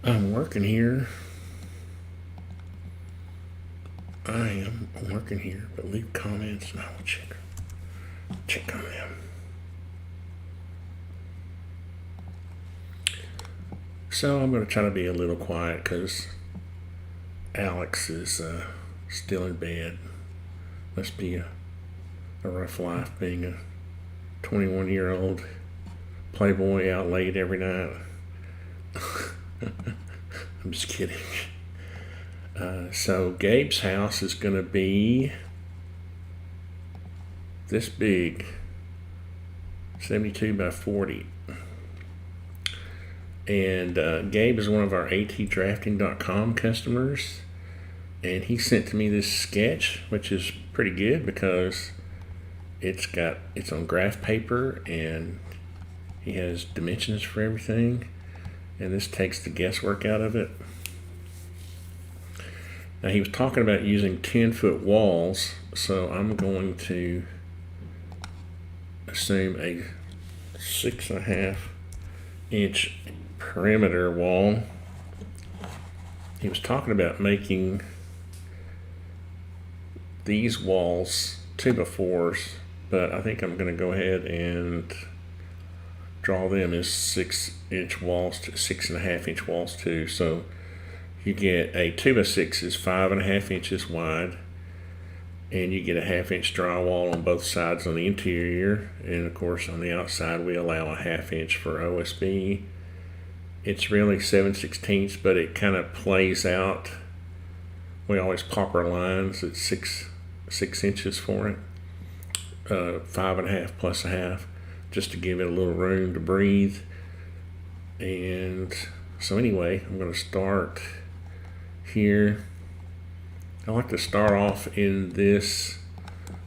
I'm working here. I am working here, but leave comments and I will check on them. So I'm going to try to be a little quiet because Alex is still in bed. Must be a rough life being a 21-year-old playboy out late every night. I'm just kidding. So Gabe's house is going to be this big, 72 by 40. And Gabe is one of our atdrafting.com customers, and he sent to me this sketch, which is pretty good because it's on graph paper and he has dimensions for everything, and this takes the guesswork out of it. Now he was talking about using 10-foot walls, so I'm going to assume a 6.5-inch perimeter wall. He was talking about making these walls 2x4s, but I think I'm going to go ahead and draw them as 6-inch walls to 6.5-inch walls too. So you get a 2x6 is 5.5 inches wide, and you get a 1/2-inch drywall on both sides on the interior, and of course on the outside we allow a 1/2 inch for OSB. It's really 7/16, but it kind of plays out. We always pop our lines at 6 inches for it, 5.5 plus 1/2, just to give it a little room to breathe. And so anyway, I'm going to start here. I like to start off in this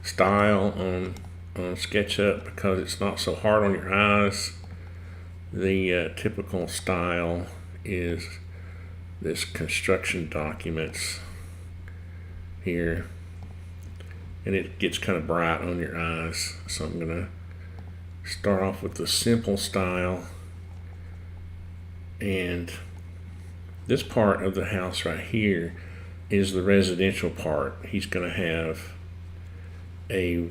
style on SketchUp because it's not so hard on your eyes. The typical style is this construction documents here, and it gets kind of bright on your eyes. So I'm going to start off with the simple style, and this part of the house right here is the residential part. He's going to have a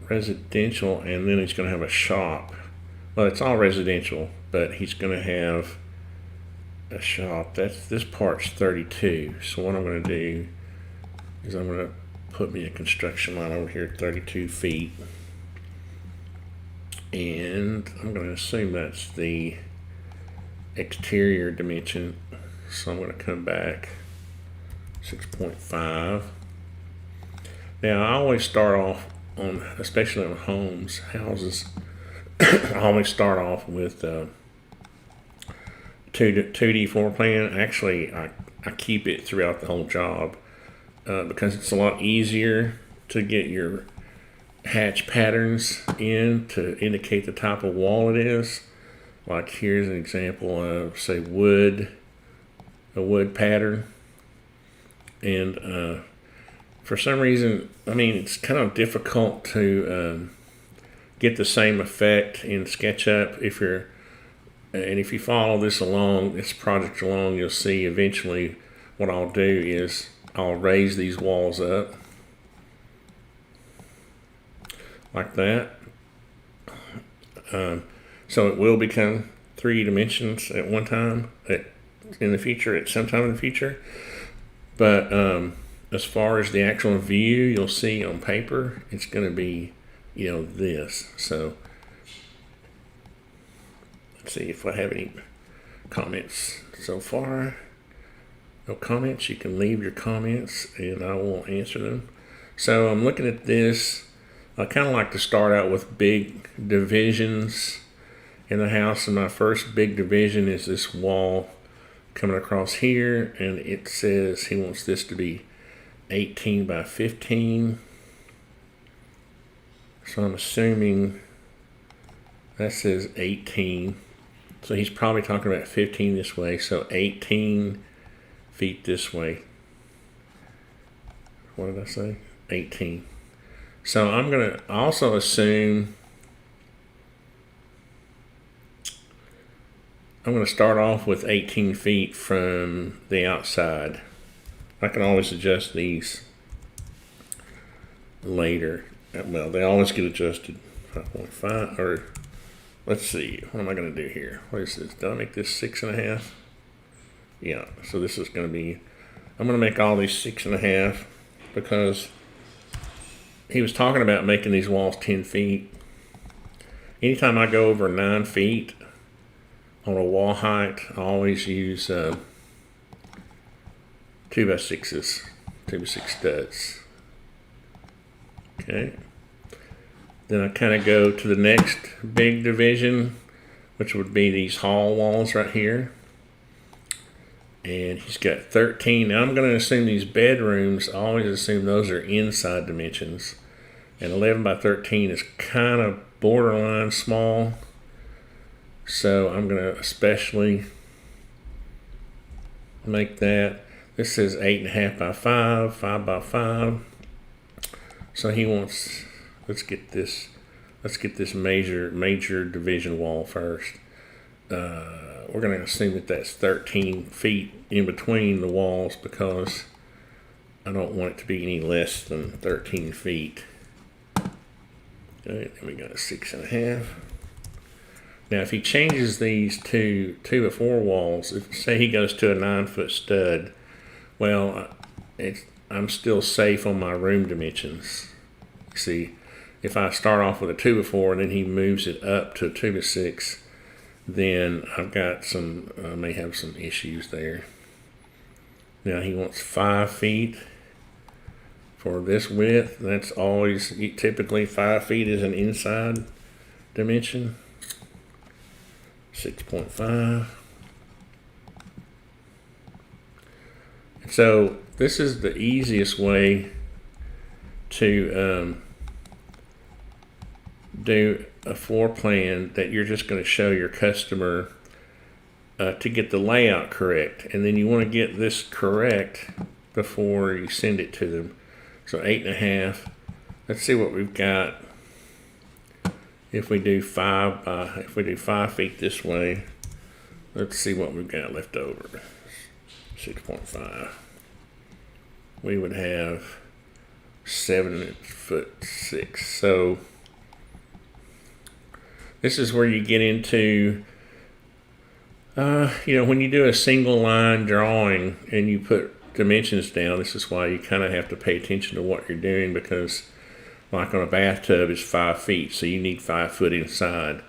residential, and then he's going to have a shop. Well, it's all residential, but he's going to have a shop. This part's 32. So what I'm going to do is I'm going to put me a construction line over here at 32 feet. And I'm going to assume that's the exterior dimension. So I'm going to come back 6.5. Now I always start off on, especially on houses, I always start off with 2D floor plan. Actually, I keep it throughout the whole job because it's a lot easier to get your hatch patterns in to indicate the type of wall it is. Like here's an example of, say, a wood pattern. And for some reason, I mean, it's kind of difficult to get the same effect in SketchUp. If you follow this project along, you'll see eventually what I'll do is I'll raise these walls up like that. So it will become 3 dimensions at one time at some time in the future. But as far as the actual view you'll see on paper, it's going to be, this. So let's see if I have any comments so far. No comments. You can leave your comments and I will answer them. So I'm looking at this. I kind of like to start out with big divisions in the house, and my first big division is this wall coming across here, and it says he wants this to be 18 by 15. So I'm assuming that says 18. So he's probably talking about 15 this way, so 18 feet this way. What did I say? 18. So I'm going to also assume I'm going to start off with 18 feet from the outside. I can always adjust these later. Well, they always get adjusted. 5.5, or let's see, what am I going to do here? What is this? Did I make this 6.5? Yeah, so this is going to be, I'm going to make all these 6.5 because he was talking about making these walls 10 feet. Anytime I go over 9 feet on a wall height, I always use 2x6s, 2x6 studs. Okay. Then I kind of go to the next big division, which would be these hall walls right here. And he's got 13. Now I'm going to assume these bedrooms, I always assume those are inside dimensions. And 11 by 13 is kind of borderline small. So I'm going to especially make that. This says 8.5 by 5, 5 by 5. So he wants, let's get this major division wall first. We're going to assume that that's 13 feet in between the walls because I don't want it to be any less than 13 feet. Okay, then we got 6.5. Now, if he changes these to 2 or 4 walls, if say he goes to a 9-foot stud, well, I'm still safe on my room dimensions. See, if I start off with a 2 or 4 and then he moves it up to a 2 or 6, then I've got some, I may have some issues there. Now he wants 5 feet for this width. That's always, typically 5 feet is an inside dimension. 6.5. So this is the easiest way to do a floor plan that you're just going to show your customer to get the layout correct. And then you want to get this correct before you send it to them. So 8.5. Let's see what we've got. If we do 5 feet this way, let's see what we've got left over. 6.5. We would have 7'6". So this is where you get into, when you do a single line drawing and you put dimensions down, this is why you kind of have to pay attention to what you're doing, because like on a bathtub is 5 feet, so you need 5 foot inside.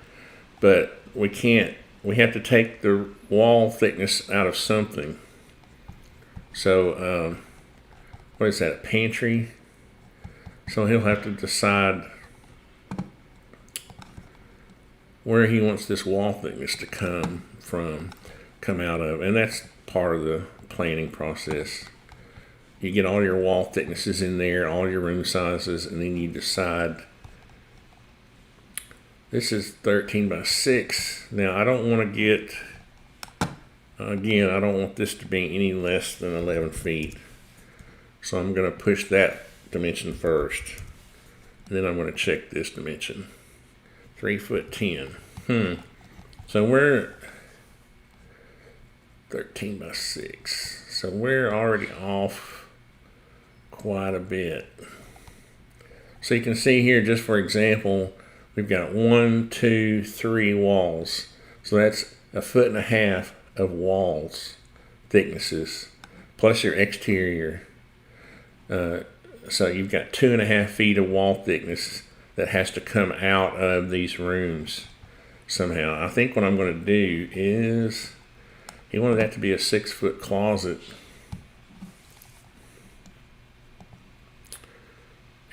But we have to take the wall thickness out of something. So, what is that, a pantry? So he'll have to decide where he wants this wall thickness to come out of. And that's part of the planning process. You get all your wall thicknesses in there, all your room sizes, and then you decide. This is 13 by 6. Now I don't want to get, again, I don't want this to be any less than 11 feet. So I'm going to push that dimension first. And then I'm going to check this dimension. 3'10". So we're 13 by 6. So we're already off quite a bit. So you can see here, just for example, we've got 1, 2, 3 walls. So that's 1.5 feet of walls thicknesses plus your exterior. So you've got 2.5 feet of wall thickness that has to come out of these rooms somehow. I think what I'm going to do is, he wanted that to be a 6-foot closet.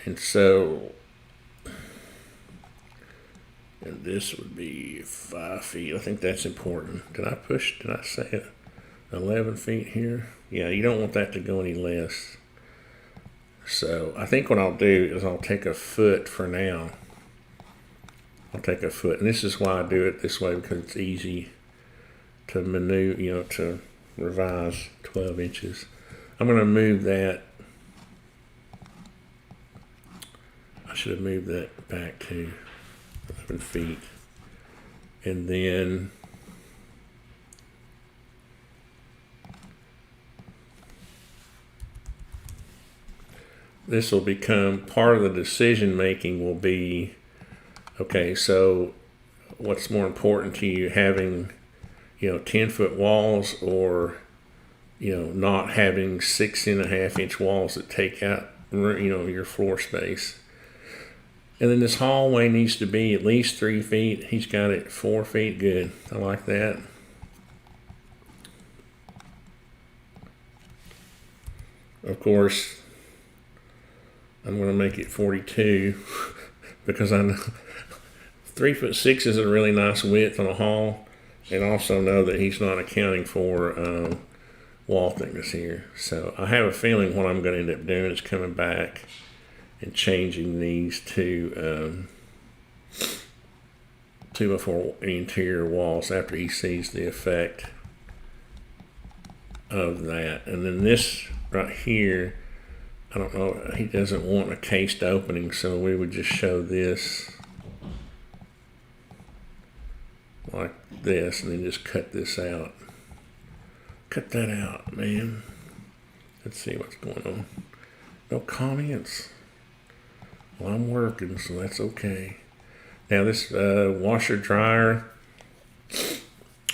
And so, and this would be 5 feet. I think that's important. Did I say it? 11 feet here? Yeah, you don't want that to go any less. So I think what I'll do is I'll take a foot for now. I'll take a foot. And this is why I do it this way, because it's easy to maneuver, to revise 12 inches. I'm going to move that. I should have moved that back to 11 feet. And then this will become part of the decision making will be, okay, so what's more important to you, having, 10-foot walls, or, not having 6.5-inch walls that take out, your floor space. And then this hallway needs to be at least 3 feet. He's got it 4 feet. Good. I like that. Of course, I'm going to make it 42 because I know 3'6" is a really nice width on a hall, and also know that he's not accounting for wall thickness here. So I have a feeling what I'm going to end up doing is coming back and changing these to 2x4 interior walls after he sees the effect of that. And then this right here, I don't know, he doesn't want a cased opening, so we would just show this like this, and then just cut this out. Cut that out, man. Let's see what's going on. No comments. Well, I'm working, so that's okay. Now this washer dryer,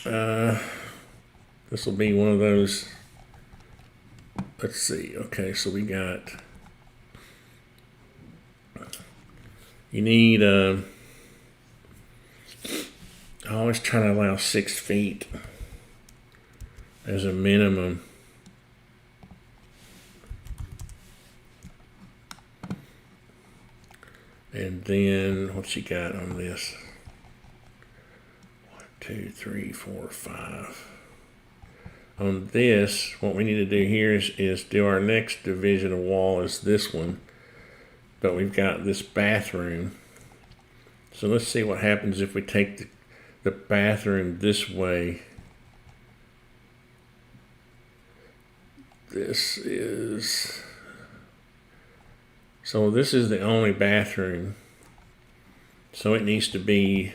this will be one of those. Let's see. Okay, so we got. You need. I always try to allow 6 feet as a minimum. And then what you got on this? 1, 2, 3, 4, 5. On this, what we need to do here is do our next division of wall is this one. But we've got this bathroom. So let's see what happens if we take the bathroom this way. This is the only bathroom. So it needs to be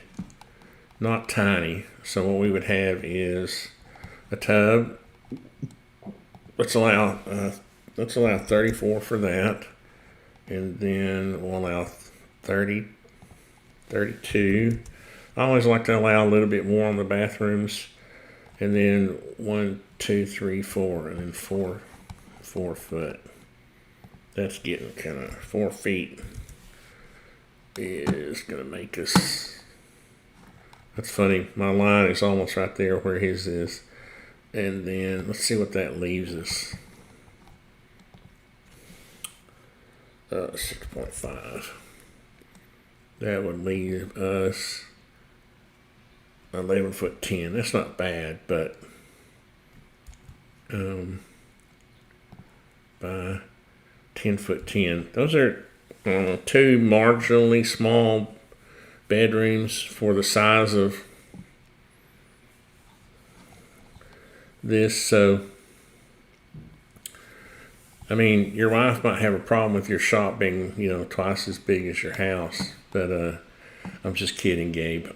not tiny. So what we would have is a tub. Let's allow 34 for that, and then we'll allow 30, 32. I always like to allow a little bit more on the bathrooms, and then 1, 2, 3, 4, and then 4 foot. That's getting kind of 4 feet is gonna make us. That's funny. My line is almost right there where his is. And then let's see what that leaves us. 6.5. That would leave us 11 foot 10. That's not bad, but by 10 foot 10. Those are 2 marginally small bedrooms for the size of this. So I mean, your wife might have a problem with your shop being, twice as big as your house, but I'm just kidding, Gabe.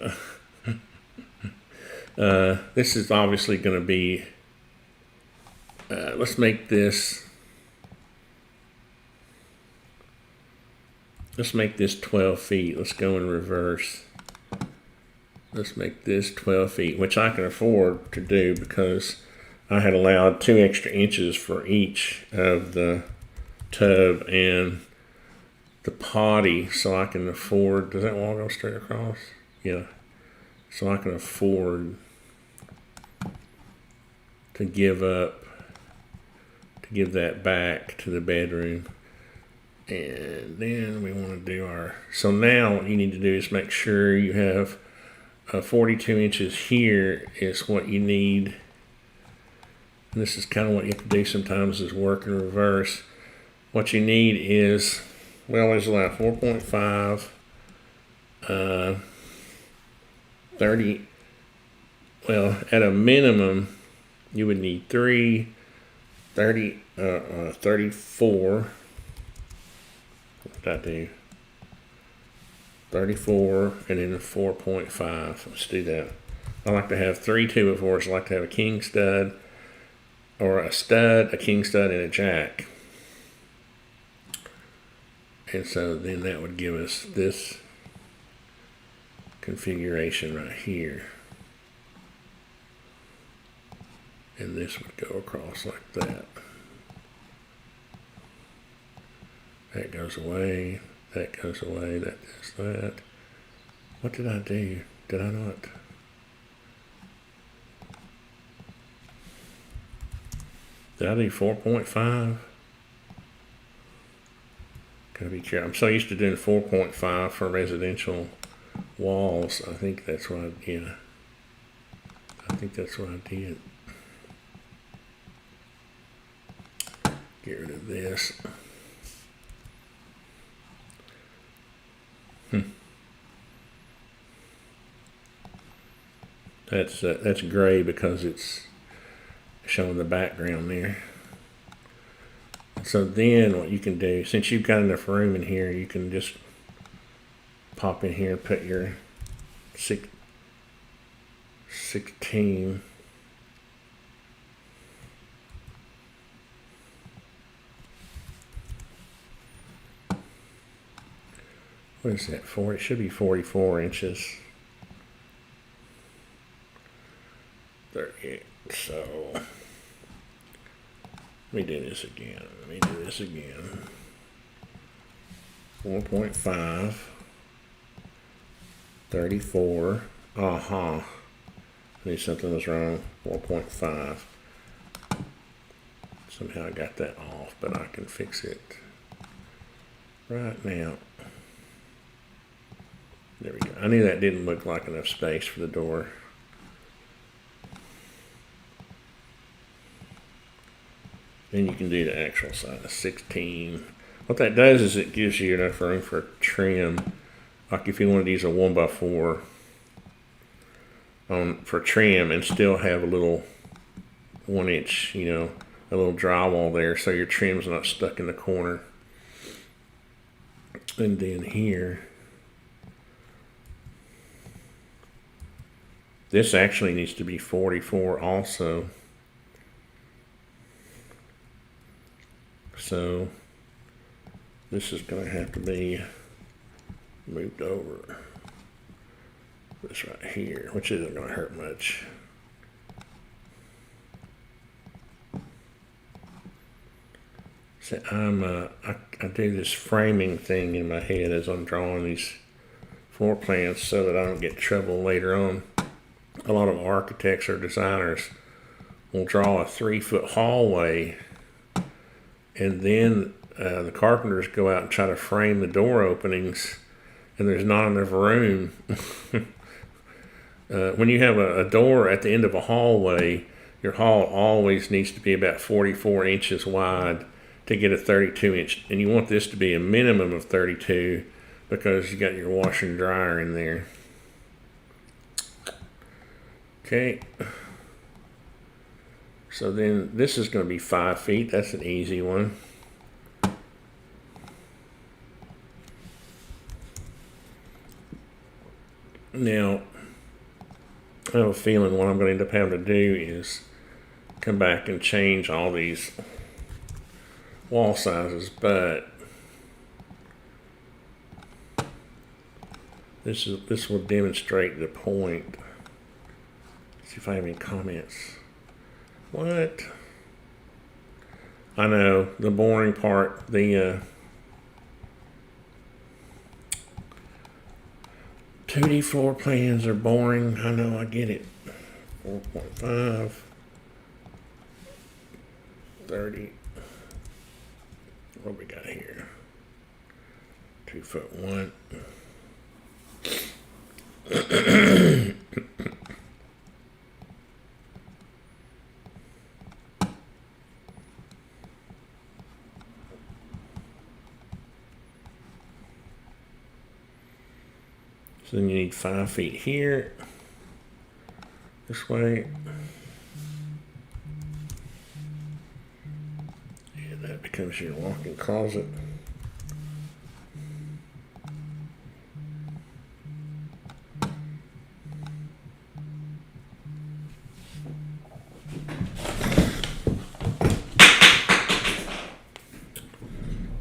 This is obviously going to be, let's make this 12 feet. Let's go in reverse. Let's make this 12 feet, which I can afford to do because I had allowed 2 extra inches for each of the tub and the potty, so I can afford. Does that wall go straight across? Yeah. So I can afford to give that back to the bedroom. And then we want to do our. So now what you need to do is make sure you have 42 inches here is what you need. And this is kind of what you have to do sometimes is work in reverse. What you need is, we always allow 4.5, 30, well, at a minimum, you would need 34. What did I do? 34 and then 4.5. Let's do that. I like to have 3 2x4s. I like to have a king stud, or a stud, a king stud, and a jack. And so then that would give us this configuration right here. And this would go across like that. That goes away, that goes away, that does that. What did I do? Did I not? Did I do 4.5? Gotta be careful. I'm so used to doing 4.5 for residential walls. I think that's what I did. I think that's what I did. Get rid of this. That's gray because it's showing the background there. So then what you can do, since you've got enough room in here, you can just pop in here and put your 16. What is that for? It should be 44 inches. 38. So let me do this again. 4.5. 34. I knew something was wrong. 4.5. Somehow I got that off, but I can fix it right now. There we go. I knew that didn't look like enough space for the door. Then you can do the actual size, 16. What that does is it gives you enough room for trim. Like if you want to use a 1x4 for trim and still have a little 1 inch, a little drywall there so your trim's not stuck in the corner. And then here, this actually needs to be 44 also. So this is going to have to be moved over. This right here, which isn't going to hurt much. So I do this framing thing in my head as I'm drawing these floor plans so that I don't get trouble later on. A lot of architects or designers will draw a 3-foot hallway, and then the carpenters go out and try to frame the door openings, and there's not enough room. When you have a door at the end of a hallway, your hall always needs to be about 44 inches wide to get a 32 inch. And you want this to be a minimum of 32 because you got your washer and dryer in there. Okay. So then this is going to be 5 feet. That's an easy one. Now, I have a feeling what I'm going to end up having to do is come back and change all these wall sizes, but this will demonstrate the point. Let's see if I have any comments. What? I know the boring part. The 2D floor plans are boring. I know. I get it. 4.5, 30. What we got here? 2'1". So then you need 5 feet here. This way. And that becomes your walk-in closet.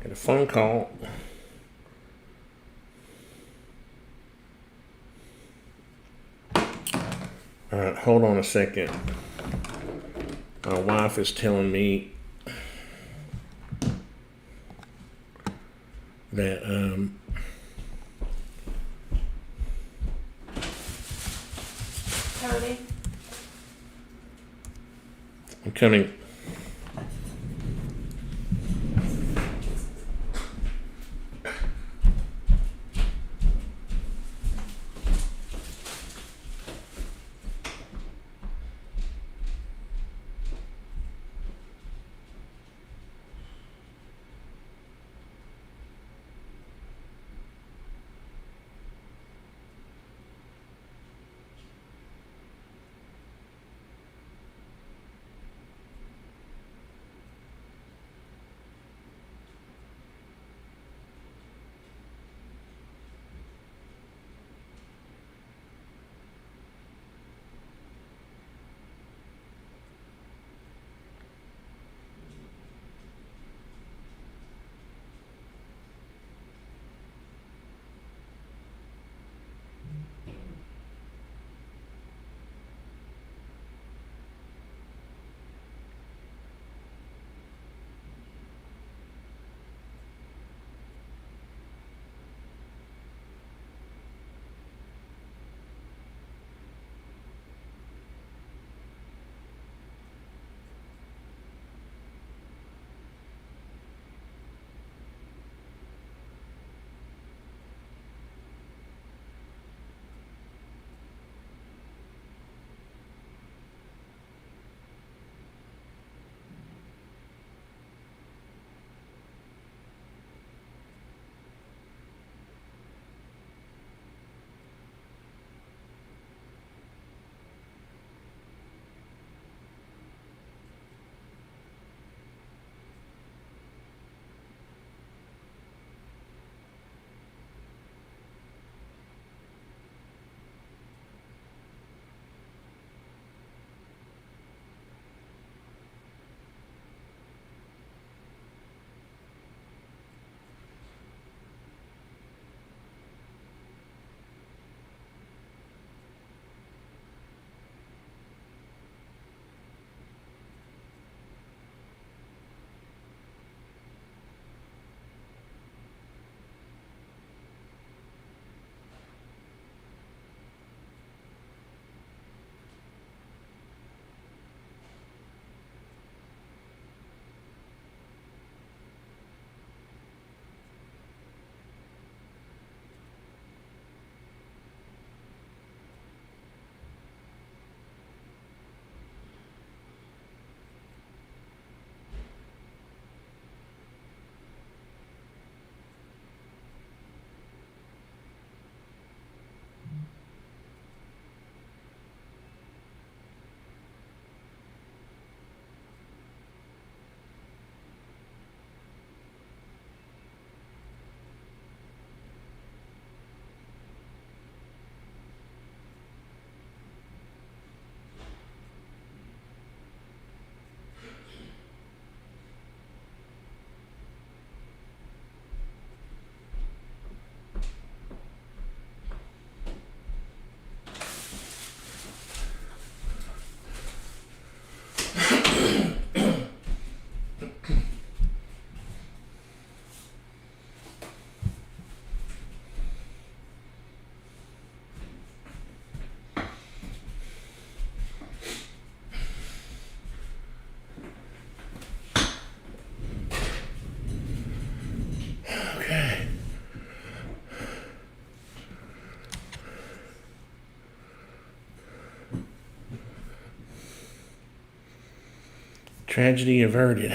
Got a phone call. All right, hold on a second. My wife is telling me that Tony? I'm coming. Okay. Tragedy averted.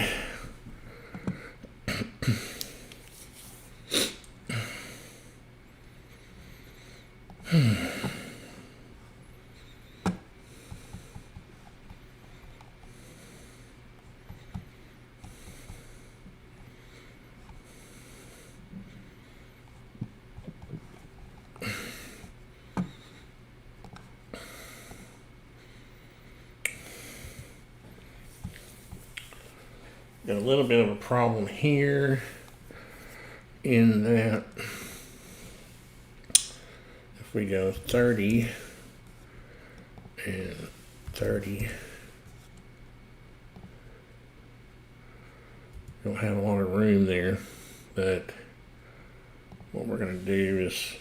Got a little bit of a problem here in that if we go 30 and 30. Don't have a lot of room there, but what we're going to do is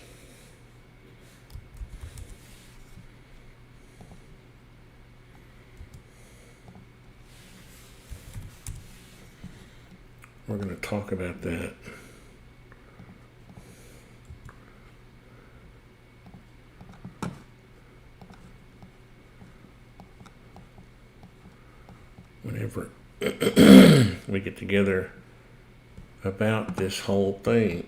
we're going to talk about that. Whenever we get together about this whole thing.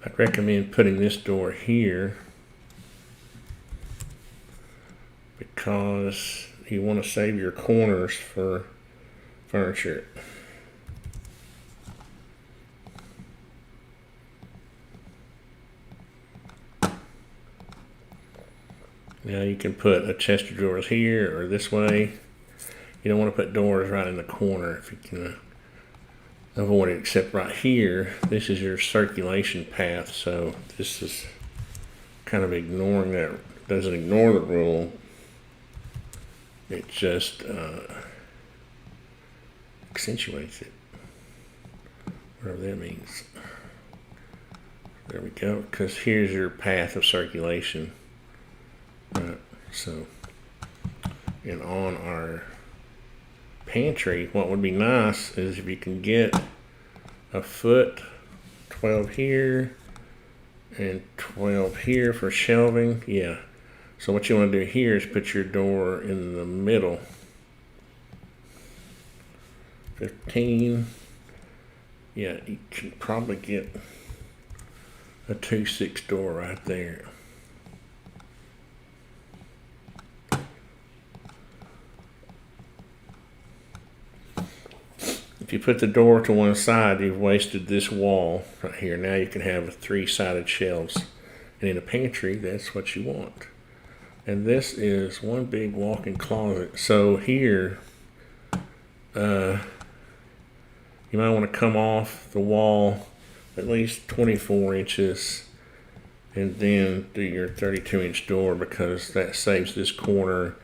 I'd recommend putting this door here because you want to save your corners for furniture. Now you can put a chest of drawers here or this way. You don't want to put doors right in the corner if you can avoid it, except right here. This is your circulation path, so this is kind of ignoring that. Doesn't ignore the rule. It just accentuates it, whatever that means. There we go, because here's your path of circulation. Right, so, and on our pantry, what would be nice is if you can get a foot, 12 here, and 12 here for shelving. Yeah. So what you want to do here is put your door in the middle. 15. Yeah, you can probably get a 2/6 door right there. If you put the door to one side, you've wasted this wall right here. Now you can have 3-sided shelves. And in a pantry, that's what you want. And this is one big walk-in closet. So here, you might want to come off the wall at least 24 inches and then do your 32-inch door, because that saves this corner.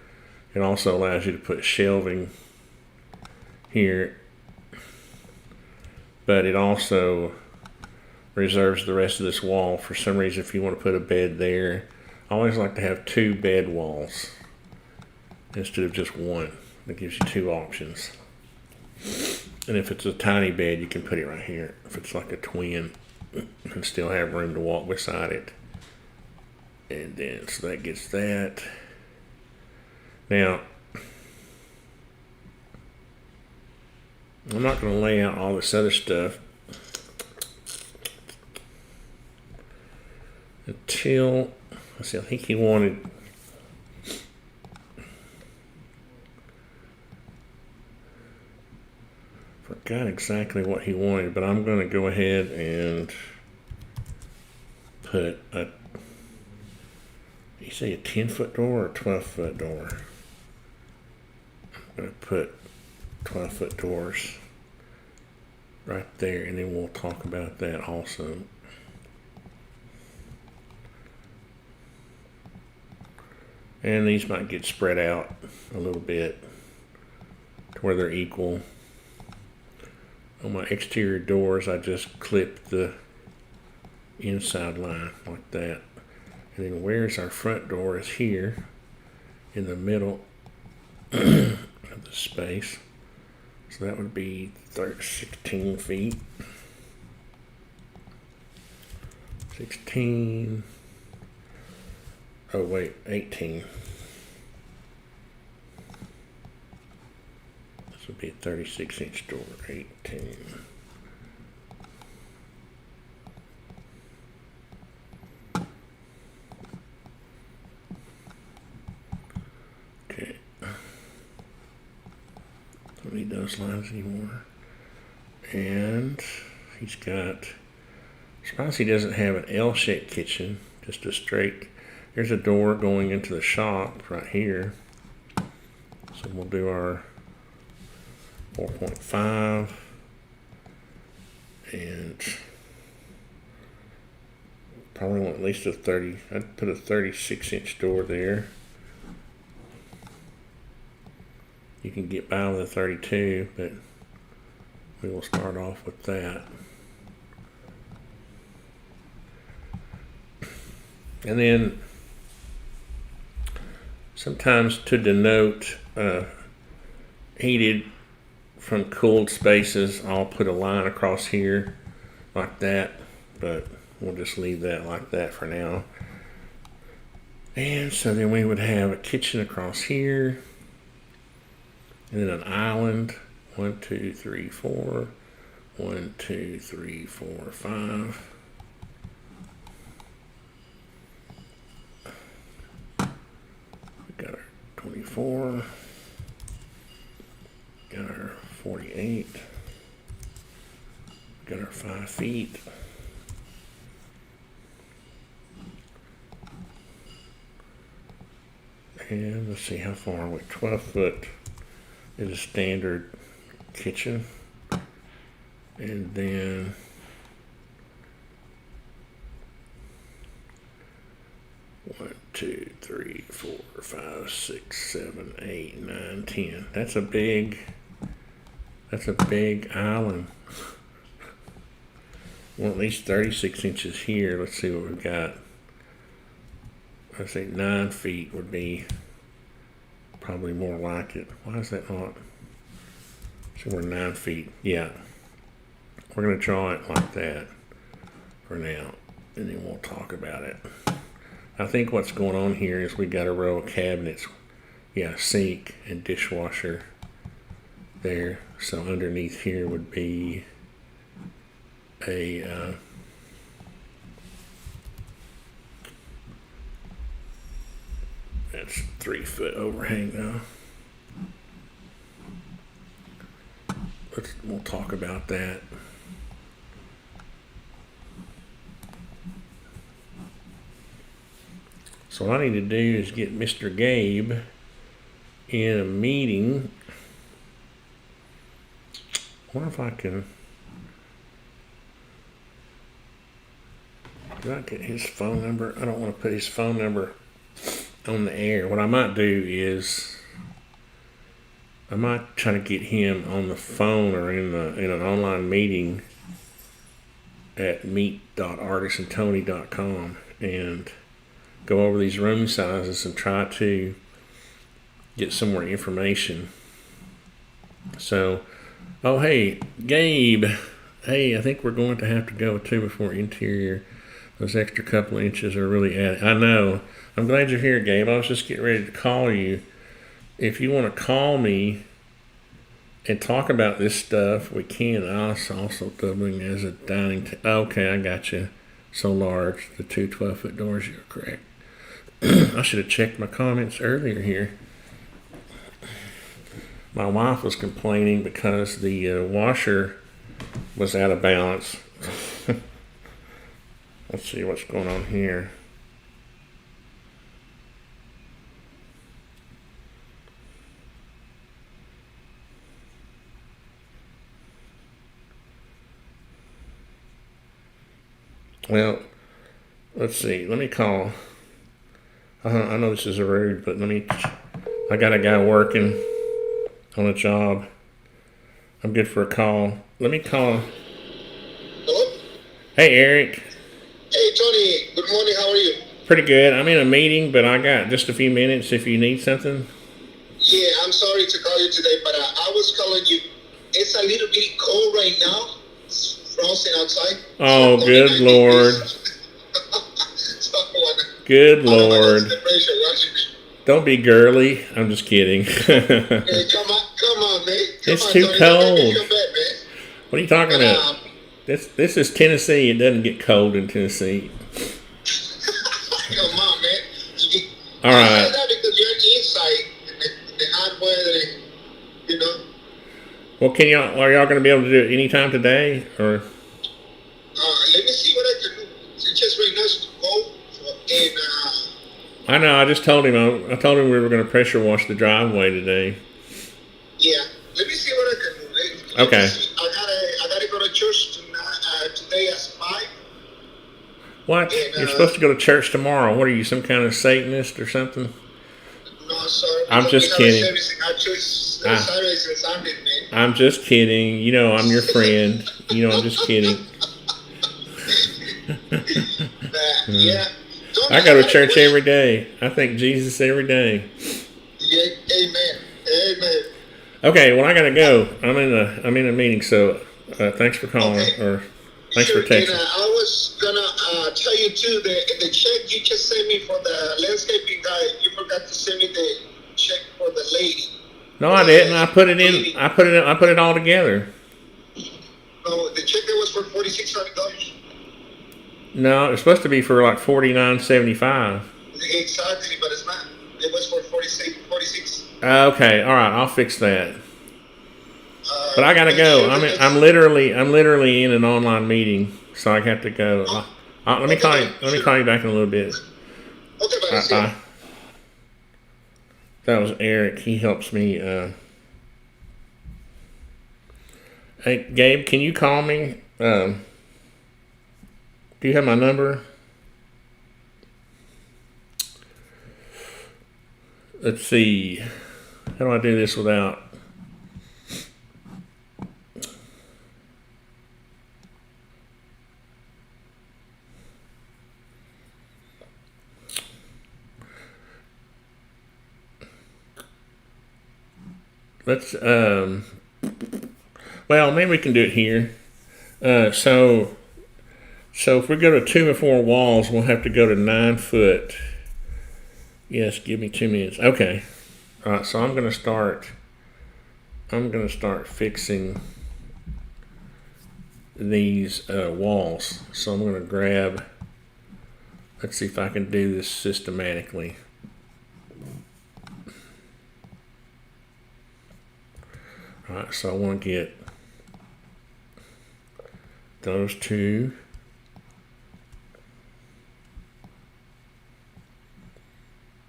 It also allows you to put shelving here, but it also reserves the rest of this wall for some reason if you want to put a bed there. I always like to have 2 bed walls instead of just one. That gives you 2 options. And if it's a tiny bed, you can put it right here. If it's like a twin, and still have room to walk beside it. And then, so that gets that. Now, I'm not going to lay out all this other stuff until, let's see, I think he wanted, forgot exactly what he wanted, but I'm going to go ahead and put a, you say a 10-foot door or a 12-foot door? I'm going to put 12-foot doors right there, and then we'll talk about that also. And these might get spread out a little bit to where they're equal. On my exterior doors, I just clip the inside line like that. And then where's our front door is here in the middle of the space. So that would be 16 feet. 16. Oh wait, 18. This would be a 36-inch door, 18. Okay. don't need those lines anymore. And he's got, surprised he doesn't have an L-shaped kitchen, just a straight. There's a door going into the shop right here. So we'll do our 4.5 and probably want at least a 30. I'd put a 36-inch door there. You can get by with a 32, but we will start off with that. And then sometimes to denote heated from cooled spaces, I'll put a line across here like that, but we'll just leave that like that for now. And so then we would have a kitchen across here, and then an island. 1, 2, 3, 4. 1, 2, 3, 4, 5. We got our 24. Got our 48. Got our 5 feet. And let's see how far we're 12 foot is a standard kitchen. And then one, 2, 3, 4, 5, 6, 7, 8, 9, 10. That's a big island. Well, at least 36 inches here. Let's see what we've got. I think 9 feet would be probably more like it. Why is that not? So we're 9 feet. Yeah. We're going to draw it like that for now, and then we'll talk about it. I think what's going on here is we got a row of cabinets. Yeah, sink and dishwasher there. So underneath here would be a that's 3 foot overhang though. We'll talk about that. So what I need to do is get Mr. Gabe in a meeting. I wonder if I can. Do I get his phone number? I don't want to put his phone number on the air. What I might do is I might try to get him on the phone or in an online meeting at meet.artisantony.com and go over these room sizes and try to get some more information. So, oh hey, Gabe, hey, I think we're going to have to go with 2x4 interior. Those extra couple of inches are really added. I know. I'm glad you're here, Gabe. I was just getting ready to call you. If you want to call me and talk about this stuff, we can. I was also doubling as a dining table. Okay, I got you. So large, the 2 12-foot doors, you're correct. I should have checked my comments earlier here. My wife was complaining because the washer was out of balance. Let's see what's going on here. Well, let's see. Let me call. I know this is rude, but I got a guy working on a job. I'm good for a call. Let me call. Hello? Hey, Eric. Hey, Tony. Good morning. How are you? Pretty good. I'm in a meeting, but I got just a few minutes if you need something. Yeah, I'm sorry to call you today, but I was calling you. It's a little bit cold right now. It's frozen outside. Oh, good Lord. Good Lord. Don't be girly. I'm just kidding. Hey, come on, man. It's too cold. What are you talking But, about? This is Tennessee. It doesn't get cold in Tennessee. Come on, man. All right. I know that because you're inside in the hot weather, you know. Well, are y'all going to be able to do it anytime today, or? Let me see what I can do. It's just right now is to go and I know. I just told him. I told him we were going to pressure wash the driveway today. yeah. Let me see what I can do. Let me Okay. see. I gotta go to church tonight, today at 5. What? And You're supposed to go to church tomorrow. What are you, some kind of Satanist or something? no, sorry, I'm we just have a kidding. service in our church I, Saturdays and Sundays, man. I'm just kidding. You know, I'm your friend. You know, I'm just kidding. Yeah. Don't I I go to got a church question. every day. I thank Jesus every day. Yeah, amen. Amen. Okay, well I gotta go. I'm in a meeting. So thanks for calling, Okay. or thanks for Sure. And texting. I was gonna tell you too, the check you just sent me for the landscaping guy, you forgot to send me the check for the lady. No, I didn't. I put it in. I put it all together. No, the check that was for $4,600. No, it's supposed to be for like $49.75. Exactly, but it's not. It was for 46. Okay, all right. I'll fix that. But I gotta Make go. sure that I'm it's literally in an online meeting, so I have to go. Let me okay, call you. man. Let me Sure. call you back in a little bit. Okay, man. See ya. That was Eric. He helps me. Hey, Gabe, can you call me? Do you have my number? Let's see. How do I do this without? Let's. Well, maybe we can do it here. So if we go to 2 and 4 walls, we'll have to go to 9 foot. Yes, give me 2 minutes. Okay. All right. So I'm gonna start fixing these walls. So I'm gonna grab. Let's see if I can do this systematically. All right. So I want to get those two.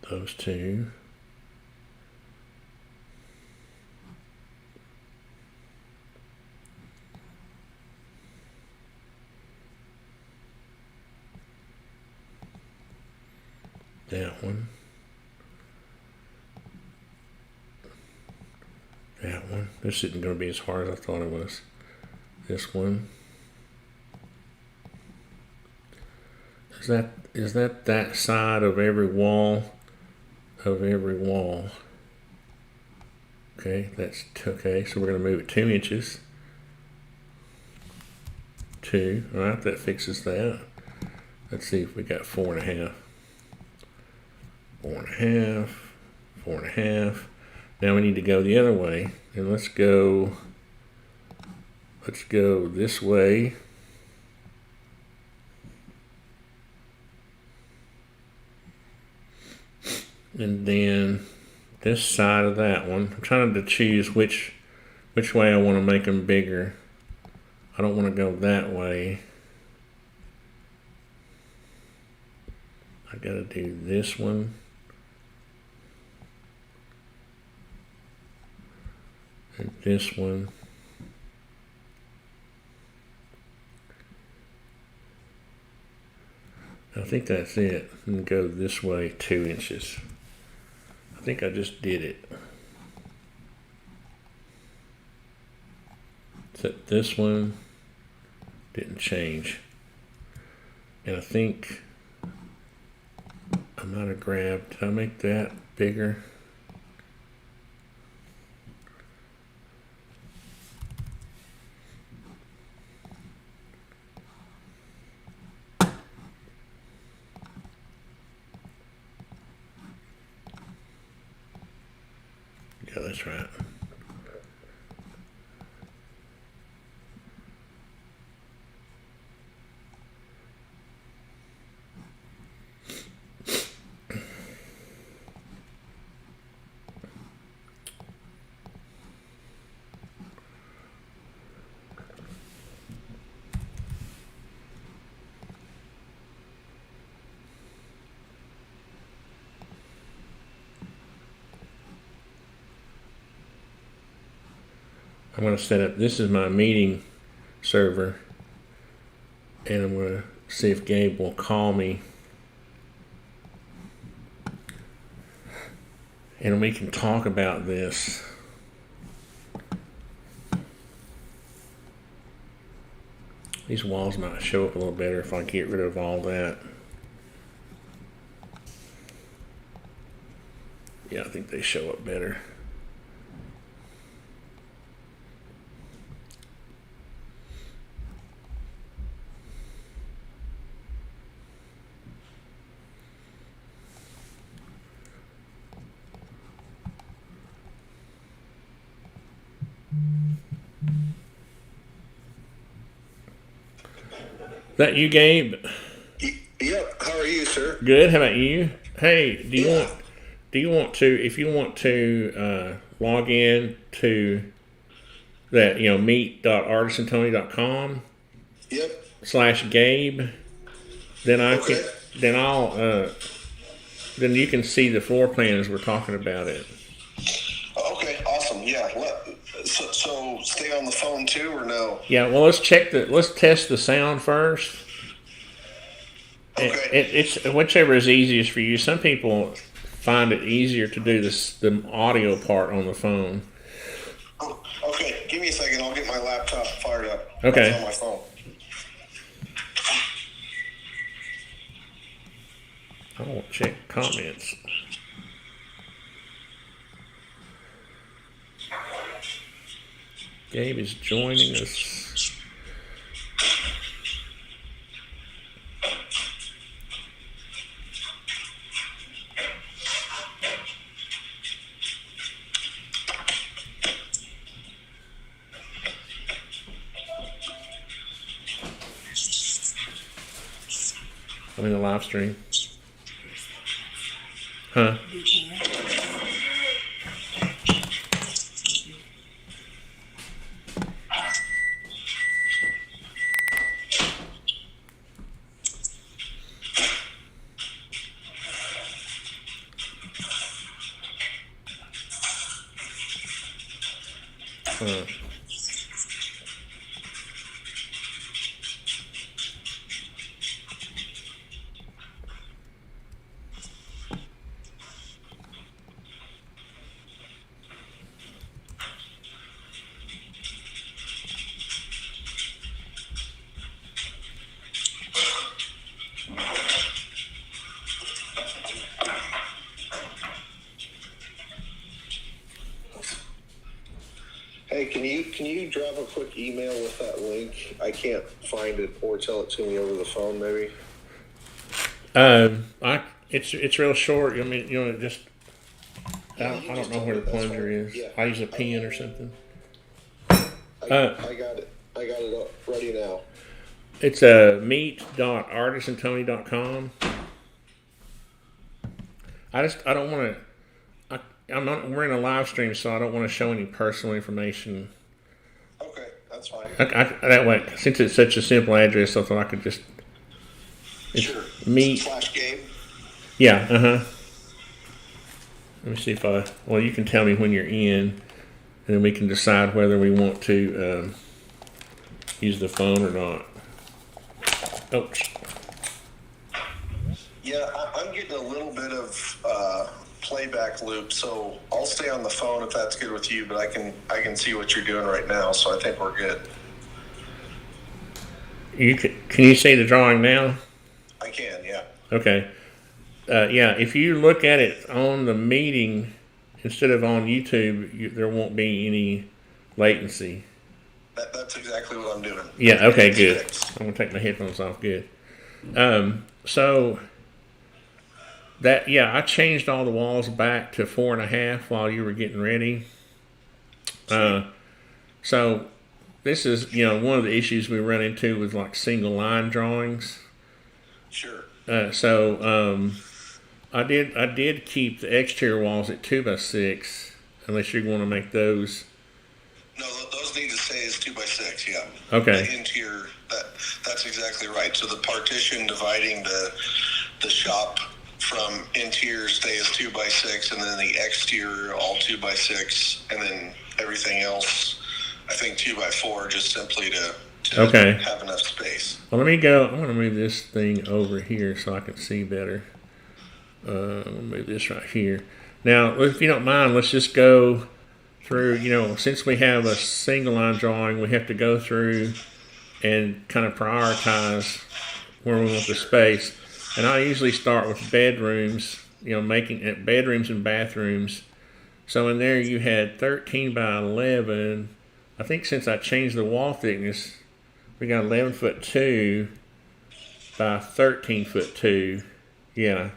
Those two. That one. That one. This isn't going to be as hard as I thought it was. This one. Is that side of every wall? Of every wall. Okay, that's okay. So we're going to move it 2 inches. 2. All right, that fixes that. Let's see if we got 4.5. 4.5. 4.5. Now we need to go the other way, and let's go this way. And then this side of that one. I'm trying to choose which way I want to make them bigger. I don't want to go that way. I got to do this one. And this one. I think that's it. And go this way 2 inches. I think I just did it. Except this one didn't change. And I think I might have grabbed, did I make that bigger? Yeah, that's right. I'm going to set up, this is my meeting server, and I'm going to see if Gabe will call me. And we can talk about this. These walls might show up a little better if I get rid of all that. Yeah, I think they show up better. Is that you, Gabe? Yep. How are you, sir? Good. How about you? Hey, do you want to, if you want to log in to that, meet.artisantony.com Yep. /Gabe, then then you can see the floor plan as we're talking about it. Okay. Awesome. Yeah. So stay on the phone too, or no? Yeah. Well, let's test the sound first. Okay. It's whichever is easiest for you. Some people find it easier to do the audio part on the phone. Oh, okay. Give me a second. I'll get my laptop fired up. Okay. It's on my phone. I won't check comments. Gabe is joining us. I'm in the live stream. Huh? Hey, can you drop a quick email with that link? I can't find it, or tell it to me over the phone, maybe. It's real short. I mean, just I don't know where the plunger is. Yeah. I use a pen or something. I got it. I got it up ready now. It's meet.artisantony.com. I don't want to. We're in a live stream, so I don't want to show any personal information. Okay, that's fine. That way, since it's such a simple address, I thought I could just. Sure. Meet. /Gabe. Yeah. Let me see if well, you can tell me when you're in, and then we can decide whether we want to use the phone or not. Oops. Yeah, I'm getting a little bit of playback loop, so I'll stay on the phone if that's good with you. But I can see what you're doing right now, so I think we're good. Can you see the drawing now? I can, yeah. Okay. Yeah, if you look at it on the meeting instead of on YouTube, there won't be any latency. That's exactly what I'm doing. Yeah, okay, good. I'm going to take my headphones off. Good. So, I changed all the walls back to 4.5 while you were getting ready. So, this is, one of the issues we run into with like single line drawings. Sure. I did keep the exterior walls at 2x6, unless you want to make those. No, those need to stay as 2x6. Yeah. Okay. The interior. That's exactly right. So the partition dividing the shop from interior stay as 2x6, and then the exterior all 2x6, and then everything else I think 2x4 just simply to Okay. have enough space. Well, let me go. I'm going to move this thing over here so I can see better. I'm going to move this right here. Now, if you don't mind, let's just go through, since we have a single line drawing, we have to go through and kind of prioritize where we want the space. And I usually start with bedrooms, making it bedrooms and bathrooms. So in there you had 13 by 11. I think since I changed the wall thickness, we got 11'2" by 13'2". Yeah.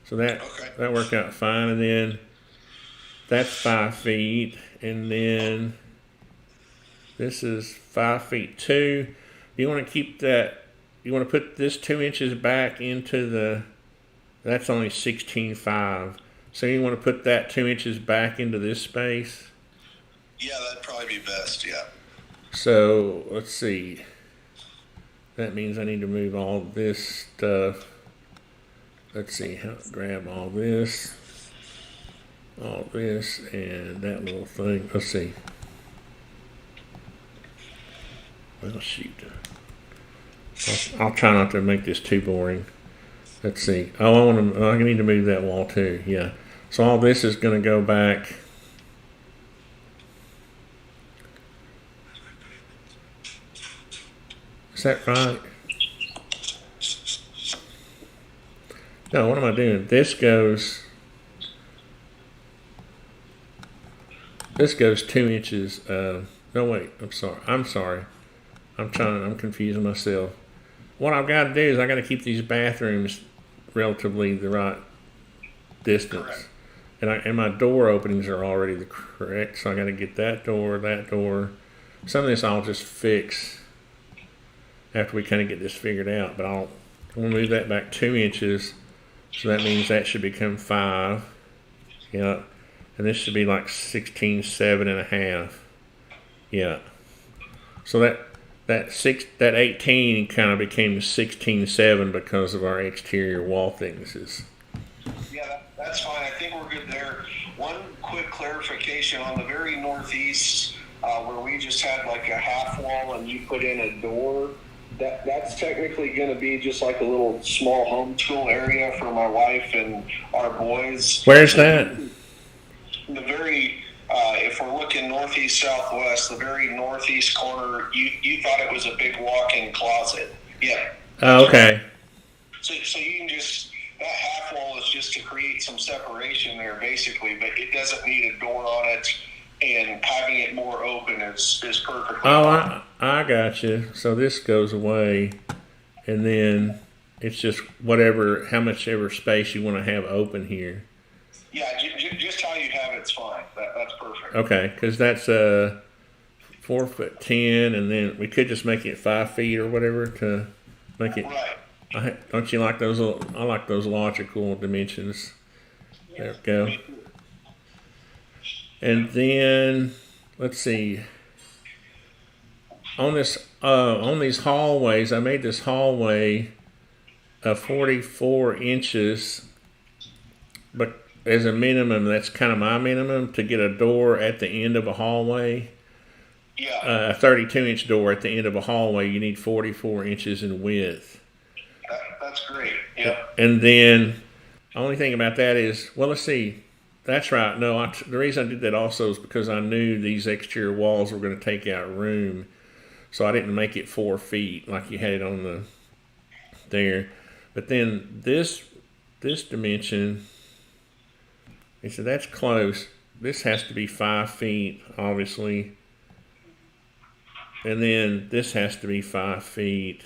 So that worked out fine. And then that's 5 feet. And then this is 5 feet 2. You want to keep that. You want to put this 2 inches back into that's only 16.5. So you want to put that 2 inches back into this space? Yeah, that'd probably be best, yeah. So let's see. That means I need to move all this stuff. Let's see, grab all this, and that little thing. Let's see. Well, shoot. I'll try not to make this too boring. Let's see. Oh, I need to move that wall too. Yeah. So all this is going to go back. Is that right? No, what am I doing? This goes 2 inches. No, wait. I'm sorry. I'm confusing myself. What I've got to do is I got to keep these bathrooms relatively the right distance. Correct. And my door openings are already the correct, so I got to get that door. Some of this I'll just fix after we kind of get this figured out. But I'm going to move that back 2 inches, so that means that should become 5. Yeah, and this should be like 16.7.5. Yeah. So that 18 kind of became 16.7 because of our exterior wall thicknesses. Yeah, that's fine. I think we're good there. One quick clarification on the very northeast, where we just had like a half wall and you put in a door. That's technically going to be just like a little small home tool area for my wife and our boys. Where's that? The very, if we're looking northeast southwest, the very northeast corner, you thought it was a big walk-in closet. Yeah. Oh, okay. So you can just, that half wall is just to create some separation there basically, but it doesn't need a door on it, and having it more open is perfect. Oh, I got you. So this goes away, and then it's just how much ever space you want to have open here. Yeah, just how you have it's fine. That's perfect. Okay, because that's 4'10", and then we could just make it 5 feet or whatever to make it. Right. Don't you like those? I like those logical dimensions. There we go. And then let's see. On these hallways, I made this hallway 44 inches, but as a minimum, that's kind of my minimum to get a door at the end of a hallway. Yeah. A 32-inch door at the end of a hallway, you need 44 inches in width. That's great. Yeah. And then the only thing about that is, well, let's see. That's right. No, the reason I did that also is because I knew these exterior walls were going to take out room, so I didn't make it 4 feet like you had it on there. But then this dimension, he said that's close. This has to be 5 feet, obviously, and then this has to be 5 feet.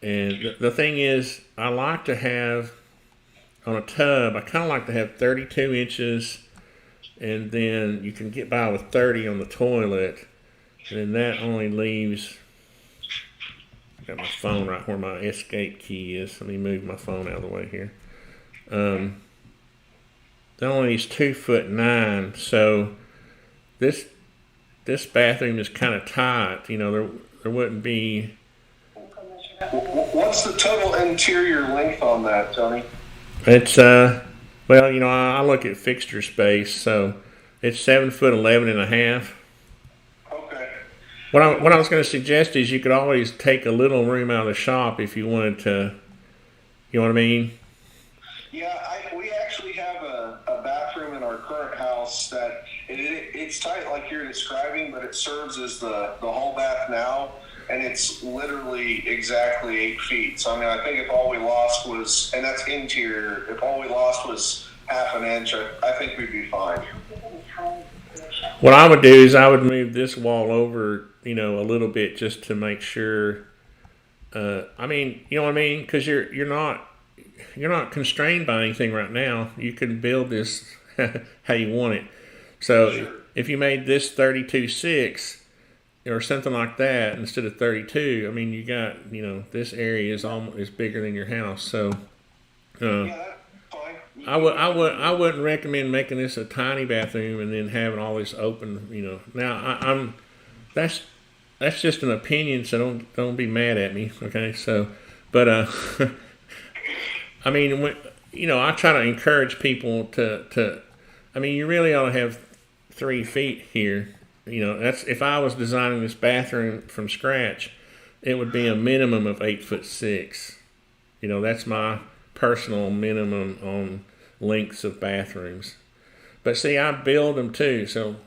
And the thing is, I like to have. On a tub, I kind of like to have 32 inches, and then you can get by with 30 on the toilet, and then that only leaves, got my phone right where my escape key is. Let me move my phone out of the way here. That only leaves 2'9", so this bathroom is kind of tight. There wouldn't be. What's the total interior length on that, Tony? It's I look at fixture space, so it's 7'11.5". What I was going to suggest is you could always take a little room out of the shop if you wanted to. You know what I mean? Yeah, we actually have a bathroom in our current house that it's tight like you're describing, but it serves as the whole bath now, and it's literally exactly 8 feet. So I mean, I think if all we lost was, and that's interior, if all we lost was half an inch, I think we'd be fine. What I would do is I would move this wall over, a little bit just to make sure. I mean, you know what I mean? Because you're not constrained by anything right now. You can build this how you want it. So Sure. if you made this 32.6 or something like that instead of 32, I mean, you got this area is bigger than your house. So Yeah, that's fine. I wouldn't recommend making this a tiny bathroom and then having all this open. Now I'm that's just an opinion, so don't be mad at me, okay? So, but I mean, I try to encourage people to. I mean, you really ought to have 3 feet here. That's if I was designing this bathroom from scratch, it would be a minimum of 8'6". That's my personal minimum on lengths of bathrooms. But see, I build them too, so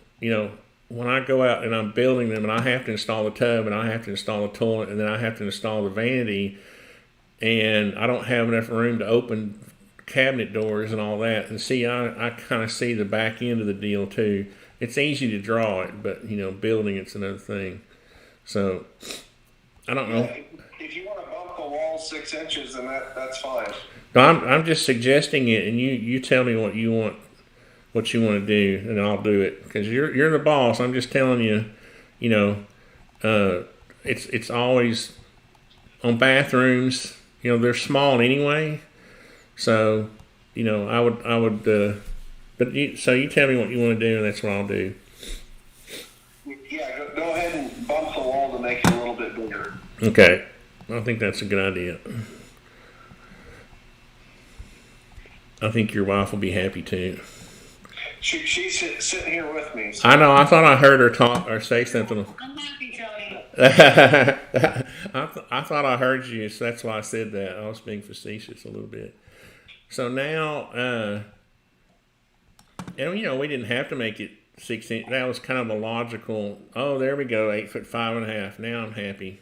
when I go out and I'm building them, and I have to install the tub, and I have to install the toilet, and then I have to install the vanity, and I don't have enough room to open cabinet doors and all that. And see, I kind of see the back end of the deal too. It's easy to draw it, but building it's another thing. So I don't know. If you want to bump the wall 6 inches, then that's fine. No, I'm just suggesting it, and you tell me what you want to do, and I'll do it because you're the boss. I'm just telling you, it's always on bathrooms. They're small anyway, so I would. So you tell me what you want to do, and that's what I'll do. Yeah, go ahead and bump the wall to make it a little bit bigger. Okay, I think that's a good idea. I think your wife will be happy too. She's sitting here with me. So. I know. I thought I heard her talk or say something. I'm happy, Tony. I thought I heard you, so that's why I said that. I was being facetious a little bit. So now, and we didn't have to make it 6 inch. That was kind of a logical. Oh, there we go, 8'5.5". Now I'm happy.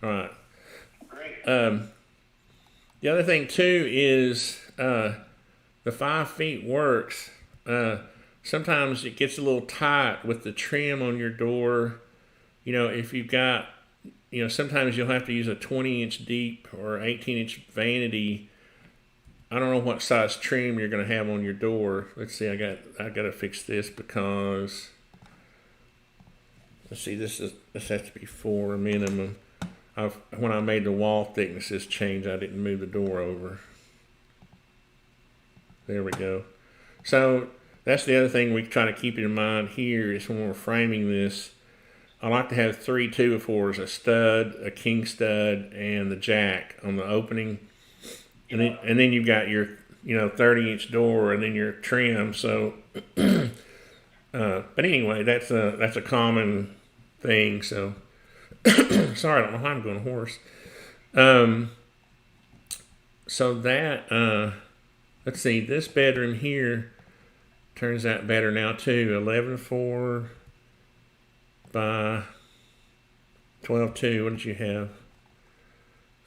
All right. Great. The other thing too is the 5 feet works. Sometimes it gets a little tight with the trim on your door. If you've got, sometimes you'll have to use a 20-inch deep or 18-inch vanity. I don't know what size trim you're going to have on your door. Let's see. I got to fix this because let's see. This has to be 4 minimum. When I made the wall thicknesses change, I didn't move the door over. There we go. So that's the other thing we try to keep in mind here is when we're framing this. I like to have 3 2x4s, a stud, a king stud, and the jack on the opening. And then you've got your 30-inch door and then your trim. So, but anyway, that's a common thing. So, sorry, I don't know why I'm going hoarse. So that let's see, this bedroom here turns out better now too. 11.4 by 12.2. What did you have?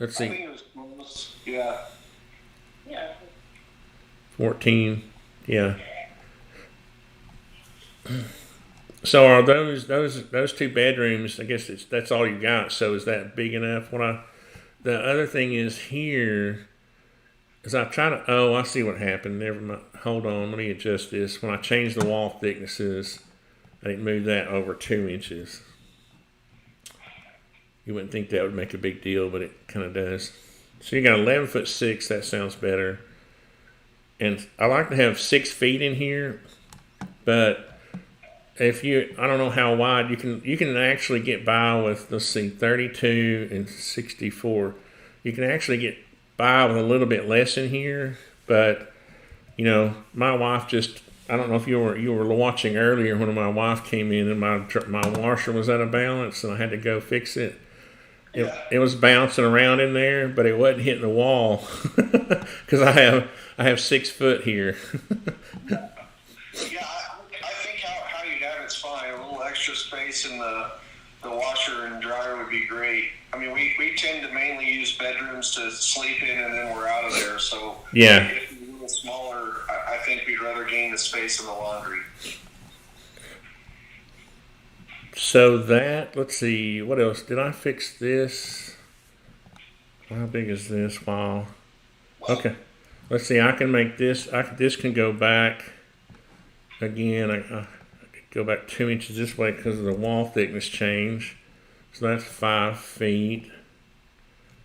Let's see. I think it was close. Yeah. Yeah. 14. Yeah. So are those 2 bedrooms? I guess that's all you got. So is that big enough? The other thing is here is I try to. Oh, I see what happened. Never mind. Hold on. Let me adjust this. When I changed the wall thicknesses, I didn't move that over 2 inches. You wouldn't think that would make a big deal, but it kind of does. So you got 11'6". That sounds better. And I like to have 6 feet in here, but I don't know how wide you can actually get by with. Let's see, 32 and 64. You can actually get by with a little bit less in here, but my wife just I don't know if you were watching earlier when my wife came in and my washer was out of balance and I had to go fix it. It was bouncing around in there, but it wasn't hitting the wall because I have 6 foot here. Yeah, I think how you have it's fine. A little extra space in the washer and dryer would be great. I mean, we tend to mainly use bedrooms to sleep in, and then we're out of there. So yeah, if it's a little smaller, I think we'd rather gain the space in the laundry. So let's see, what else? Did I fix this? How big is this? Wow. Okay. Let's see, I can make this, this can go back again. I could go back 2 inches this way because of the wall thickness change. So that's 5 feet.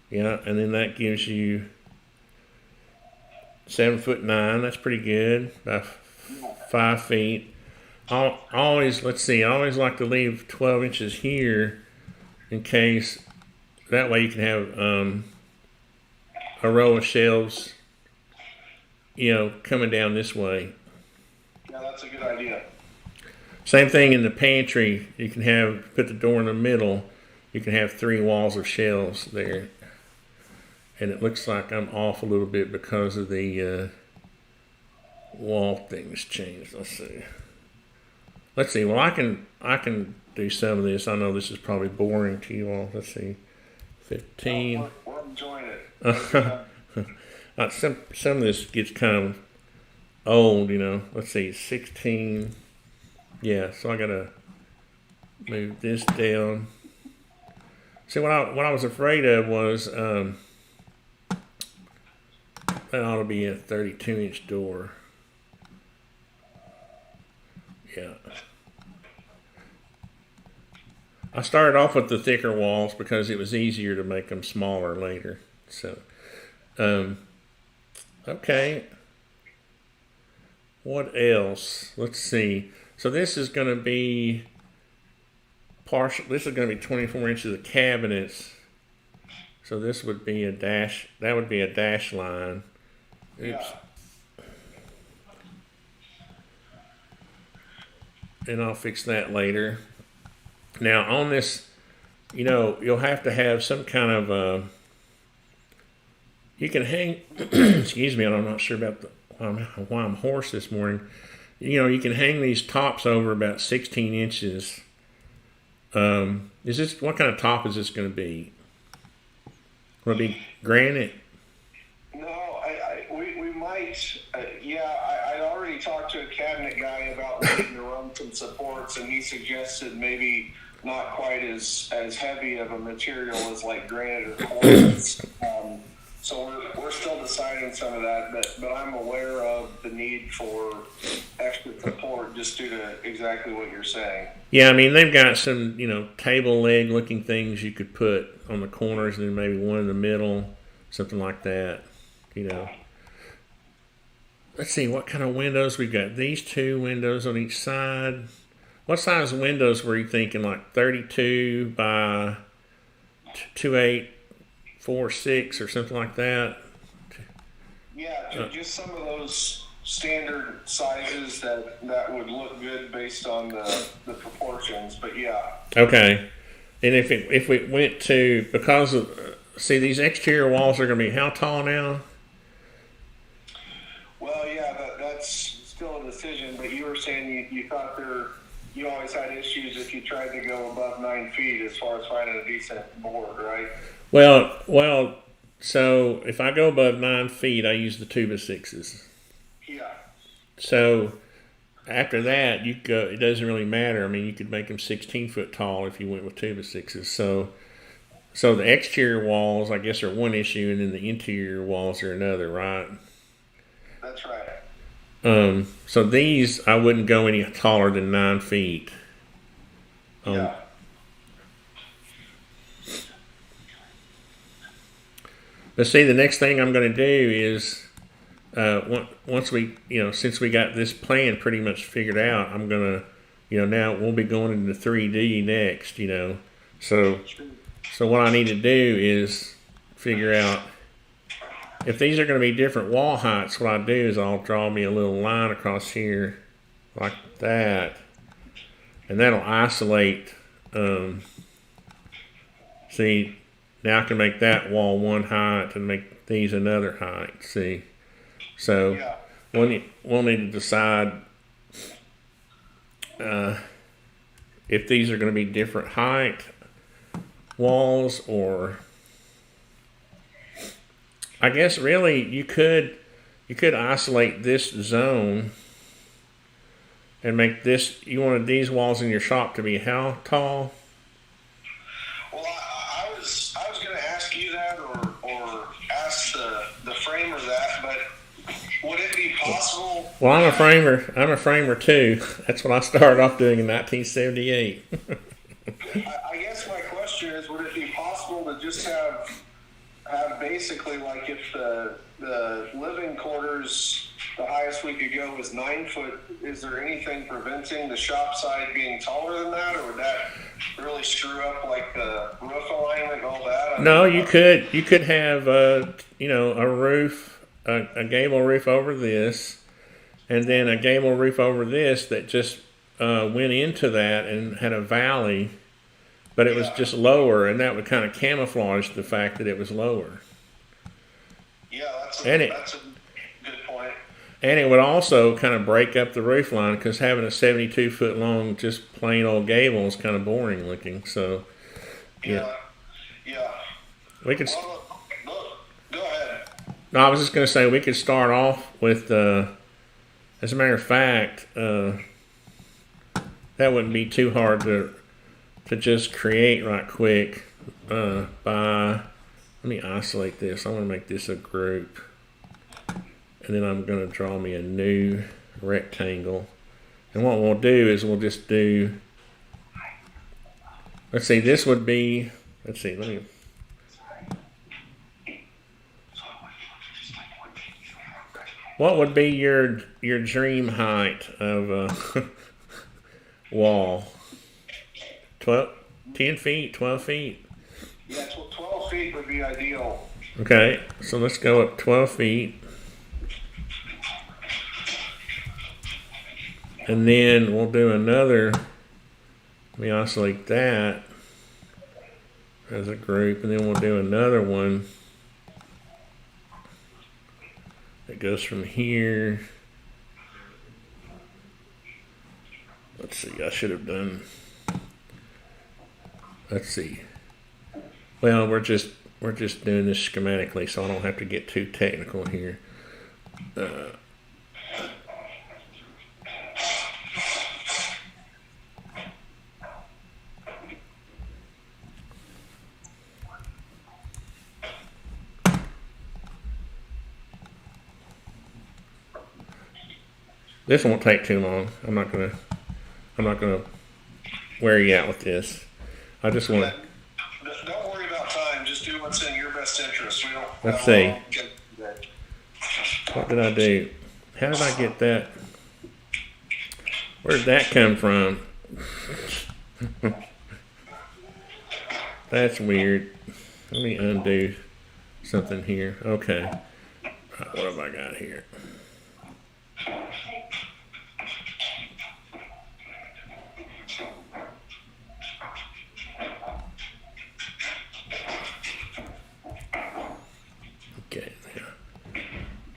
Yeah, and then that gives you 7'9". That's pretty good. About 5 feet. I always like to leave 12 inches here in case. That way you can have a row of shelves, coming down this way. Yeah, that's a good idea. Same thing in the pantry. You can put the door in the middle. You can have 3 walls of shelves there. And it looks like I'm off a little bit because of the wall things changed. Let's see. Well, I can do some of this. I know this is probably boring to you all. Let's see. 15. We're enjoying it. Some of this gets kind of old, Let's see. 16. Yeah. So I gotta move this down. See, what I was afraid of was that ought to be a 32-inch door. Yeah. I started off with the thicker walls because it was easier to make them smaller later. So, okay. What else? Let's see. So this is going to be partial. This is going to be 24 inches of cabinets. So this would be a dash. That would be a dash line. Oops. Yeah. And I'll fix that later. Now on this, you'll have to have some kind of you can hang. Excuse me, I'm not sure about why I'm hoarse this morning. You can hang these tops over about 16 inches. Is this, what kind of top is this going to be? Will it be granite? No, we might. I already talked to a cabinet guy about making to run some supports, and he suggested maybe not quite as heavy of a material as like granite or quartz. So we're still deciding some of that, but I'm aware of the need for extra support just due to exactly what you're saying. Yeah, I mean, they've got some, table leg looking things you could put on the corners and then maybe one in the middle, something like that, Let's see, what kind of windows we've got. These 2 windows on each side. What size windows were you thinking? Like 32 by 2846 or something like that? Yeah, just some of those standard sizes that would look good based on the proportions. But yeah. Okay. And if we went to, because of, see, these exterior walls are going to be how tall now? Well, yeah, that's still a decision. But you were saying you thought you always had issues if you tried to go above 9 feet as far as finding a decent board, right? Well. So if I go above 9 feet, I use the 2x6s. Yeah. So after that, you go. It doesn't really matter. I mean, you could make them 16 foot tall if you went with 2x6s. So the exterior walls, I guess, are one issue, and then the interior walls are another, right? That's right. So these, I wouldn't go any taller than 9 feet. Yeah. But see, the next thing I'm going to do is, once we, since we got this plan pretty much figured out, I'm going to, now we'll be going into 3D next, So what I need to do is figure out if these are going to be different wall heights. What I do is I'll draw me a little line across here like that, and that'll isolate. See, now I can make that wall one height and make these another height. See, so Yeah. we'll need to decide if these are going to be different height walls, or I guess really you could isolate this zone and make this. You wanted these walls in your shop to be how tall? Well, I was going to ask you that, or ask the framer that, but would it be possible? Well, I'm a framer. I'm a framer too. That's what I started off doing in 1978. I guess my question is, would it be possible to just have basically, like, if the living quarters, the highest we could go was 9 foot, is there anything preventing the shop side being taller than that, or would that really screw up like the roof alignment and all that? No, you could have a roof, a gable roof over this, and then a gable roof over this that just went into that and had a valley, but it was just lower, and that would kind of camouflage the fact that it was lower. Yeah, that's a good point. And it would also kind of break up the roof line, because having a 72-foot long, just plain old gable is kind of boring looking. So, Yeah. we could. Well, go ahead. No, I was just going to say we could start off with. As a matter of fact, that wouldn't be too hard to just create right quick. Let me isolate this. I want to make this a group. And then I'm going to draw me a new rectangle. And what we'll do is we'll just do, let's see, this would be, let's see, let me, what would be your dream height of a wall? 10 feet, 12 feet? Yeah, 12 feet would be ideal. Okay, so let's go up 12 feet. And then we'll do another, let me isolate that as a group, and then we'll do another one that goes from here. Let's see, I should have done, let's see. Well, we're just doing this schematically, so I don't have to get too technical here. This won't take too long. I'm not gonna wear you out with this. I just want. Don't worry about time. Just do what's in your best interest. We don't. Let's see. What did I do? How did I get that? Where did that come from? That's weird. Let me undo something here. Okay. What have I got here? Okay,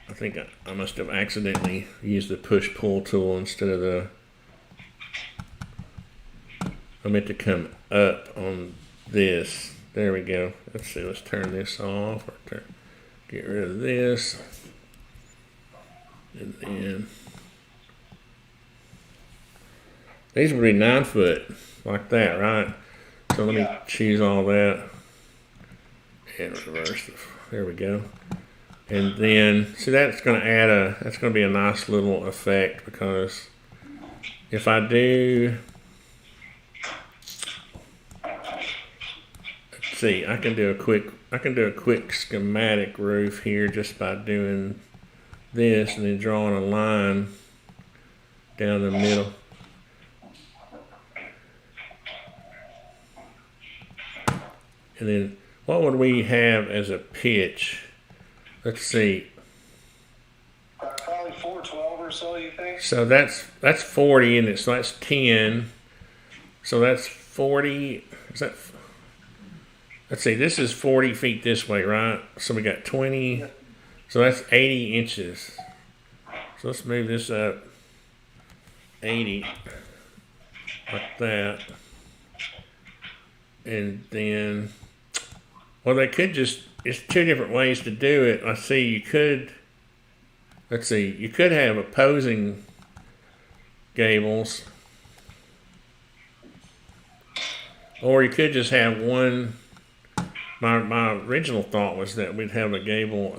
I think I must have accidentally used the push-pull tool instead of the. I meant to come up on this. There we go. Let's see. Let's turn this off. Or get rid of this, and then these would be 9 foot like that, right? So let me choose all that and reverse. There we go. And then, see, that's going to add that's going to be a nice little effect, because if I do, let's see, I can do a quick schematic roof here just by doing this and then drawing a line down the middle. And then, what would we have as a pitch? Let's see. Probably 412 or so, you think? So that's 40, and so that's 10. So that's 40. Is that? Let's see. This is 40 feet this way, right? So we got 20. Yeah. So that's 80 inches. So let's move this up 80 like that, and then, well, they could just. It's two different ways to do it. I see you could. Let's see. You could have opposing gables, or you could just have one. My original thought was that we'd have a gable.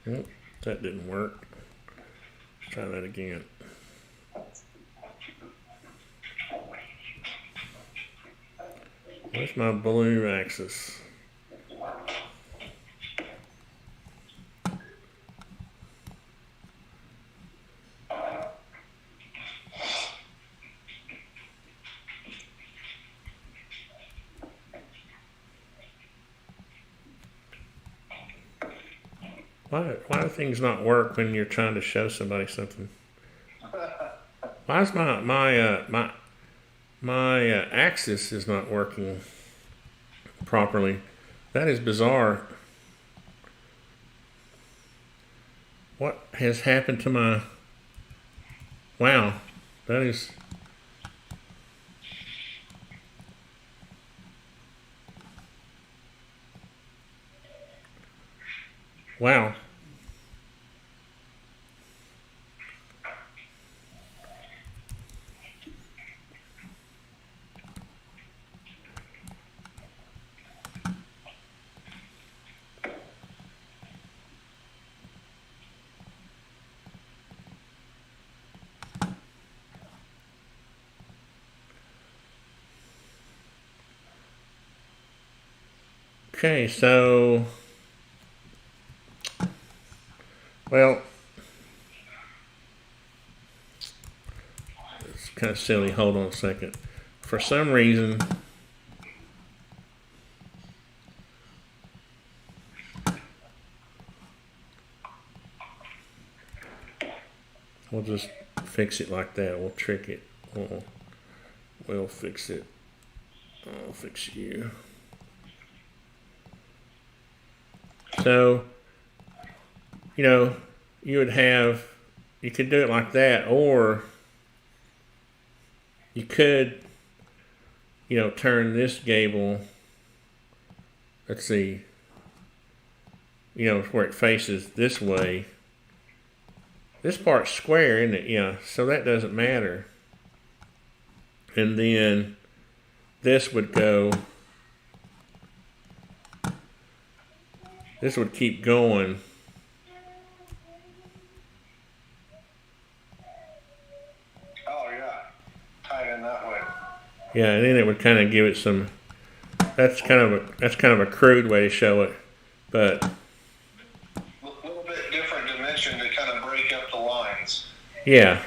Oh, that didn't work. Let's try that again. Where's my blue axis? Why do things not work when you're trying to show somebody something? Why is my axis is not working properly? That is bizarre. What has happened to my? Wow, that is. Wow. Okay, so, well, it's kind of silly. Hold on a second. For some reason, we'll just fix it like that. We'll trick it. We'll fix it. I'll fix you. So, you could do it like that, or you could, turn this gable, let's see, where it faces this way. This part's square, isn't it? Yeah, so that doesn't matter. And then this would go. This would keep going. Oh yeah, tie in that way. Yeah, and then it would kind of give it some. That's kind of a crude way to show it, but A little bit different dimension to kind of break up the lines. yeah.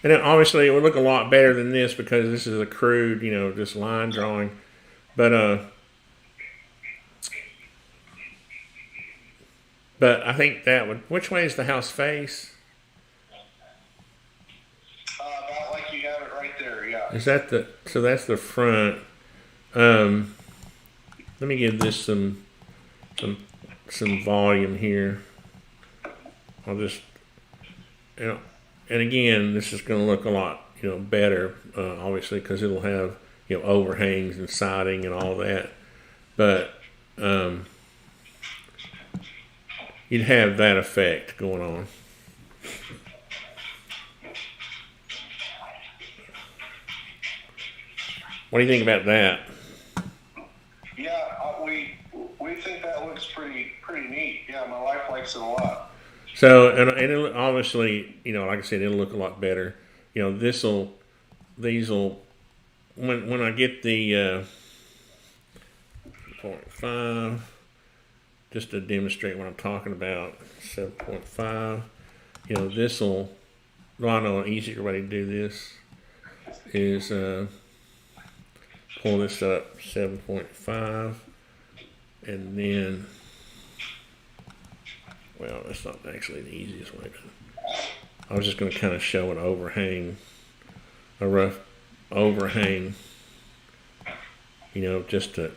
And then obviously it would look a lot better than this because this is a crude, just line drawing. But I think that would. Which way is the house face? About like you have it right there, yeah. Is that the? So that's the front. Let me give this some volume here. I'll just, and again, this is going to look a lot, better, obviously, because it'll have, overhangs and siding and all that. But you'd have that effect going on. What do you think about that? Yeah, we think that looks pretty neat. Yeah, my wife likes it a lot. So, and it'll obviously, like I said, it'll look a lot better. These'll, when I get the 0.5, just to demonstrate what I'm talking about, 7.5, this'll, well, I know an easier way to do this is, pull this up 7.5, and then, well, that's not actually the easiest way. I was just going to kind of show an overhang, a rough overhang, just to,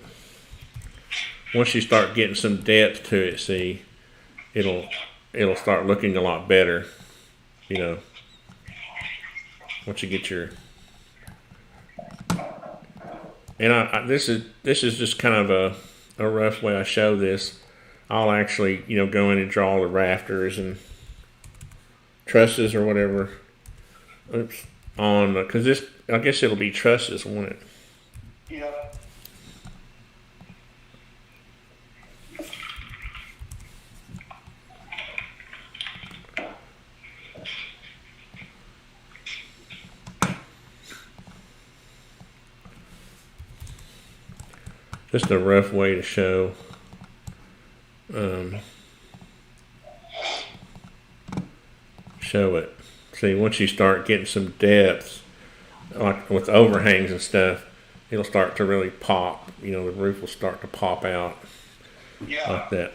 once you start getting some depth to it, see, it'll start looking a lot better, once you get your, and this is just kind of a rough way I show this. I'll actually, go in and draw the rafters and trusses or whatever. Oops. On, because this, I guess it'll be trusses, won't it? Yeah. Just a rough way to show. Show it. See, once you start getting some depth, like with overhangs and stuff, it'll start to really pop. The roof will start to pop out like that.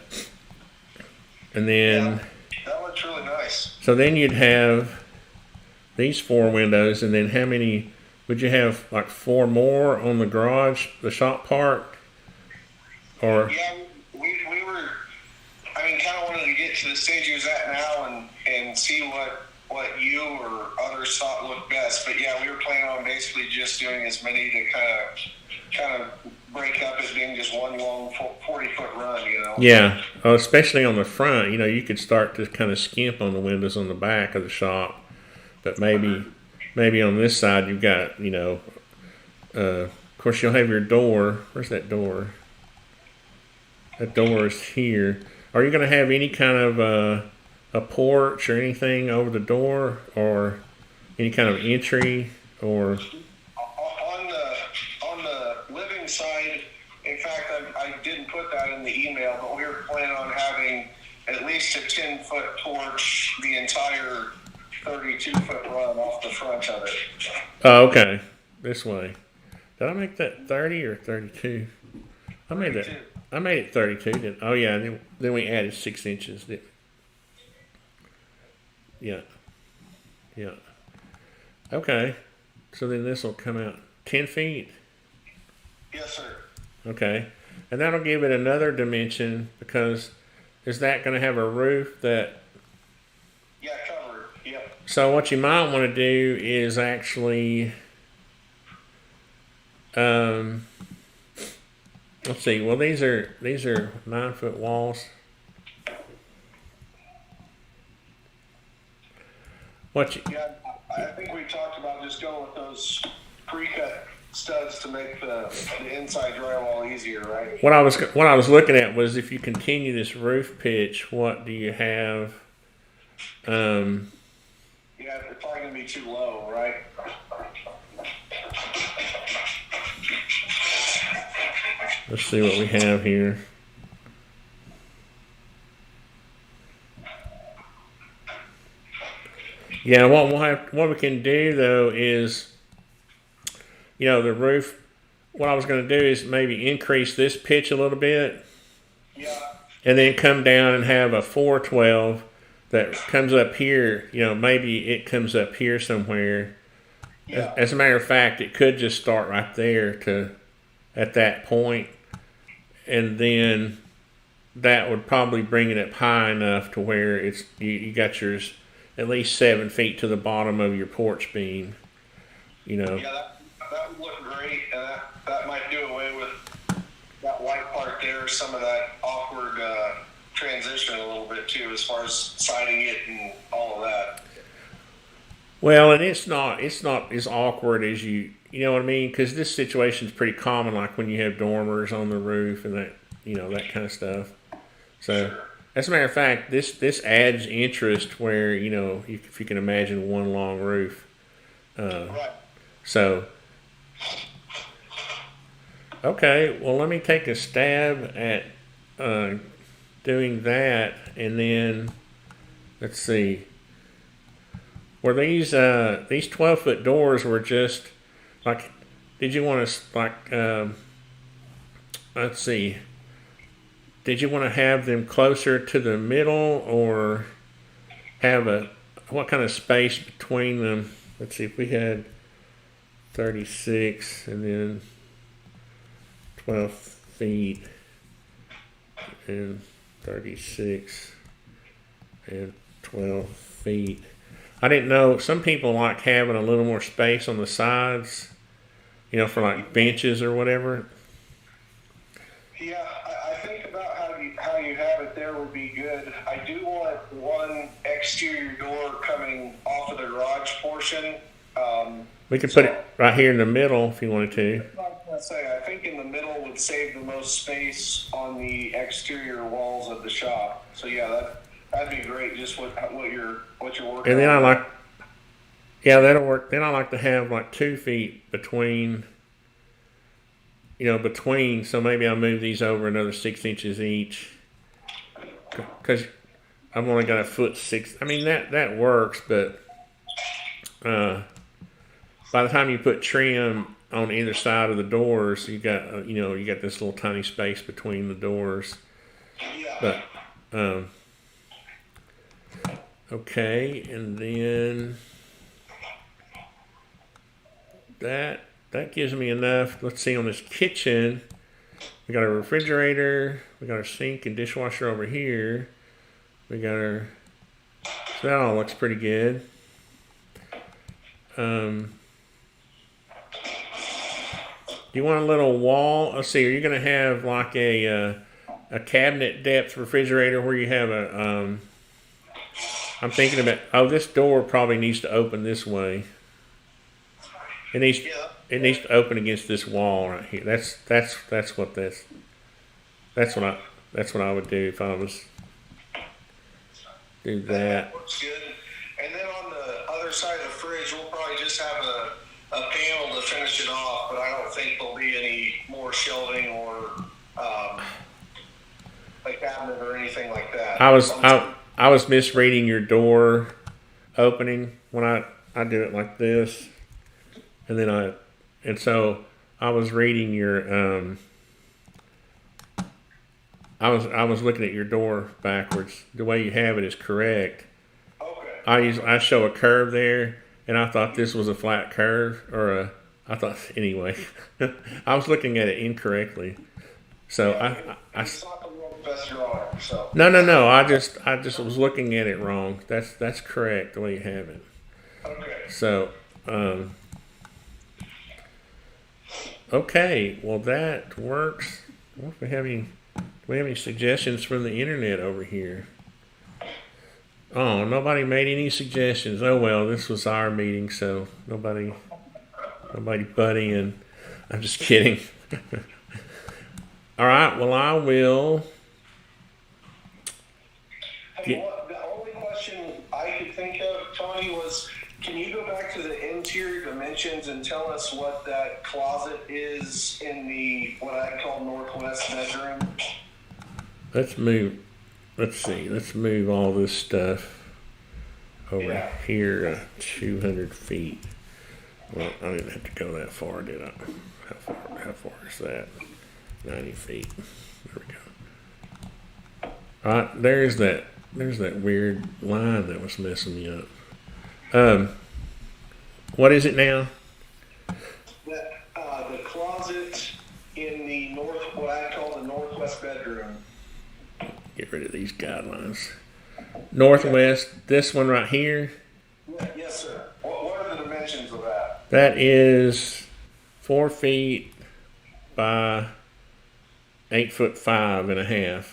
And then, that looks really nice. So then you'd have these 4 windows, and then how many would you have? Like 4 more on the garage, the shop part, or? Yeah, we were. I mean, kind of wanted to get to the stage he was at now and see what you or others thought looked best. But yeah, we were planning on basically just doing as many to kind of break up it being just one long 40-foot run, Yeah, especially on the front, you could start to kind of skimp on the windows on the back of the shop. But maybe on this side you've got, of course you'll have your door. Where's that door? That door is here. Are you going to have any kind of a porch or anything over the door, or any kind of entry, or? On the living side, in fact, I didn't put that in the email, but we were planning on having at least a 10-foot porch the entire 32-foot run off the front of it. Oh, okay. This way. Did I make that 30 or 32? I made it 32. Oh yeah. Then we added 6 inches. Yeah. Okay. So then this will come out 10 feet. Yes, sir. Okay. And that'll give it another dimension, because is that going to have a roof that? Yeah, covered. Yep. So what you might want to do is actually, let's see. Well, these are 9-foot walls. Yeah, I think we talked about just going with those pre-cut studs to make the inside drywall easier, right? What I was looking at was, if you continue this roof pitch, what do you have? Yeah, it's probably gonna be too low, right? Let's see what we have here. Yeah, what we can do though is, the roof. What I was going to do is maybe increase this pitch a little bit, Yeah. and then come down and have a 412 that comes up here. Maybe it comes up here somewhere. Yeah. As a matter of fact, it could just start right there at that point, and then that would probably bring it up high enough to where you got yours at least 7 feet to the bottom of your porch beam. Yeah, that would look great, and that might do away with that white part there, some of that awkward transition a little bit too, as far as siding it and all of that. Well, and it's not as awkward as you know what I mean, because this situation is pretty common, like when you have dormers on the roof and that that kind of stuff. So. Sure. As a matter of fact, this adds interest where, if you can imagine one long roof. Right. So, okay, well, let me take a stab at doing that, and then, let's see. Were these 12-foot doors were just, like, did you want to like? Let's see. Did you want to have them closer to the middle, or have what kind of space between them? Let's see if we had 36 and then 12 feet and 36 and 12 feet. I didn't know, some people like having a little more space on the sides, for like benches or whatever. Yeah, I think about how you have it there would be good. I do want one exterior door coming off of the garage portion. We could put it right here in the middle if you wanted to. I think in the middle would save the most space on the exterior walls of the shop. So yeah, that'd be great. Just what you're working on. And then that'll work. Then I like to have like 2 feet between. So maybe I'll move these over another 6 inches each. Because I've only got 1.6. I mean that works, but by the time you put trim on either side of the doors, you got you got this little tiny space between the doors. Yeah. But okay, and then that gives me enough. Let's see, on this kitchen, we got a refrigerator, we got our sink and dishwasher over here. We got so that all looks pretty good. Do you want a little wall? Let's see. Are you going to have like a cabinet depth refrigerator where you have a? I'm thinking about. Oh, this door probably needs to open this way. It needs to open against this wall right here. That's what I would do if I was do that. That works good. And then on the other side of the fridge, we'll probably just have a panel to finish it off, but I don't think there'll be any more shelving or a cabinet or anything like that. I was misreading your door opening when I do it like this, and then so I was reading your I was looking at your door backwards. The way you have it is correct. Okay. I show a curve there, and I thought this was a flat curve, I thought anyway. I was looking at it incorrectly, so It's not the world's best drawing, so. No. I just was looking at it wrong. That's correct the way you have it. Okay. So, okay. Well, that works. What if do we have any suggestions from the internet over here? Oh, nobody made any suggestions. Oh well, this was our meeting, so nobody butt in. I'm just kidding. All right. Well, I will. Hey, the only question I could think of, Tony, was can you go back to the interior dimensions and tell us what that closet is in the what I call northwest bedroom? Let's move. Let's see. Let's move all this stuff over here 200 feet. Well, I didn't have to go that far, did I? How far is that? 90 feet. There we go. All right, there's that weird line that was messing me up. What is it now? The closet in the what I call the northwest bedroom. Get rid of these guidelines. Northwest, this one right here. Yes, sir. What are the dimensions of that? That is 4 feet by 8'5.5".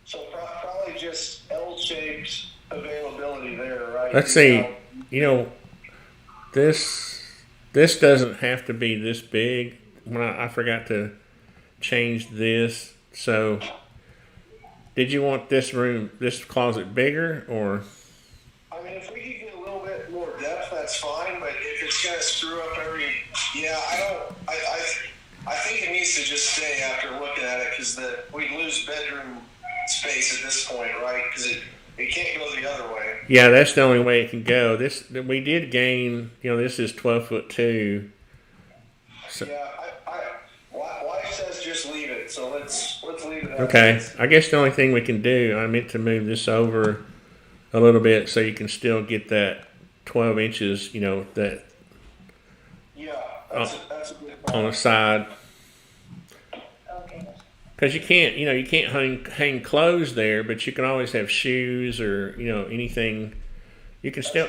So probably just L-shaped availability there, right? Let's see. This doesn't have to be this big. When I forgot to change this. So, did you want this closet bigger, or? I mean, if we could get a little bit more depth, that's fine. But if it's gonna screw up I think it needs to just stay after looking at it because we lose bedroom space at this point, right? Because it can't go the other way. Yeah, that's the only way it can go. We did gain. This is 12'2", So, yeah, wife says just leave it, so let's leave it. okay, I guess the only thing we can do, I meant to move this over a little bit so you can still get that 12 inches, that Yeah, that's a good on the point. side. Okay. Because you can't hang clothes there, but you can always have shoes or, anything. You can still,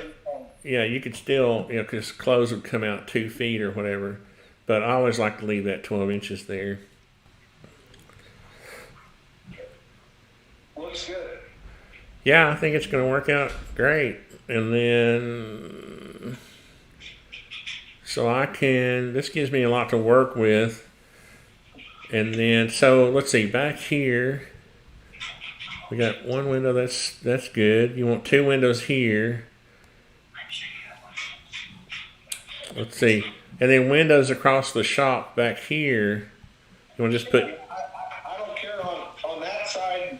yeah, you could still, because clothes would come out 2 feet or whatever. But I always like to leave that 12 inches there. Looks good. Yeah, I think it's going to work out great. And then, this gives me a lot to work with. And then, so let's see, back here, we got one window, that's good. You want 2 windows here. Let's see. And then windows across the shop back here. You want to just put, I don't care on that side.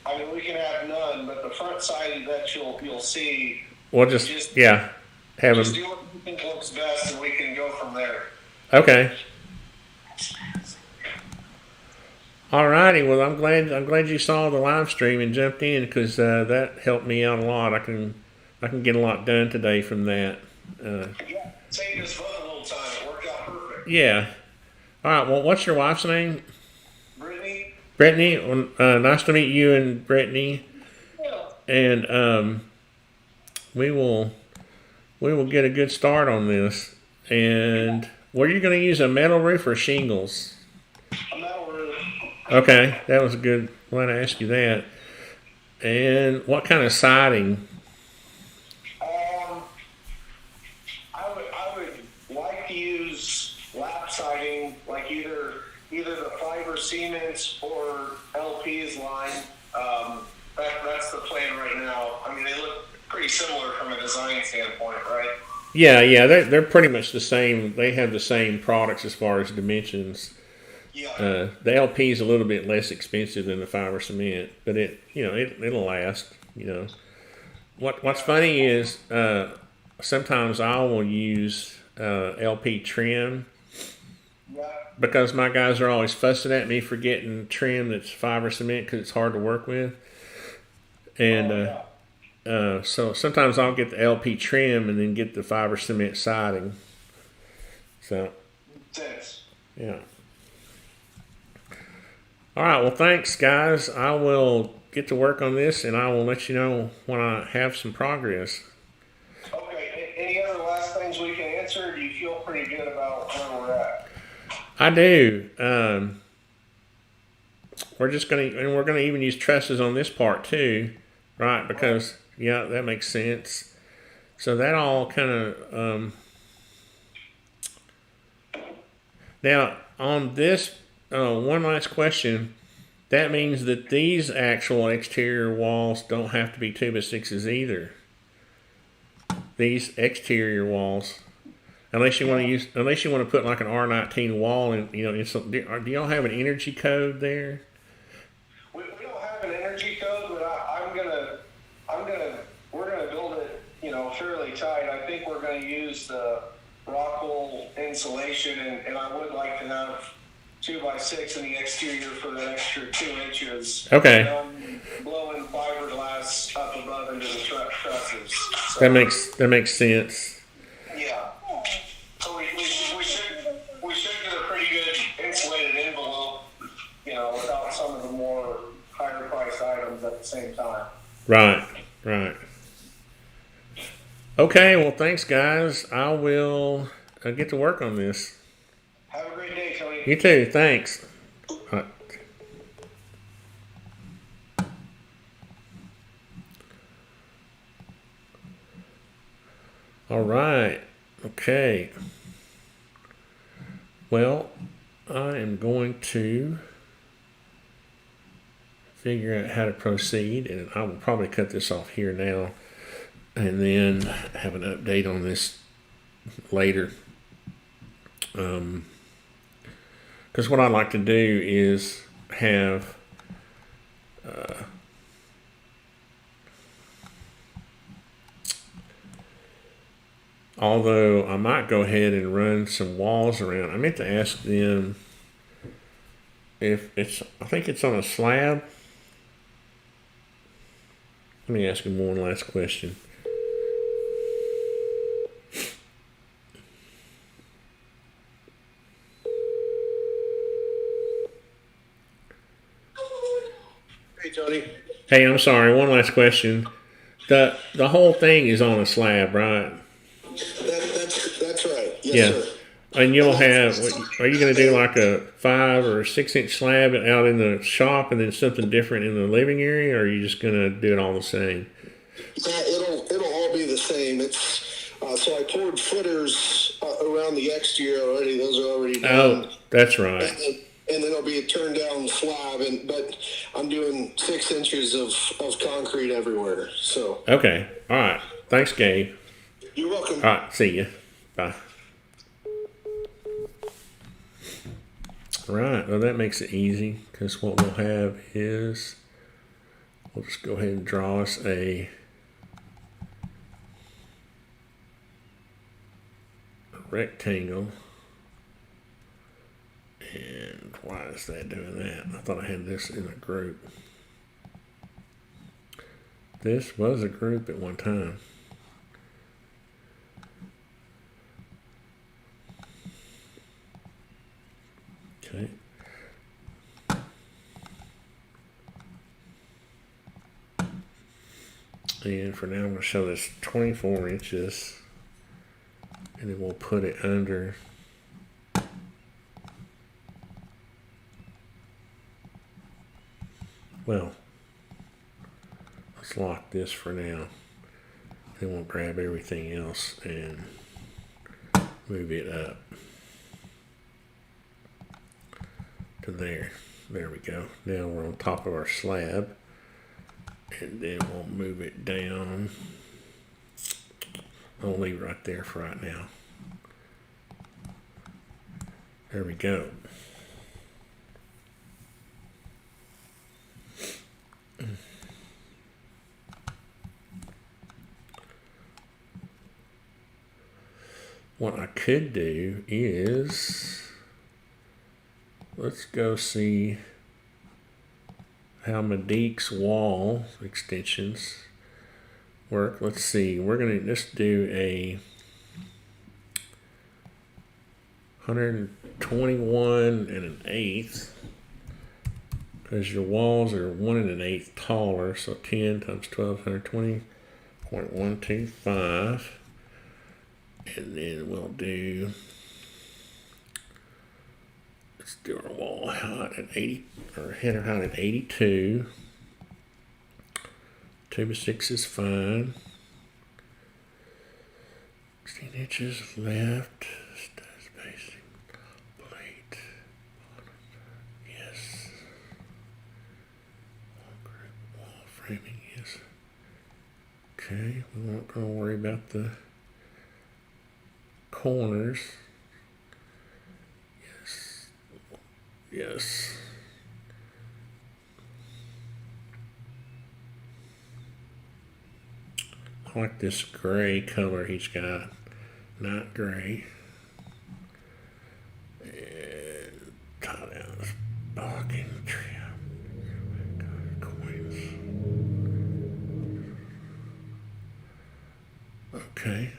I mean, we can have none, but the front side that you'll see. we'll just Just have Just them. do what you think looks best, and we can go from there. Okay. Alrighty, well I'm glad you saw the live stream and jumped in because that helped me out a lot. I can get a lot done today from that. Yeah, saved us both a little time. It worked out perfect. Yeah. All right. Well, what's your wife's name? Brittany, Brittany. Nice to meet you and Brittany. And we will get a good start on this. And were you going to use a metal roof or shingles? a metal roof. Okay, that was a good. Glad to ask you that. And what kind of siding? I would like to use lap siding, like either the fiber cements or LP's line. That's the plan right now. I mean, they look pretty similar from a design standpoint, right? Yeah, they're pretty much the same. They have the same products as far as dimensions. Yeah. The LP is a little bit less expensive than the fiber cement, but it'll last. What's funny is sometimes I will use LP trim Yeah. because my guys are always fussing at me for getting trim that's fiber cement because it's hard to work with, and so sometimes I'll get the LP trim and then get the fiber cement siding. So Sense. yeah. All right, well, thanks, guys. I will get to work on this, and I will let you know when I have some progress. Okay. Any other last things we can answer? Do you feel pretty good about where we're at? I do. We're gonna even use trusses on this part too, right? Because that makes sense. So that all kind of now on this. One last question. That means that these actual exterior walls don't have to be 2x6s either. These exterior walls, unless you want to put like an R19 wall in. Do y'all have an energy code there? We don't have an energy code, but we're gonna build it, fairly tight. I think we're gonna use the rock wool insulation, and I would like to have 2x6 in the exterior for the extra 2 inches. Okay. Blowing fiberglass up above into the trusses. So, That makes sense. yeah. So we should get a pretty good insulated envelope, without some of the more higher priced items at the same time. Right. Okay, well, thanks, guys. I will get to work on this. Have a great day, Tony. You too. Thanks. All right. Okay. Well, I am going to figure out how to proceed, and I will probably cut this off here now and then have an update on this later. Because what I'd like to do is have Although I might go ahead and run some walls around. I meant to ask them if it's, I think it's on a slab. Let me ask them one last question. Hey, Tony. Hey, I'm sorry. One last question. The whole thing is on a slab, right? That's right. Yes, Yeah. sir. And you'll have. Are you going to do like a 5 or 6 inch slab out in the shop, and then something different in the living area, or are you just going to do it all the same? Yeah, it'll all be the same. It's so I poured footers around the exterior already. Those are already done. Oh, that's right. And then it'll be a turned down slab, but I'm doing 6 inches of concrete everywhere. So Okay. All right. Thanks, Gabe. you're welcome. All right. See you. Bye. All right. Well, that makes it easy because what we'll have is we'll just go ahead and draw us a rectangle. And why is that doing that? I thought I had this in a group. This was a group at one time. Okay. And for now, I'm going to show this 24 inches. And then we'll put it under. Well, let's lock this for now. Then we'll grab everything else and move it up to there. There we go. Now we're on top of our slab. And then we'll move it down. I'll leave it right there for right now. There we go. What I could do is, let's go see how Medique's wall extensions work. Let's see, we're going to just do a 121 1/8 because your walls are 1 1/8 taller, so 10 times 12, 120.125. And then we'll do, let's do our wall height at 80, or header height at 82. 2x6 is fine. 16 inches left. Spacing. Plate. Yes. Wall group. Wall framing. Yes. Okay. We won't go worry about the corners. Yes. Yes. I like this gray color he's got. Not gray. And tie down this barking trim. Coins. Okay.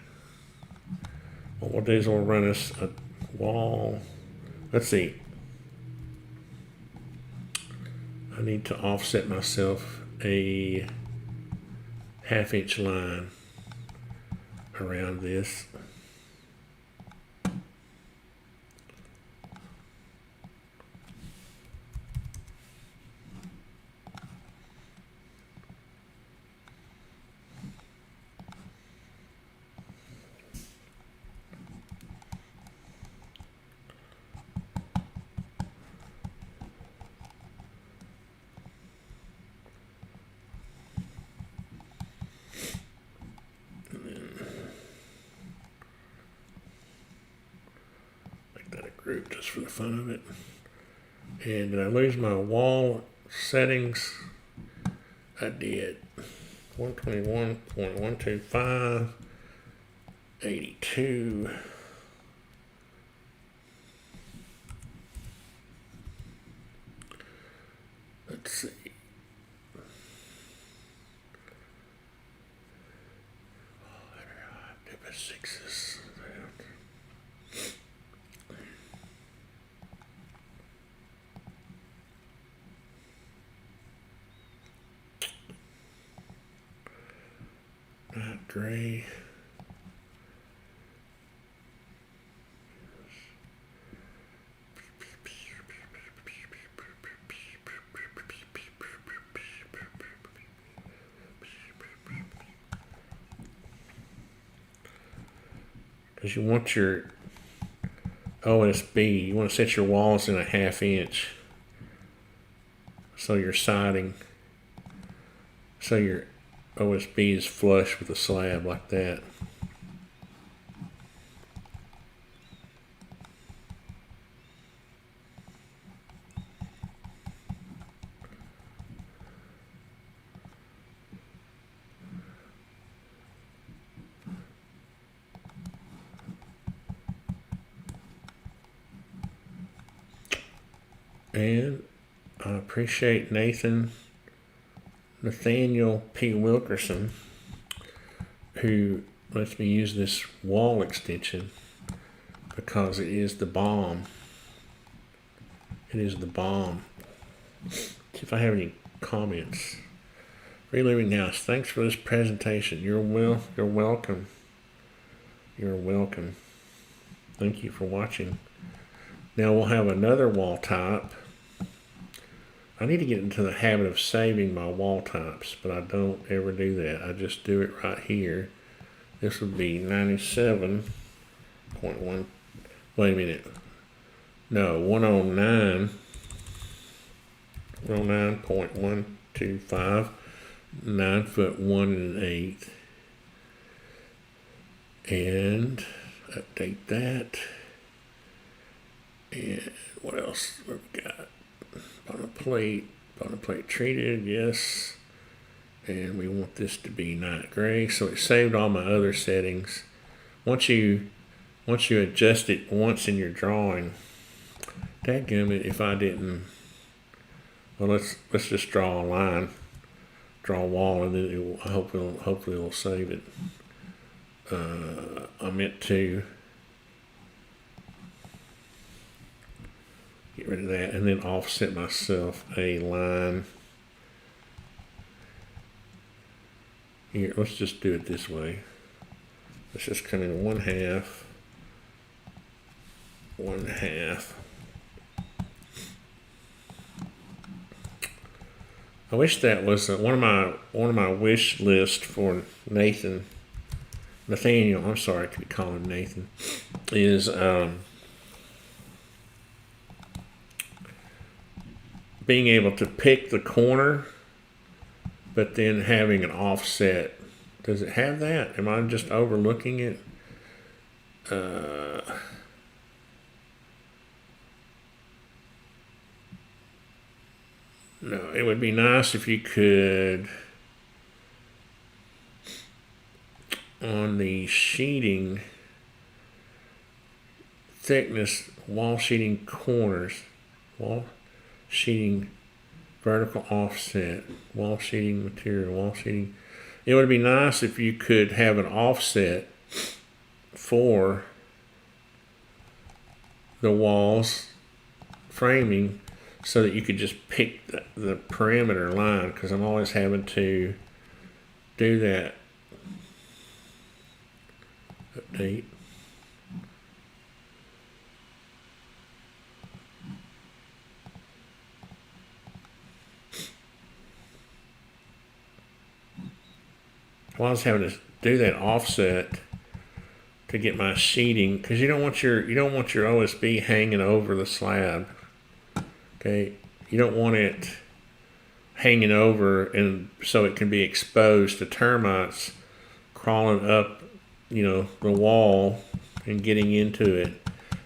What we'll do is we'll run us a wall. Let's see. I need to offset myself a 1/2 inch line around this. Group just for the fun of it. And did I lose my wall settings? I did. 121.125. 82. Let's see. Sixes. Not gray. Because you want your OSB, you want to set your walls in a 1/2 inch. So your siding, so your OSB is flush with the slab like that. And I appreciate Nathaniel P. Wilkerson, who lets me use this wall extension because it is the bomb. It is the bomb. See if I have any comments. Reliving House, thanks for this presentation. You're welcome. You're welcome. Thank you for watching. Now we'll have another wall type. I need to get into the habit of saving my wall types, but I don't ever do that. I just do it right here. This would be 97.1. Wait a minute. No, 109. 109.125. 9 foot 1 1/8. And update that. And what else we've got? Bottom plate treated, yes. And we want this to be night gray, so it saved all my other settings. Once you adjust it once in your drawing, dadgummit, if I didn't. Well, let's just draw a line, draw a wall, and then hopefully it'll save it. I meant to get rid of that and then offset myself a line. Here, let's just do it this way. Let's just come in 1/2, 1/2. I wish that was one of my wish list for Nathaniel. I'm sorry, I could call him Nathan. Is being able to pick the corner, but then having an offset. Does it have that? Am I just overlooking it? No, it would be nice if you could, on the sheeting thickness, wall sheeting corners, wall sheeting vertical offset, wall sheeting material, wall sheeting. It would be nice if you could have an offset for the walls framing so that you could just pick the perimeter line, because I'm always having to do that. Update. Well, I was having to do that offset to get my sheeting, because you don't want your OSB hanging over the slab. Okay, you don't want it hanging over and so it can be exposed to termites crawling up, the wall and getting into it.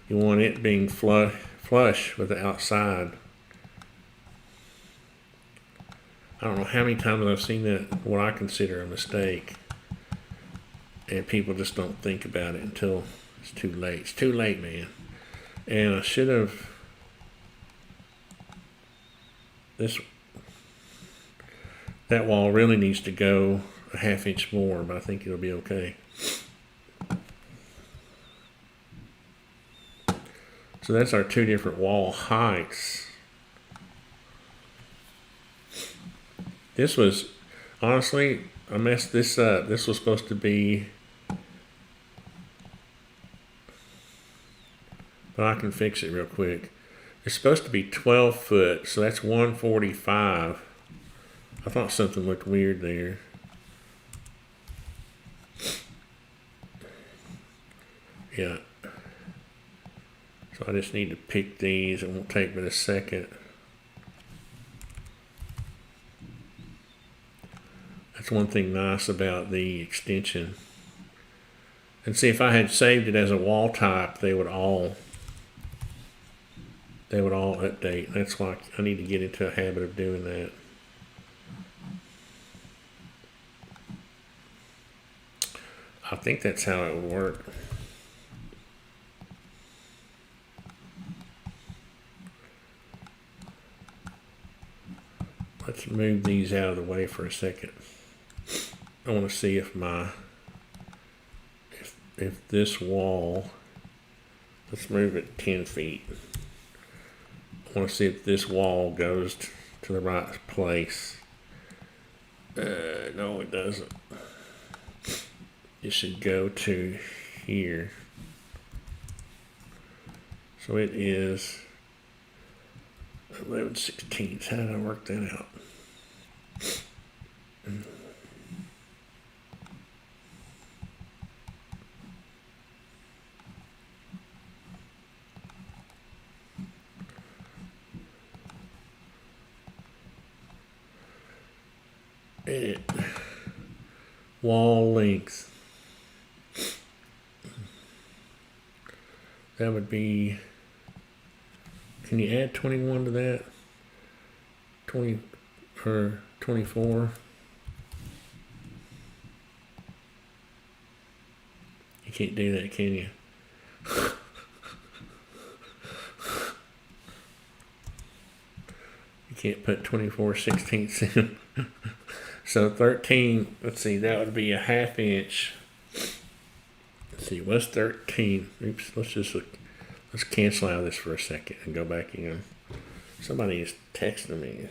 You want it being flush with the outside. I don't know how many times I've seen that, what I consider a mistake. And people just don't think about it until it's too late. It's too late, man. And I should have that wall really needs to go a half inch more, but I think it'll be okay. So that's our two different wall heights. This was, honestly, I messed this up. This was supposed to be, but I can fix it real quick. It's supposed to be 12 foot, so that's 145. I thought something looked weird there. Yeah. So I just need to pick these. It won't take but a second. That's one thing nice about the extension. And see, if I had saved it as a wall type, they would all update. That's why I need to get into a habit of doing that. I think that's how it would work. Let's move these out of the way for a second. I want to see if if this wall, let's move it 10 feet. I want to see if this wall goes to the right place. No, it doesn't. It should go to here. So it is 11/16. How did I work that out? Edit. Wall length. That would be, can you add 21 to that? 20 or 24? You can't do that, can you? You can't put 24/16 in. So 13, let's see, that would be a half inch. Let's see, what's 13? Oops, let's cancel out of this for a second and go back in. Somebody is texting me.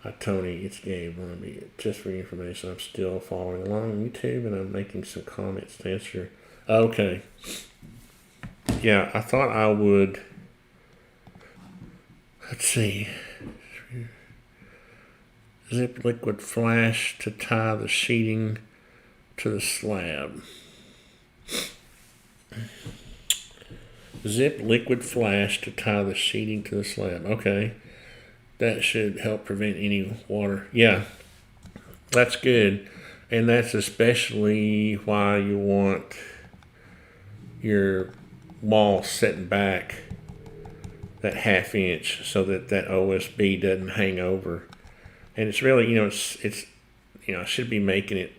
Hi Tony, it's Gabe. Let me just for your information, I'm still following along on YouTube and I'm making some comments to answer. Okay. Yeah, I thought I would. Let's see. Zip liquid flash to tie the sheeting to the slab. Zip liquid flash to tie the sheeting to the slab. Okay. That should help prevent any water. Yeah. That's good. And that's especially why you want your wall setting back that half inch so that that OSB doesn't hang over. And it's really, it's I should be making it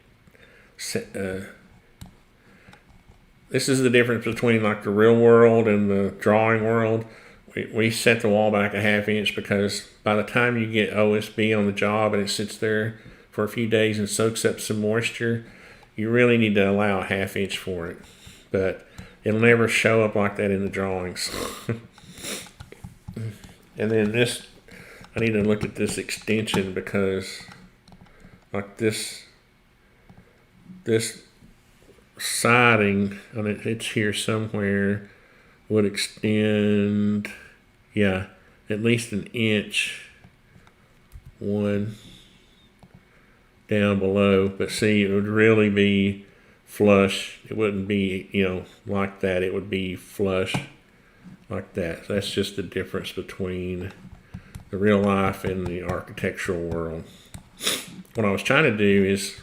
this is the difference between like the real world and the drawing world. We set the wall back a half inch because by the time you get OSB on the job and it sits there for a few days and soaks up some moisture, you really need to allow a half inch for it. But it'll never show up like that in the drawings. And then this, I need to look at this extension because like this siding, and it's here somewhere, would extend, yeah, at least an inch one down below. But see, it would really be flush. It wouldn't be, like that. It would be flush like that. So that's just the difference between the real life and the architectural world. What I was trying to do is,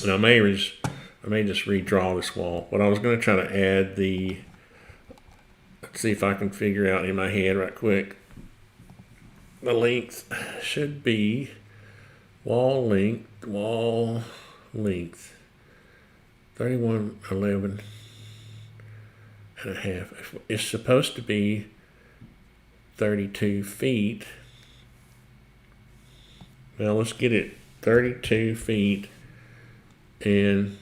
and I may just redraw this wall, but I was going to try to add the, let's see if I can figure out in my head right quick. The length should be wall length 31.11 and a half. It's supposed to be 32 feet. Now let's get it 32 feet and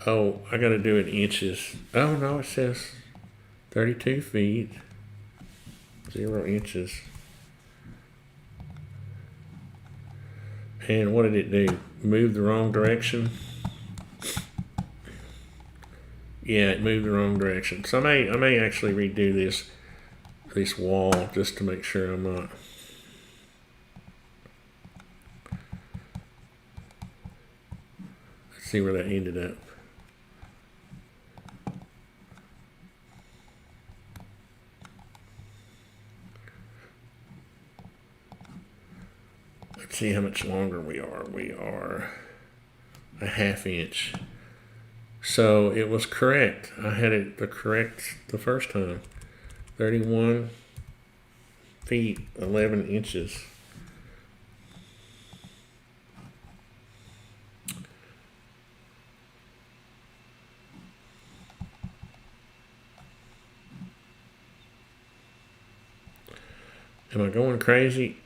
oh, I gotta do it in inches. Oh no, it says 32 feet, 0 inches. And what did it do? Move the wrong direction? Yeah, it moved the wrong direction. So I may actually redo this wall just to make sure I'm not. Let's see where that ended up. Let's see how much longer we are. We are a half inch. So it was correct. I had it correct the first time. 31 feet, 11 inches. Am I going crazy?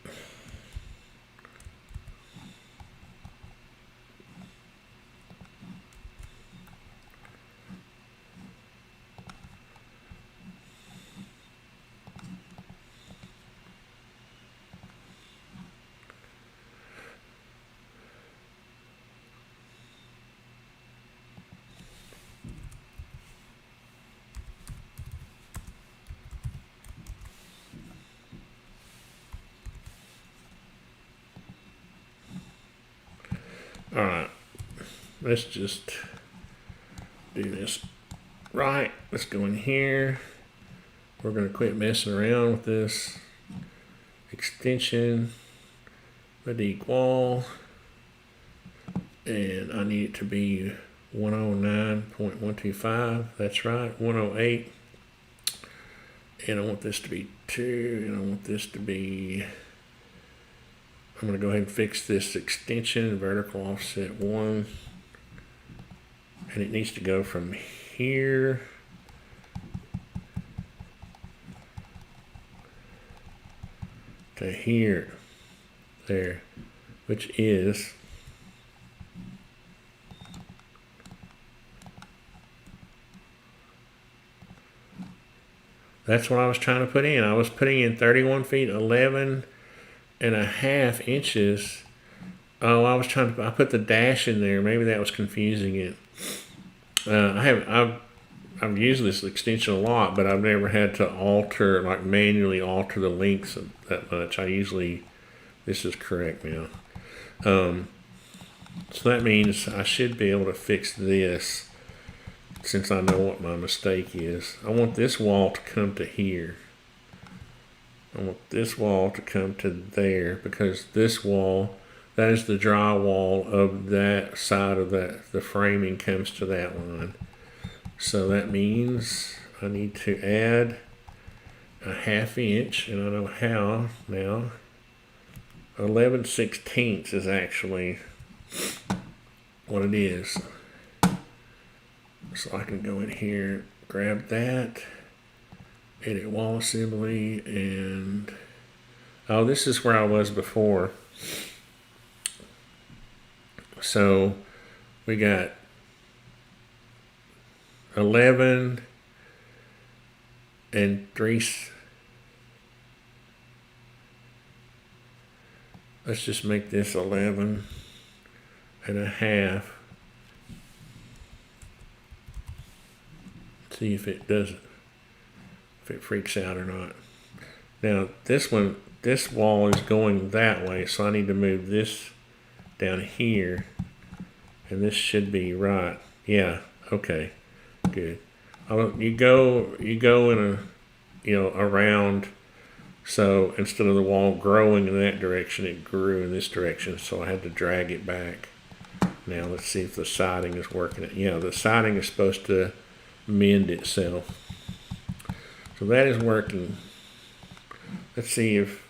All right, let's just do this right. Let's go in here. We're going to quit messing around with this extension, the deep wall, and I need it to be 109.125. That's right, 108. And I want this to be 2, and I want this to be, I'm going to go ahead and fix this extension, vertical offset 1. And it needs to go from here to here, there, which is that's what I was trying to put in. I was putting in 31 feet, 11 and a half inches. Oh, I put the dash in there. Maybe that was confusing it. I've used this extension a lot, but I've never had to manually alter the lengths that much. This is correct now. So that means I should be able to fix this since I know what my mistake is. I want this wall to come to here. I want this wall to come to there because this wall, that is the drywall of that side of the framing comes to that line. So that means I need to add a half inch, and I know how now. 11/16 is actually what it is. So I can go in here, grab that, edit wall assembly, and oh, this is where I was before. So we got 11 and 3. Let's just make this 11 and a half. See if it does it, if it freaks out or not. Now this wall is going that way, so I need to move this down here, and this should be right. Yeah, okay, good. You go in around. So instead of the wall growing in that direction, it grew in this direction. So I had to drag it back. Now let's see if the siding is working. Yeah, the siding is supposed to mend itself. So that is working. Let's see if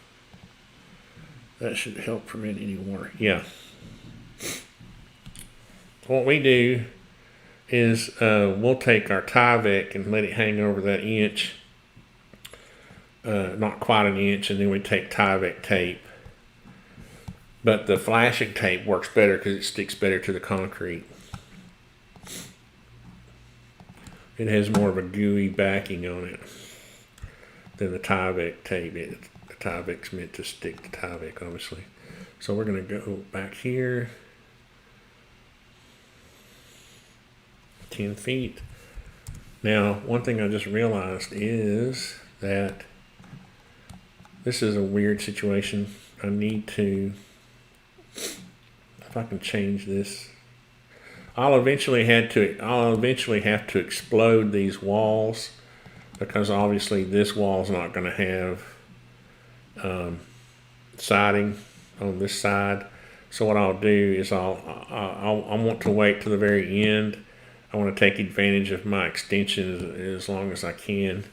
that should help prevent any water. Yeah. what we do is we'll take our Tyvek and let it hang over that inch, not quite an inch, and then we take Tyvek tape. But the flashing tape works better because it sticks better to the concrete. It has more of a gooey backing on it than the Tyvek tape. The Tyvek's meant to stick to Tyvek, obviously. So we're going to go back here. 10 feet. Now, one thing I just realized is that this is a weird situation. I need to, if I can change this, I'll eventually have to explode these walls, because obviously this wall's not going to have siding on this side. So what I'll do is I want to wait to the very end. I want to take advantage of my extension as long as I can.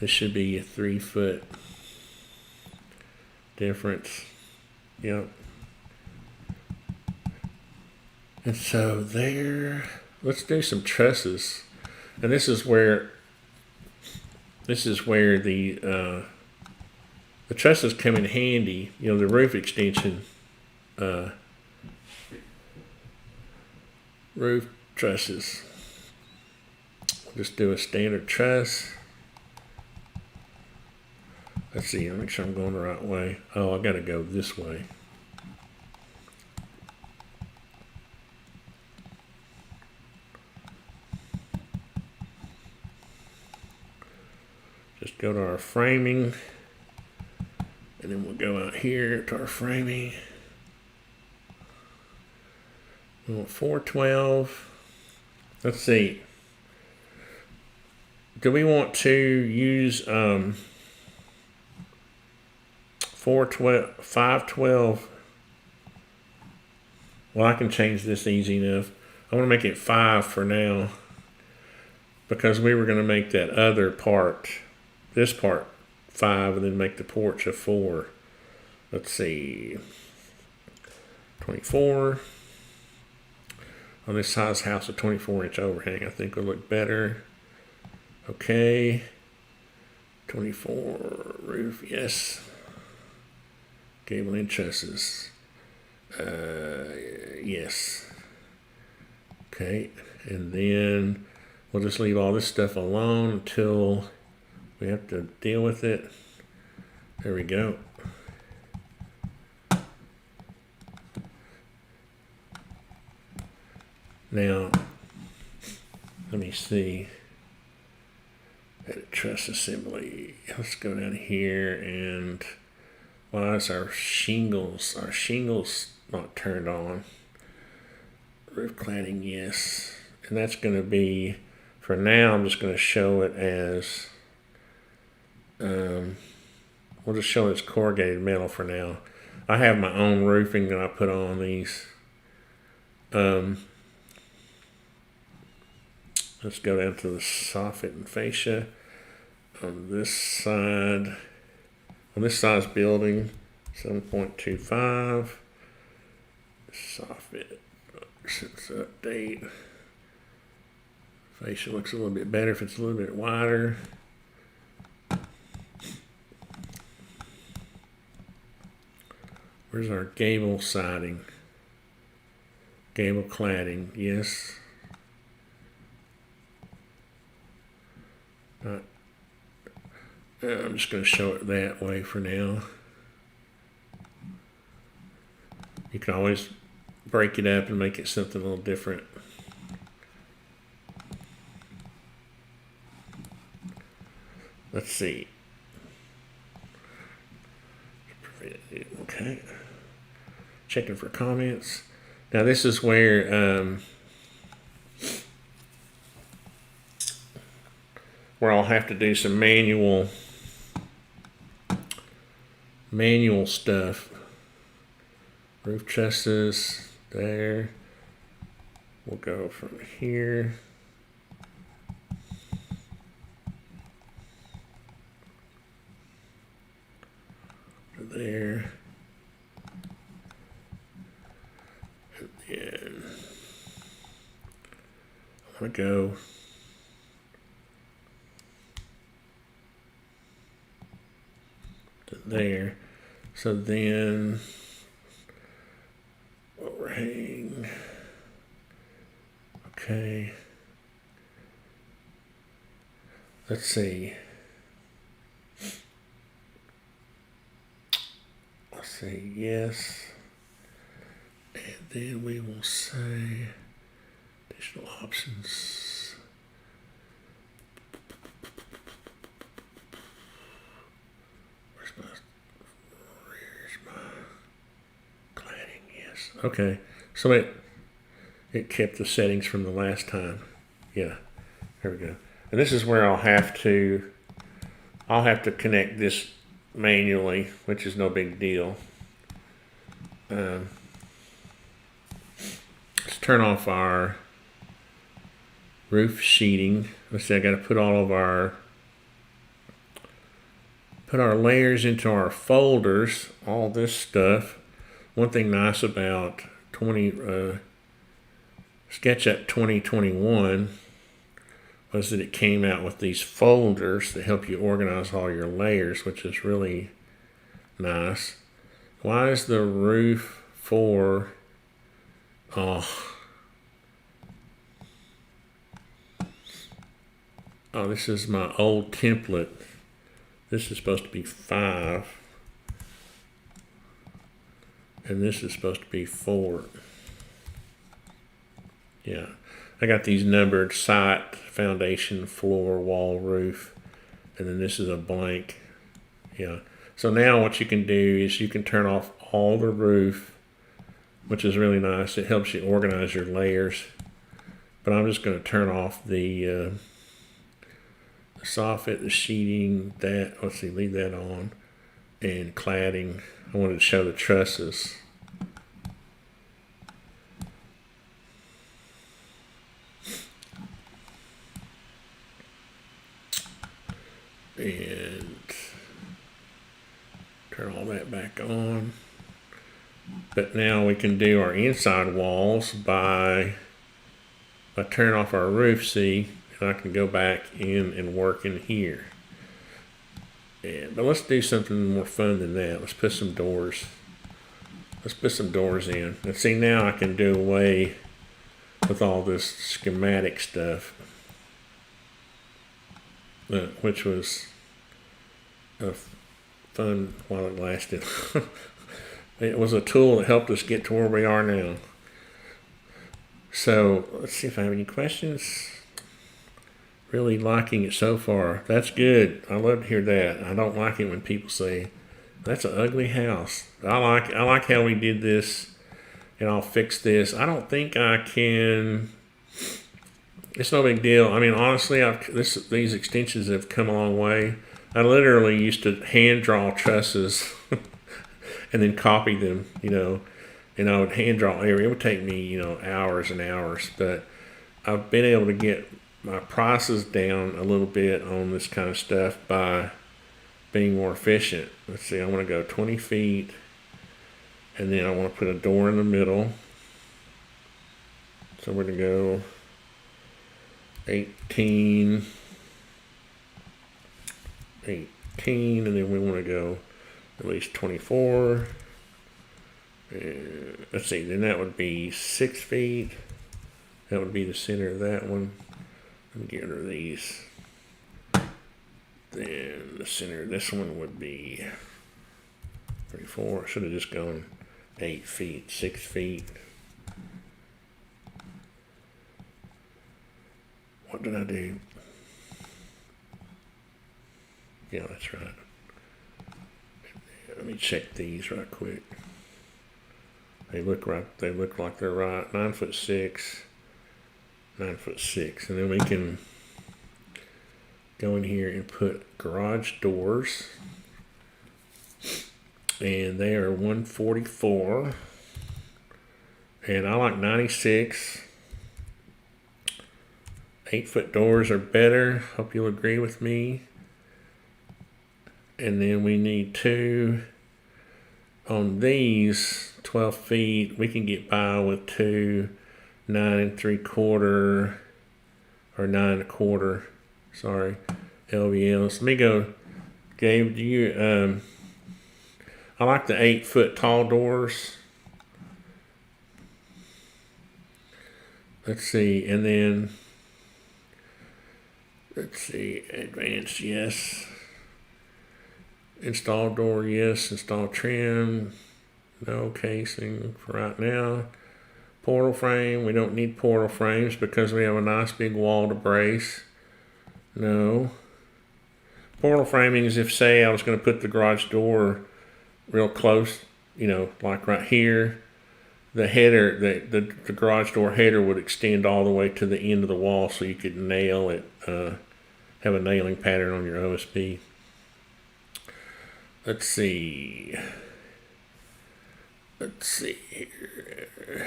This should be a 3 foot difference. Yep. And so there, let's do some trusses. And this is where the trusses come in handy. You know, the roof extension, roof trusses. Just do a standard truss. Let's see, I'll make sure I'm going the right way. Oh, I gotta go this way. Just go to our framing, and then we'll go out here to our framing. We want 412. Let's see. Do we want to use 512? Well, I can change this easy enough. I want to make it 5 for now, because we were going to make that other part, this part, 5, and then make the porch a 4. Let's see. 24. On this size house, a 24-inch overhang I think will look better. Okay. 24 roof, yes. Gable Vent trusses. Yes. Okay, and then we'll just leave all this stuff alone until we have to deal with it. There we go. Now, let me see. Edit truss assembly. Let's go down here, and why is our shingles not turned on? Roof cladding, yes. And that's going to be, for now, I'm just going to show it as, we'll just show it as corrugated metal for now. I have my own roofing that I put on these. Let's go down to the Soffit and Fascia. On this side, on this size building, 7.25. Soffit, since update. Fascia looks a little bit better if it's a little bit wider. Where's our gable siding? Gable cladding, yes. I'm just going to show it that way for now. You can always break it up and make it something a little different. Let's see. Okay. Checking for comments. Now this is where I'll have to do some manual stuff. Roof trusses there. We'll go from here to there. And then I'm gonna go to there. So then overhang. Okay. Let's see. Let's say yes. And then we will say additional options. Where's my cladding? Yes. Okay. So it kept the settings from the last time. Yeah. There we go. And this is where I'll have to connect this manually, which is no big deal. Let's turn off our roof sheeting. Let's see, I got to put all of our layers into our folders, all this stuff. One thing nice about SketchUp 2021 was that it came out with these folders that help you organize all your layers, which is really nice. Why is the roof for... Oh, this is my old template. This is supposed to be 5. And this is supposed to be 4. Yeah. I got these numbered: site, foundation, floor, wall, roof. And then this is a blank. Yeah. So now what you can do is you can turn off all the roof, which is really nice. It helps you organize your layers. But I'm just going to turn off the soffit, the sheeting, that. Let's see, leave that on. And cladding. I wanted to show the trusses. And turn all that back on. But now we can do our inside walls by turning off our roof, see, and I can go back in and work in here. But let's do something more fun than that. Let's put some doors. Let's put some doors in. And see, now I can do away with all this schematic stuff, which was fun while it lasted. It was a tool that helped us get to where we are now. So let's see if I have any questions. Really liking it so far. That's good. I love to hear that. I don't like it when people say, "That's an ugly house." I like how we did this, and I'll fix this. I don't think I can. It's no big deal. I mean, honestly, these extensions have come a long way. I literally used to hand draw trusses and then copy them, and I would hand draw every. It would take me, hours and hours. But I've been able to get my prices down a little bit on this kind of stuff by being more efficient. Let's see, I want to go 20 feet, and then I want to put a door in the middle. So we're going to go 18, and then we want to go at least 24. Let's see, then that would be 6 feet. That would be the center of that one. Let me get rid of these. Then the center of this one would be 34. I should have just gone 8 feet, 6 feet. What did I do? Yeah, that's right. Let me check these right quick. They look right. They look like they're right. 9'6", 9'6", and then we can go in here and put garage doors, and they are 144, and I like 96. 8-foot doors are better. Hope you'll agree with me. And then we need 2 on these 12 feet. We can get by with 2 9 3/4 or 9 1/4. Sorry, LVLs. Let me go. Gabe, do you? I like the 8-foot tall doors. Let's see, and then let's see, advanced, yes. Install door, yes. Install trim, no casing for right now. Portal frame, we don't need portal frames because we have a nice big wall to brace. No. Portal framing is if, say, I was going to put the garage door real close, like right here. The header, the garage door header would extend all the way to the end of the wall so you could nail it, have a nailing pattern on your OSB. Let's see. Let's see here.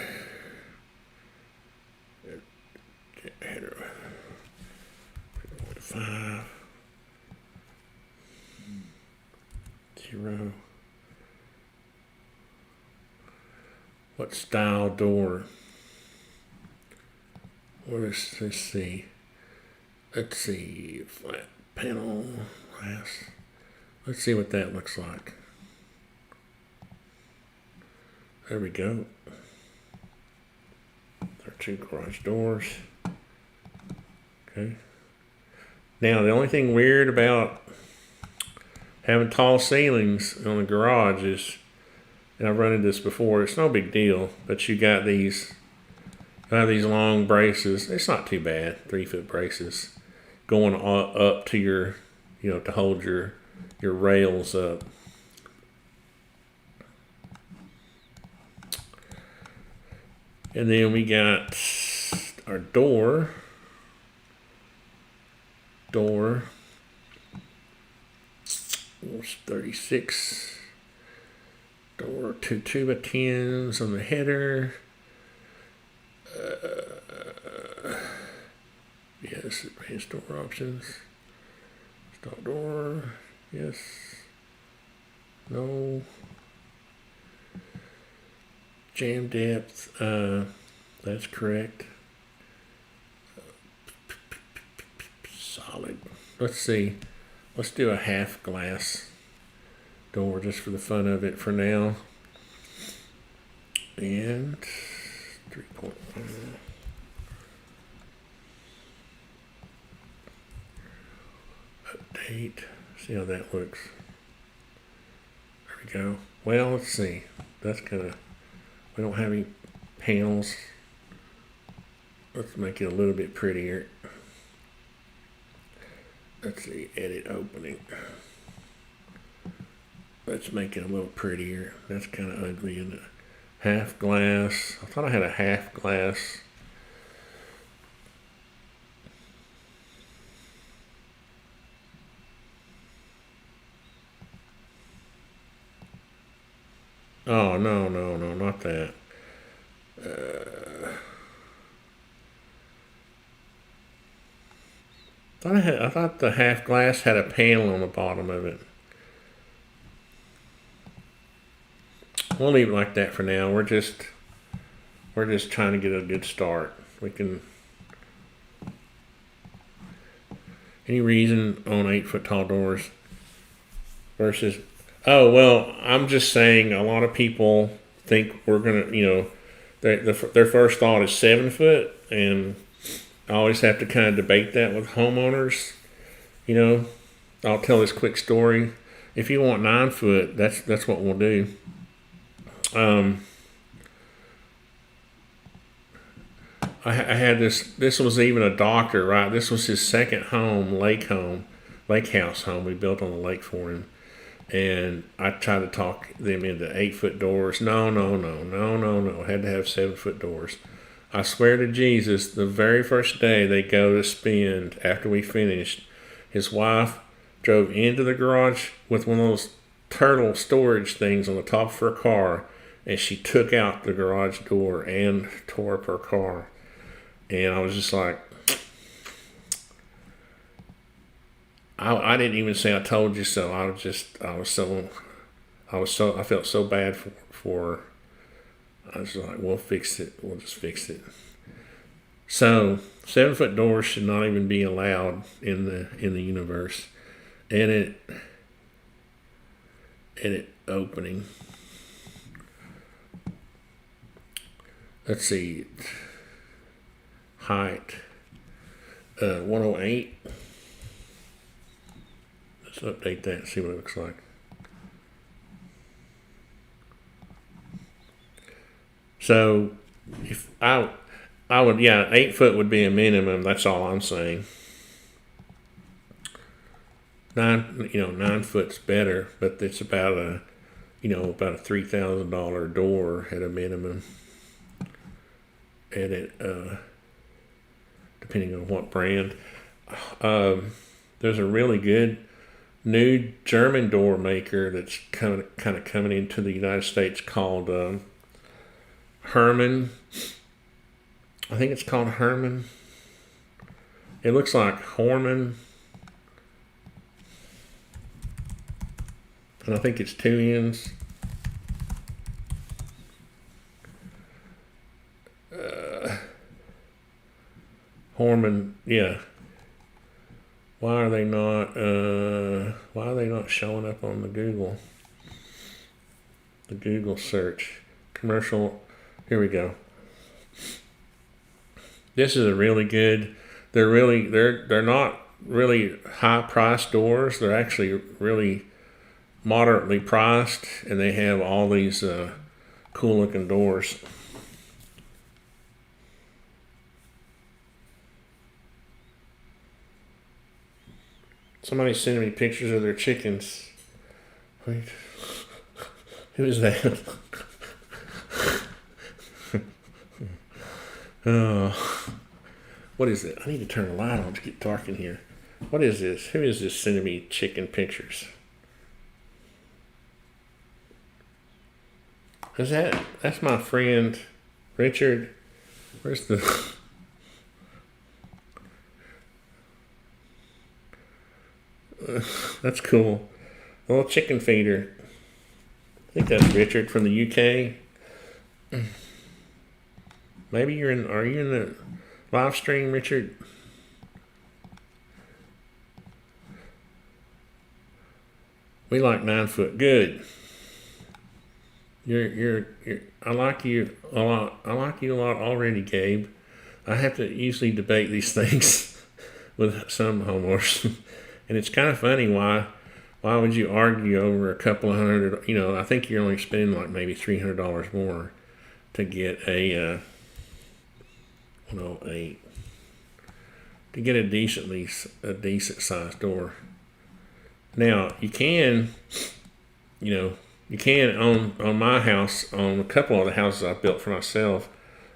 Header 5 0. What style door? Let's see. Let's see. Flat panel glass. Let's see what that looks like. There we go. There are 2 garage doors. Okay. Now, the only thing weird about having tall ceilings on the garage is, and I've run into this before, it's no big deal, but you got these long braces. It's not too bad, 3-foot braces, going up to your, to hold your rails up. And then we got our door. Almost 36. Door, 2 2x10s on the header. Yes, advanced door options. Stop door. Yes. No. Jam depth. That's correct. Solid. Let's see. Let's do a half glass door just for the fun of it for now. And 3.1. Update. See how that looks. There we go. Well, let's see. That's we don't have any panels. Let's make it a little bit prettier. Let's see, edit opening. Let's make it a little prettier. That's kind of ugly, isn't it? Half glass. I thought I had a half glass. Oh, no, not that. I thought the half glass had a panel on the bottom of it. We'll leave it like that for now. We're just trying to get a good start. We can. Any reason on 8-foot tall doors versus? Oh well, I'm just saying. A lot of people think we're gonna, their first thought is 7 foot, and I always have to kind of debate that with homeowners. I'll tell this quick story. If you want 9 foot, that's what we'll do. I had this was even a doctor, right? This was his second lake house home. We built on the lake for him. And I tried to talk them into 8-foot doors. No. Had to have 7-foot doors. I swear to Jesus, the very first day they go to spend after we finished, his wife drove into the garage with one of those turtle storage things on the top of her car, and she took out the garage door and tore up her car. And I was just like, I didn't even say I told you so. I felt so bad for I was like, we'll fix it. We'll just fix it. So 7-foot doors should not even be allowed in the universe. Edit opening. Let's see. Height 108. Let's update that and see what it looks like. So if I would, yeah, 8 foot would be a minimum. That's all I'm saying. 9 foot's better, but it's about a $3,000 door at a minimum. And it, depending on what brand. There's a really good new German door maker that's kind of coming into the United States called Herman. I think it's called Herman. It looks like Horman. And I think it's 2 ends. Horman, yeah. Why are they not showing up on the Google search? Commercial, here we go. This is a really good, they're not really high priced doors. They're actually really moderately priced, and they have all these cool looking doors. Somebody sending me pictures of their chickens. Wait, who is that? What is it? I need to turn the light on to get dark in here. What is this? Who is this sending me chicken pictures? Is that's my friend Richard? Where's the that's cool. A little chicken feeder. I think that's Richard from the UK. Maybe are you in the live stream, Richard? We like 9 foot. Good. I like you a lot. I like you a lot already, Gabe. I have to usually debate these things with some homeowners. And it's kind of funny, why would you argue over a couple of hundred, I think you're only spending like maybe $300 more to get a decent sized door. Now you can on my house, on a couple of the houses I built for myself,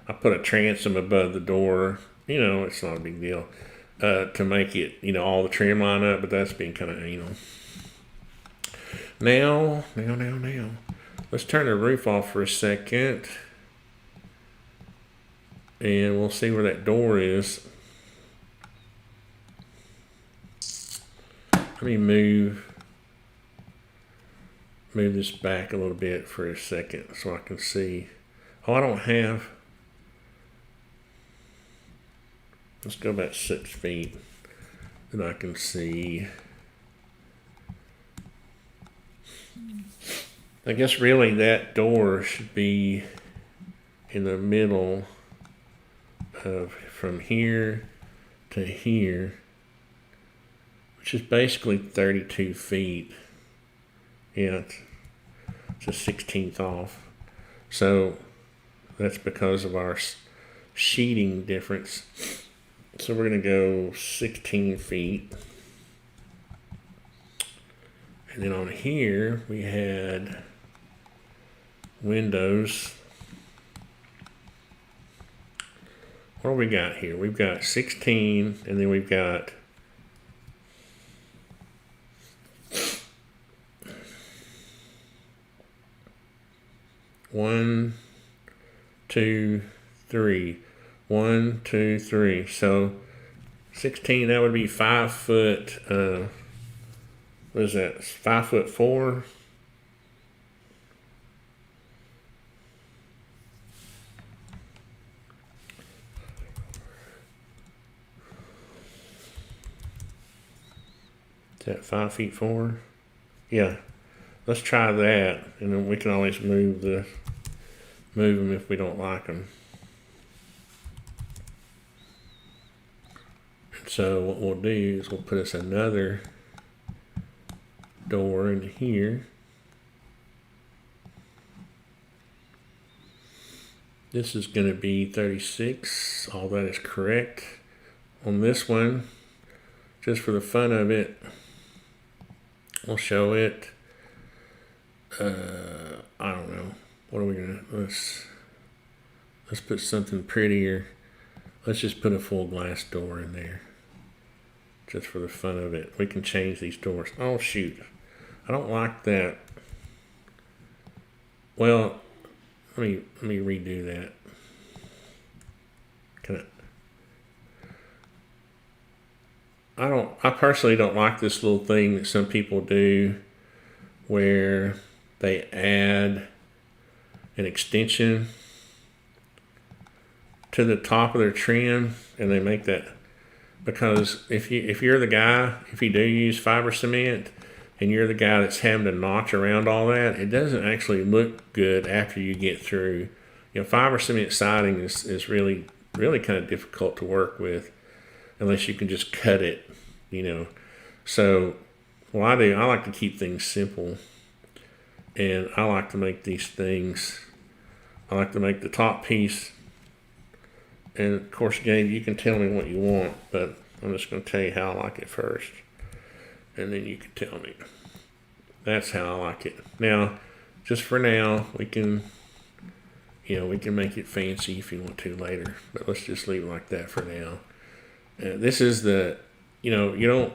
I put a transom above the door. It's not a big deal. To make it, all the trim line up, but that's being kind of anal. Now, let's turn the roof off for a second, and we'll see where that door is. Let me move this back a little bit for a second so I can see. Oh, I don't have. Let's go about 6 feet, and I can see. I guess really that door should be in the middle of from here to here, which is basically 32 feet. Yeah, it's a 16th off. So that's because of our sheeting difference. So we're going to go 16 feet. And then on here, we had windows. What do we got here? We've got 16, and then we've got 1, 2, 3. 1, 2, 3. So 16, that would be 5 foot. What is that? 5'4". Is that 5 feet 4? Yeah. Let's try that, and then we can always move them if we don't like them. So what we'll do is we'll put us another door in here. This is going to be 36. All that is correct. On this one, just for the fun of it, we'll show it. I don't know. What are we gonna? Let's put something prettier. Let's just put a full glass door in there, just for the fun of it. We can change these doors. Oh shoot, I don't like that. Well, let me redo that. Can I personally don't like this little thing that some people do where they add an extension to the top of their trim, and they make that, because if you're the guy, if you do use fiber cement and you're the guy that's having to notch around all that, it doesn't actually look good after you get through. Fiber cement siding is really kind of difficult to work with unless you can just cut it, So what I do, I like to keep things simple, and I like to make these things. I like to make the top piece. And of course, Gabe, you can tell me what you want, but I'm just going to tell you how I like it first. And then you can tell me. That's how I like it. Now, just for now, we can make it fancy if you want to later. But let's just leave it like that for now. This is the, you don't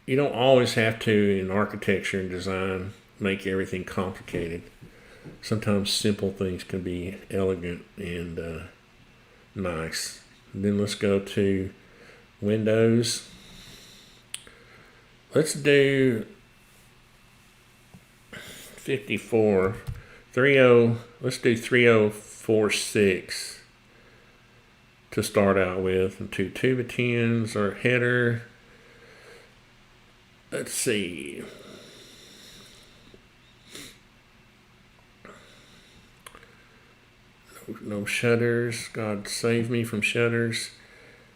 always have to, in architecture and design, make everything complicated. Sometimes simple things can be elegant and nice. And then let's go to windows. Let's do 54. 30. Let's do 3046 to start out with. And 2 2x10s, our header. Let's see. No shutters. God save me from shutters.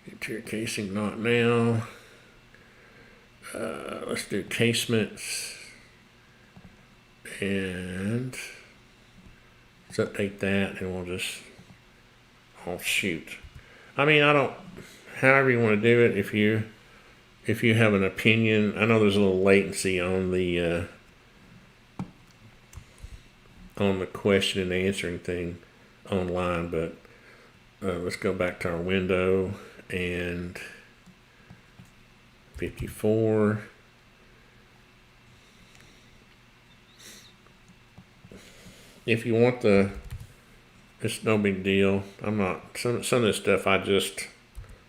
Interior casing, not now. Let's do casements. And let's update that, and we'll just, shoot. I mean, however you want to do it, if you have an opinion. I know there's a little latency on the question and answering thing online, but let's go back to our window and 54. If you want it's no big deal. I'm not, some of this stuff I just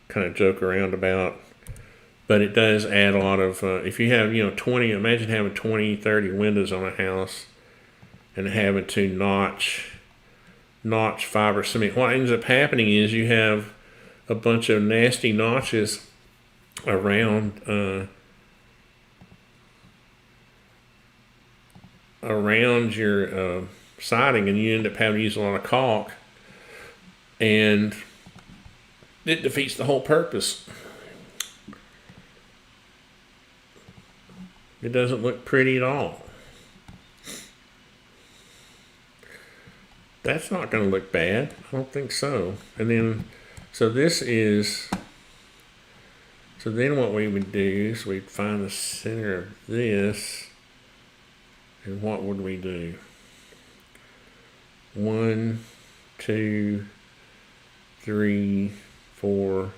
kind of joke around about, but it does add a lot of, if you have, 20, imagine having 20, 30 windows on a house and having to notch fiber cement. What ends up happening is you have a bunch of nasty notches around your siding, and you end up having to use a lot of caulk, and it defeats the whole purpose. It doesn't look pretty at all. That's not going to look bad. I don't think so. And then, so then what we would do is we'd find the center of this, and what would we do? 1, 2, 3, 4,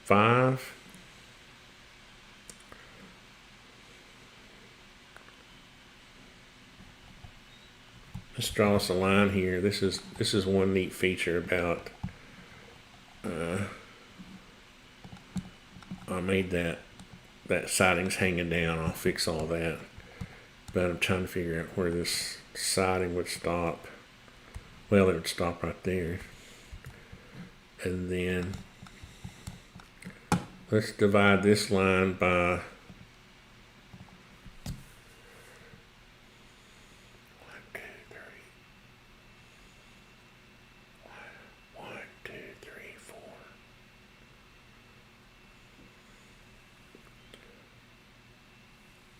5. Let's draw us a line here. This is one neat feature about I made that siding's hanging down. I'll fix all that, but I'm trying to figure out where this siding would stop. Well, it would stop right there, and then let's divide this line by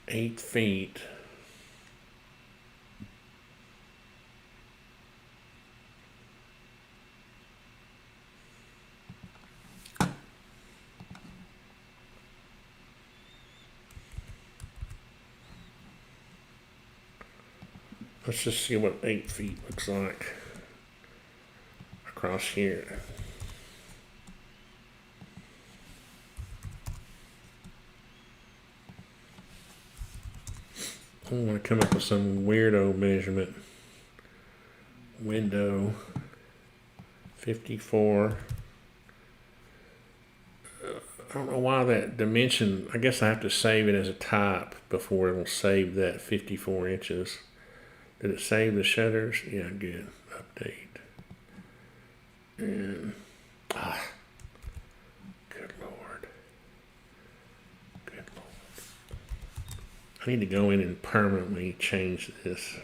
8 feet. Let's just see what 8 feet looks like across here. I want to come up with some weirdo measurement. Window 54. I don't know why that dimension, I guess I have to save it as a type before it will save that 54 inches. Did it save the shutters? Yeah, good. Update. And, good Lord. Good Lord. I need to go in and permanently change this.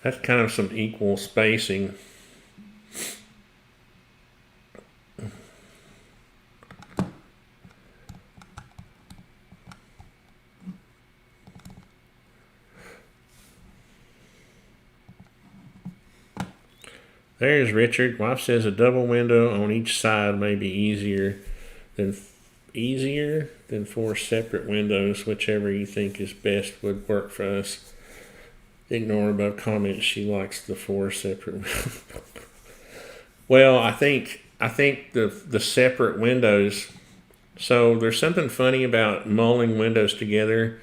That's kind of some equal spacing. There's Richard. Wife says a double window on each side may be easier than 4 separate windows. Whichever you think is best would work for us. Ignore above comments. She likes the 4 separate. Well, I think the separate windows. So there's something funny about mulling windows together.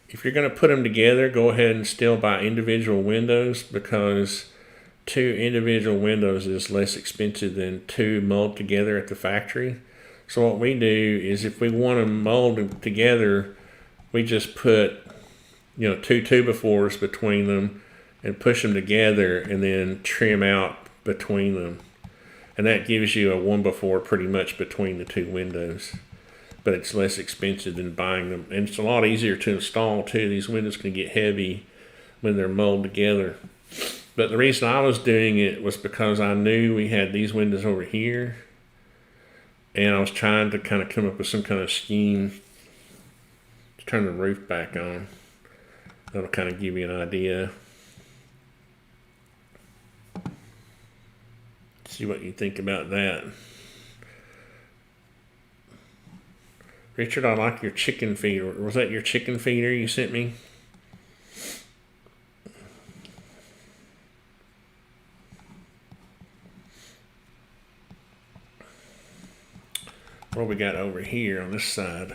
If you're going to put them together, go ahead and still buy individual windows, because 2 individual windows is less expensive than 2 mulled together at the factory. So what we do is, if we want them molded together, we just put 2 2x4s between them and push them together, and then trim out between them, and that gives you a 1x4 pretty much between the 2 windows. But it's less expensive than buying them, and it's a lot easier to install too. These windows can get heavy when they're molded together. But the reason I was doing it was because I knew we had these windows over here, and I was trying to kind of come up with some kind of scheme to turn the roof back on. That'll kind of give you an idea. See what you think about that. Richard, I like your chicken feeder. Was that your chicken feeder you sent me? What we got over here on this side?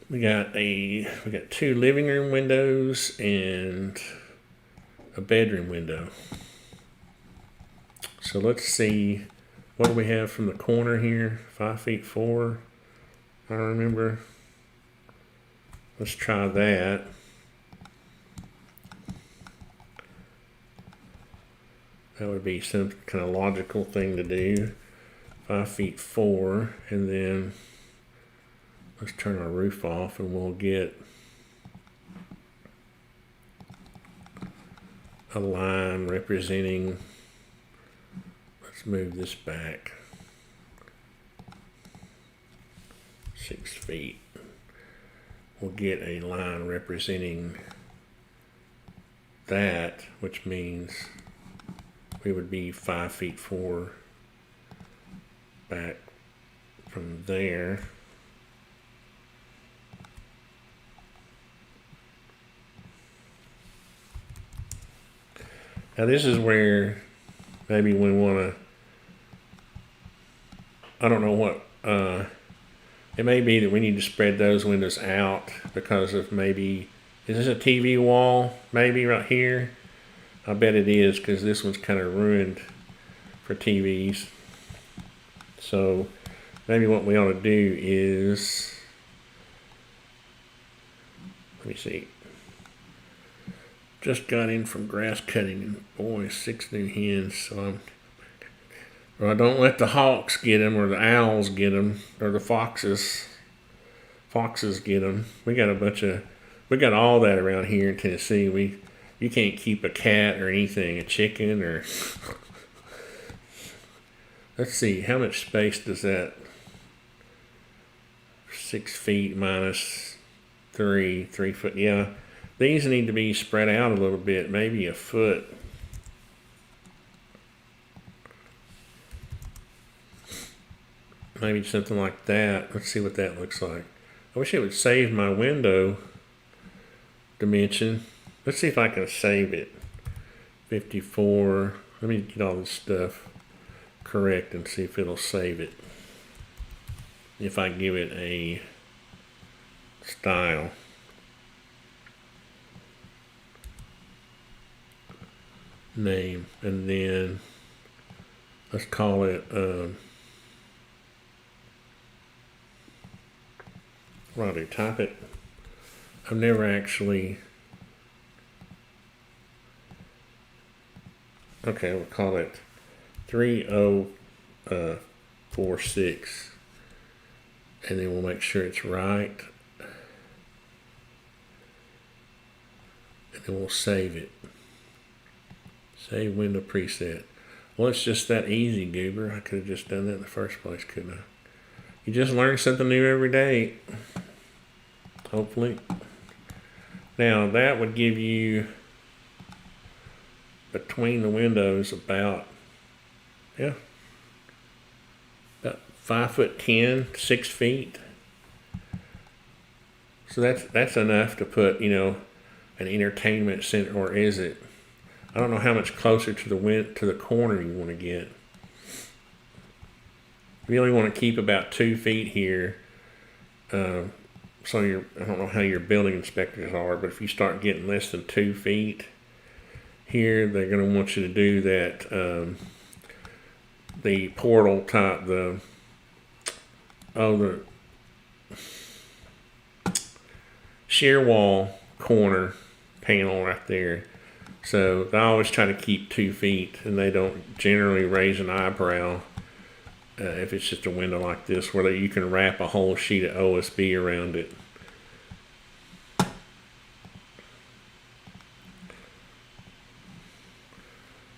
We got 2 living room windows and a bedroom window. So let's see, what do we have from the corner here? 5 feet 4, I remember. Let's try that. That would be some kind of logical thing to do. 5 feet 4, and then let's turn our roof off, and we'll get a line representing, let's move this back 6 feet. We'll get a line representing that, which means we would be 5 feet 4 back from there. Now this is where maybe we want to, I don't know what, it may be that we need to spread those windows out because of maybe, is this a TV wall maybe right here? I bet it is, because this one's kind of ruined for TVs. So maybe what we ought to do is, let me see. Just got in from grass cutting, and boy, 6 new hens. So I don't let the hawks get them, or the owls get them, or the foxes. Foxes get them. We got all that around here in Tennessee. You can't keep a cat or anything, a chicken or. Let's see, how much space does that? 6 feet minus 3 foot. Yeah, these need to be spread out a little bit, maybe a foot. Maybe something like that. Let's see what that looks like. I wish it would save my window dimension. Let's see if I can save it. 54. Let me get all this stuff correct and see if it'll save it. If I give it a style. Name. And then let's call it what do I do? Type it. I've never actually. Okay, we'll call it 3046, and then we'll make sure it's right, and then we'll save it. Save window preset. Well, it's just that easy, Goober. I could have just done that in the first place, couldn't I? You just learn something new every day, hopefully. Now, that would give you, between the windows, about 5'10", 6 feet. So that's enough to put, an entertainment center, or is it? I don't know how much closer to the corner you want to get. You really want to keep about 2 feet here. I don't know how your building inspectors are, but if you start getting less than 2 feet here, they're going to want you to do that. The portal type, the shear wall corner panel right there. So they always try to keep 2 feet, and they don't generally raise an eyebrow if it's just a window like this, where you can wrap a whole sheet of OSB around it.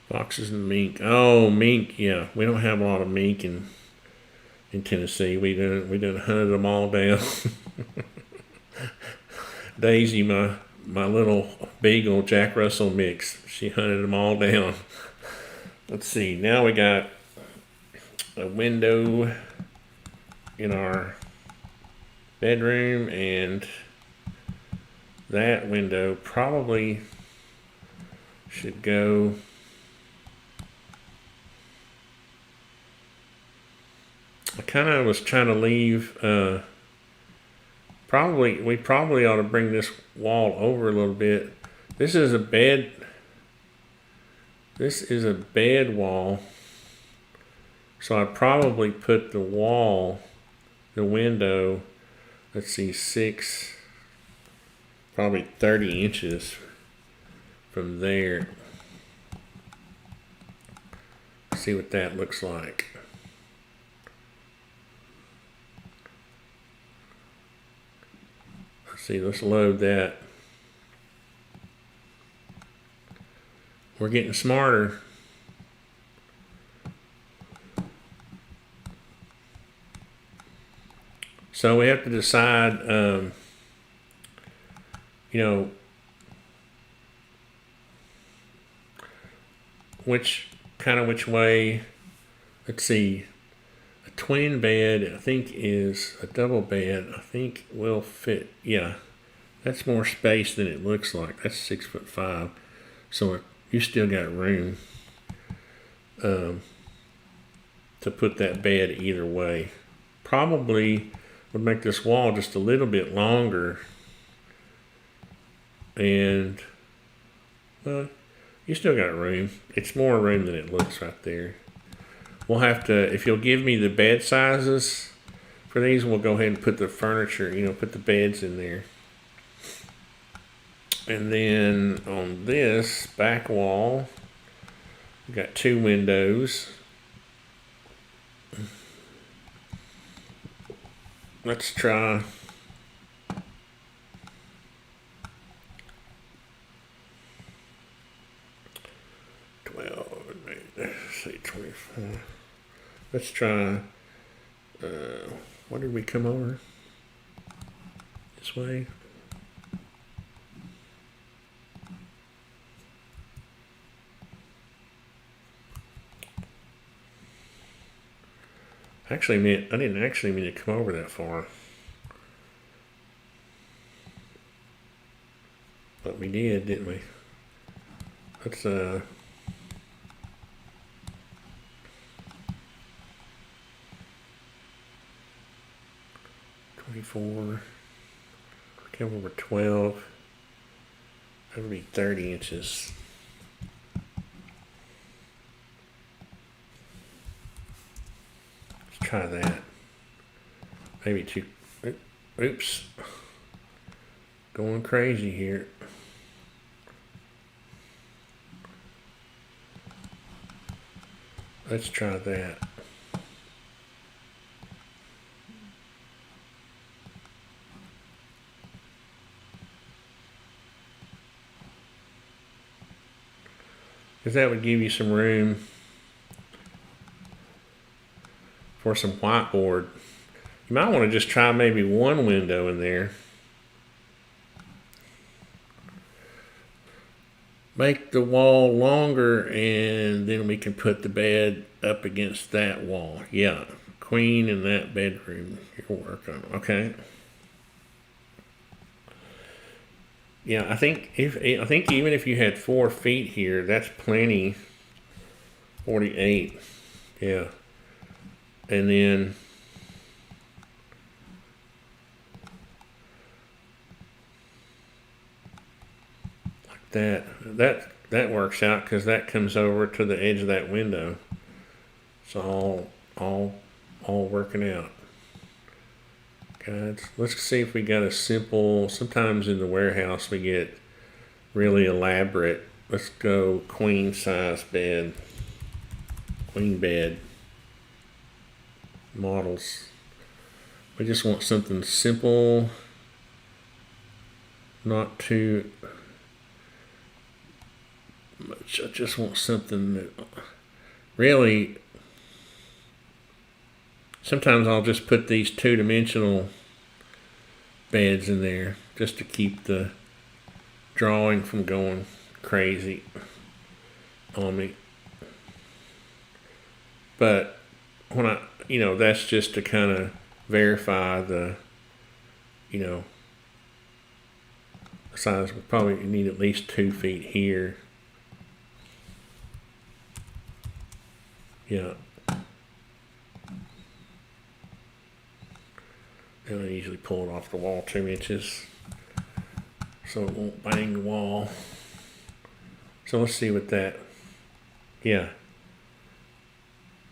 Foxes and mink. Oh, mink. Yeah, we don't have a lot of mink in Tennessee. We done hunted them all down. Daisy, my little beagle Jack Russell mix, she hunted them all down. Let's see. Now we got a window in our bedroom, and that window probably should go. I kind of was trying to leave. We probably ought to bring this wall over a little bit. This is a bed. This is a bed wall. So I'd probably put the window, let's see, probably 30 inches from there. See what that looks like. Let's see, let's load that. We're getting smarter. So we have to decide, which way. Let's see, a twin bed, I think, is a double bed. I think will fit. Yeah, that's more space than it looks like. That's 6'5", so you still got room to put that bed either way. Probably would make this wall just a little bit longer, and well, you still got room. It's more room than it looks right there. we'll have to, if you'll give me the bed sizes for these, we'll go ahead and put the furniture, put the beds in there. And then on this back wall, we got 2 windows. Let's try 12, let's say 24. Let's try, what did we come over? This way? I didn't actually mean to come over that far. But we did, didn't we? Let's 24, come over 12, that would be 30 inches. Let's try that. Maybe 2, oops, going crazy here. Let's try that. Because that would give you some room for some whiteboard. You might want to just try maybe 1 window in there. Make the wall longer, and then we can put the bed up against that wall. Yeah, queen in that bedroom. You'll work on it. Okay. Yeah, I think even if you had 4 feet here, that's plenty. 48. Yeah. And then that works out, because that comes over to the edge of that window. It's all working out. Guys, let's see if we got a simple. Sometimes in the warehouse we get really elaborate. Let's go queen size bed, queen bed models. We just want something simple, not too much. I just want something that really, sometimes I'll just put these 2-dimensional beds in there just to keep the drawing from going crazy on me. But when I, that's just to kind of verify the, size. We probably need at least 2 feet here. Yeah. And I usually pull it off the wall 2 inches so it won't bang the wall. So let's see what that, yeah.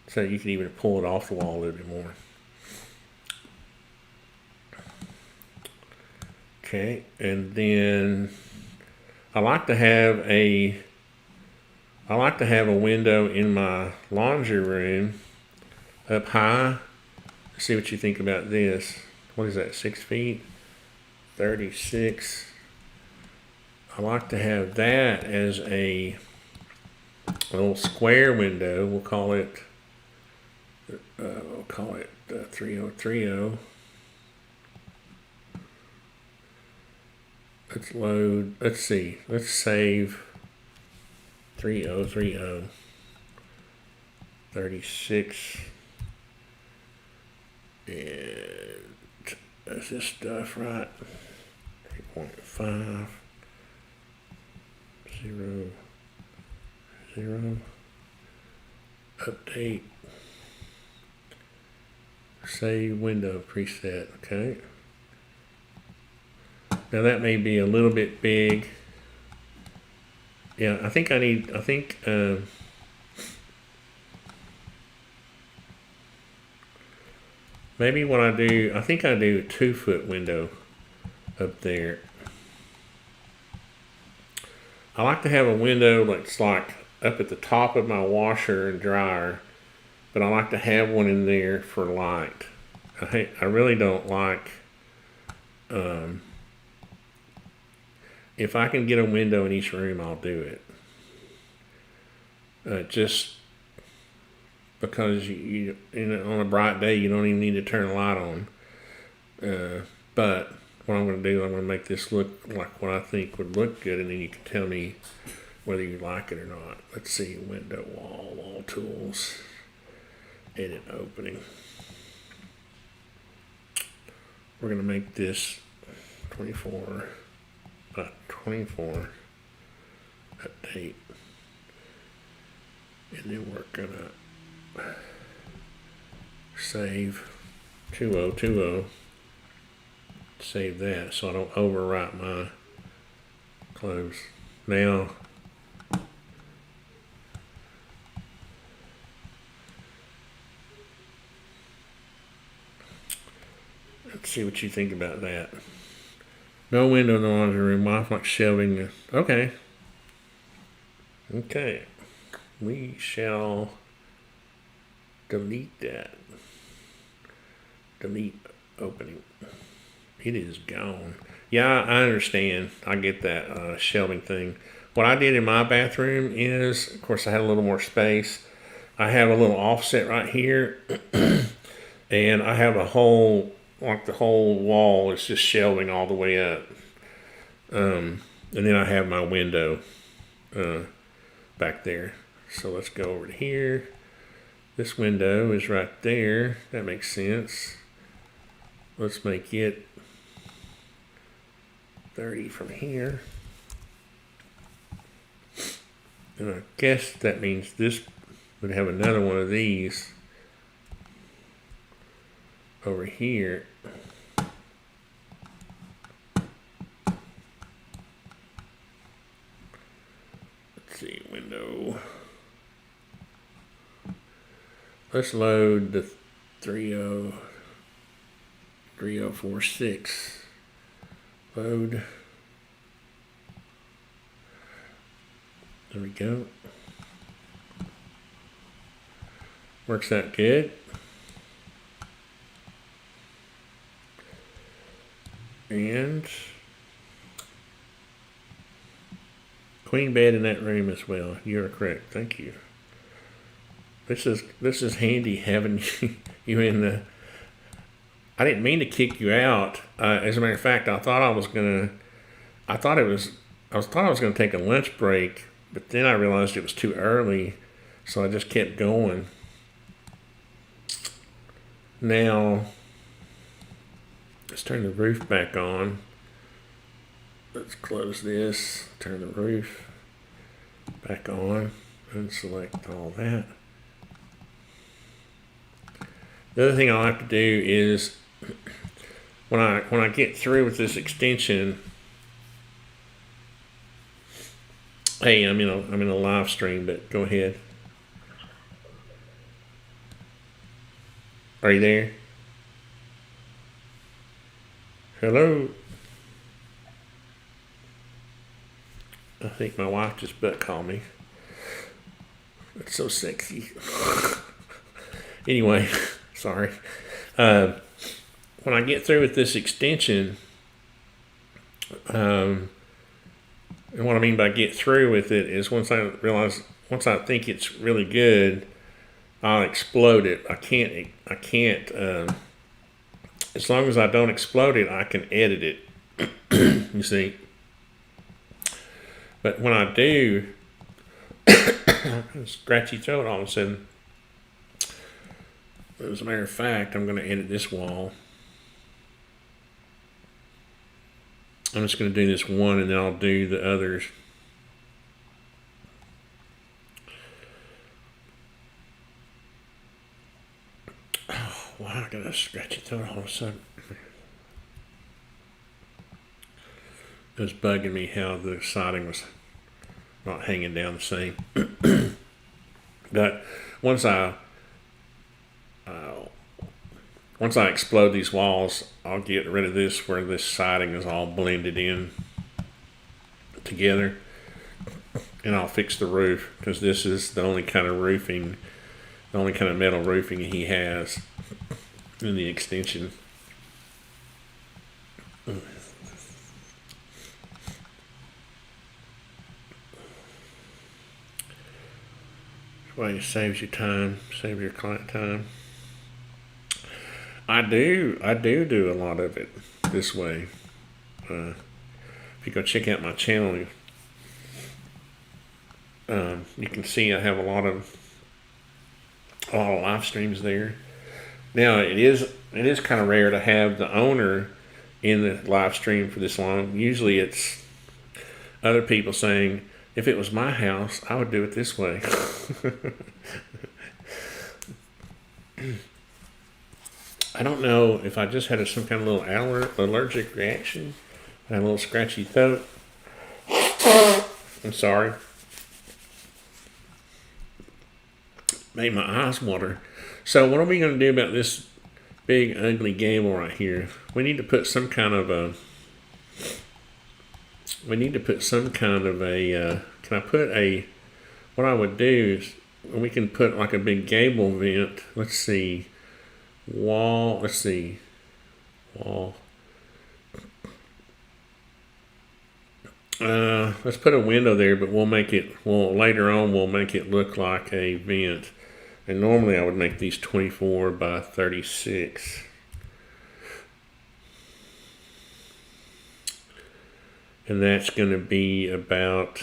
So you can even pull it off the wall a little bit more. Okay, and then I like to have a window in my laundry room up high. Let's see what you think about this. What is that, 6 feet? 36. I like to have that as a little square window. We'll call it 3030. Let's load. Let's see. Let's save 3030. 36. And that's this stuff, right? 3.5. 0. Update. Save window preset. Okay. Now that may be a little bit big. Yeah, I think maybe what I do, I think I do a 2-foot window up there. I like to have a window that's like up at the top of my washer and dryer, but I like to have one in there for light. I really don't like, if I can get a window in each room, I'll do it. Just because you on a bright day, you don't even need to turn a light on. But what I'm going to do, I'm going to make this look like what I think would look good, and then you can tell me whether you like it or not. Let's see, window wall tools, edit opening. We're going to make this 24 by 24, update, and then we're going to save 2020. Save that so I don't overwrite my close. Now, let's see what you think about that. No window in the laundry room. Wife like shelving. Okay. Okay. We shall delete that. Delete opening. It is gone. Yeah, I understand. I get that shelving thing. What I did in my bathroom is, of course, I had a little more space. I have a little offset right here, and I have a whole, like the whole wall is just shelving all the way up. And then I have my window back there. So let's go over to here. This window is right there. That makes sense. Let's make it 30 from here. And I guess that means this would have another one of these over here. Let's see, window. Let's load the 3046. Load. There we go. Works out good. And queen bed in that room as well. You are correct. Thank you. This is handy having you in the. I didn't mean to kick you out. As a matter of fact, I thought I was gonna take a lunch break, but then I realized it was too early, so I just kept going. Now, let's turn the roof back on. Let's close this, turn the roof back on, and select all that. The other thing I'll have to do is when I get through with this extension. Hey, I'm in a live stream, but go ahead. Are you there? Hello? I think my wife just butt called me. That's so sexy. Anyway, sorry. When I get through with this extension, and what I mean by get through with it is once I think it's really good, I'll explode it. I can't, as long as I don't explode it, I can edit it, you see. But when I do, scratchy throat all of a sudden. As a matter of fact, I'm going to edit this wall. I'm just going to do this one and then I'll do the others. Oh, wow, I got a scratchy throat all of a sudden. It was bugging me how the siding was not hanging down the same. But once once I explode these walls, I'll get rid of this where this siding is all blended in together, and I'll fix the roof, because this is the only kind of roofing, the only kind of metal roofing he has in the extension. Well, it saves you time, saves your client time. I do a lot of it this way. If you go check out my channel, you can see I have a lot of live streams there. Now it is kind of rare to have the owner in the live stream for this long. Usually it's other people saying, if it was my house, I would do it this way. I don't know if I just had some kind of little allergic reaction. I had a little scratchy throat. I'm sorry. Made my eyes water. So what are we going to do about this big ugly gable right here? We need to put some kind of a... can I put a... What I would do is, we can put like a big gable vent. Let's see. Wall. Let's see. Wall. Let's put a window there, but later on we'll make it look like a vent. And normally I would make these 24 by 36. And that's going to be about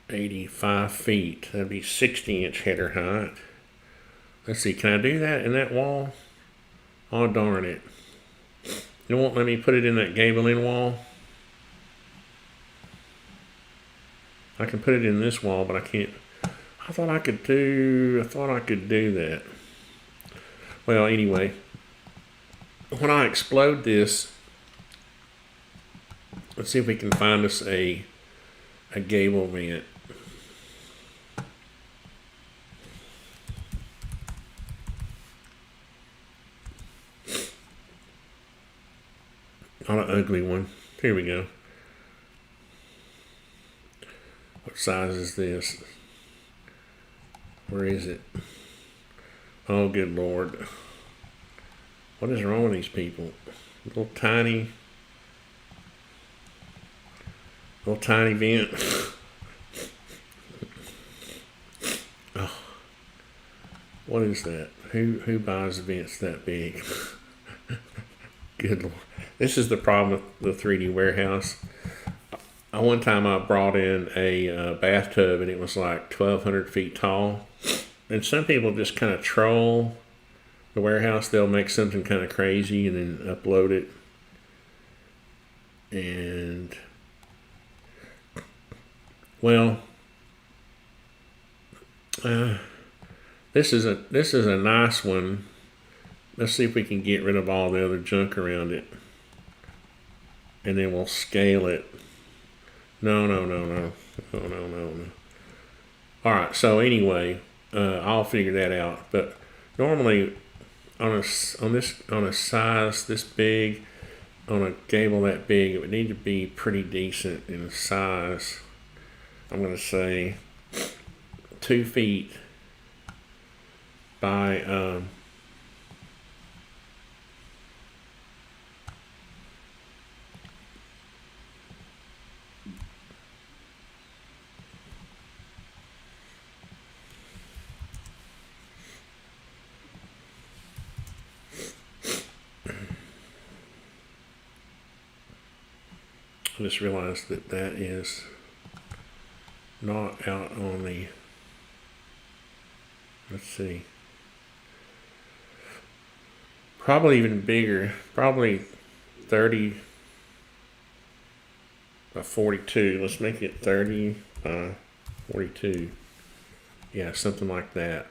85 feet. That'd be 60-inch header height. Let's see, can I do that in that wall? Oh, darn it. It won't let me put it in that gable end wall. I can put it in this wall, but I can't. I thought I could do that. Well, anyway, when I explode this, let's see if we can find us a gable vent. Not an ugly one. Here we go. What size is this? Where is it? Oh, good Lord. What is wrong with these people? Little tiny vent. Oh, what is that? Who buys vents that big? Good Lord. This is the problem with the 3D warehouse. One time I brought in a bathtub and it was like 1,200 feet tall. And some people just kind of troll the warehouse. They'll make something kind of crazy and then upload it. And, well, this is a nice one. Let's see if we can get rid of all the other junk around it. And then we'll scale it. No. Alright, so anyway, I'll figure that out. But normally, on a size this big, on a gable that big, it would need to be pretty decent in size. I'm going to say 2 feet by... I just realized that is not out on the, let's see, probably even bigger, probably 30 by 42. Let's make it 30 by 42. Yeah, something like that.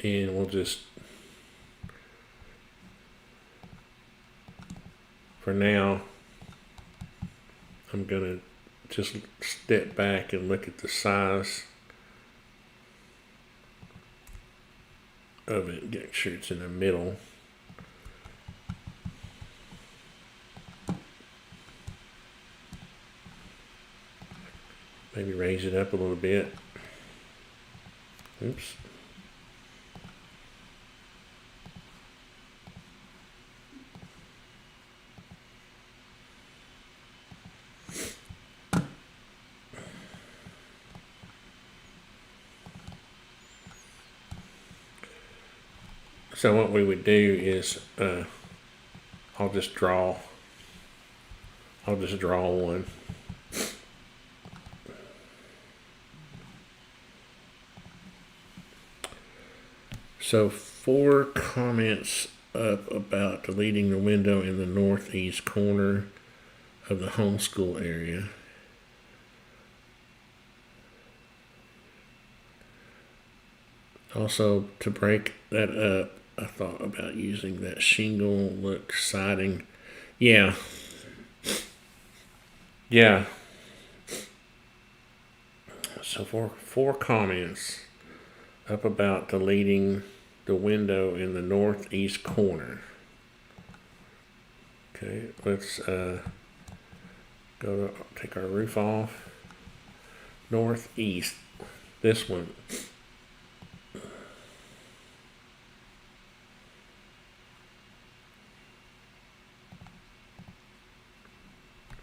And we'll just, for now, I'm going to just step back and look at the size of it, make sure it's in the middle. Maybe raise it up a little bit. Oops. So what we would do is, I'll just draw one. So 4 comments up about deleting the window in the northeast corner of the homeschool area. Also, to break that up, I thought about using that shingle look siding. Yeah. So 4 comments up about deleting the window in the northeast corner. Okay, let's take our roof off. Northeast, this one.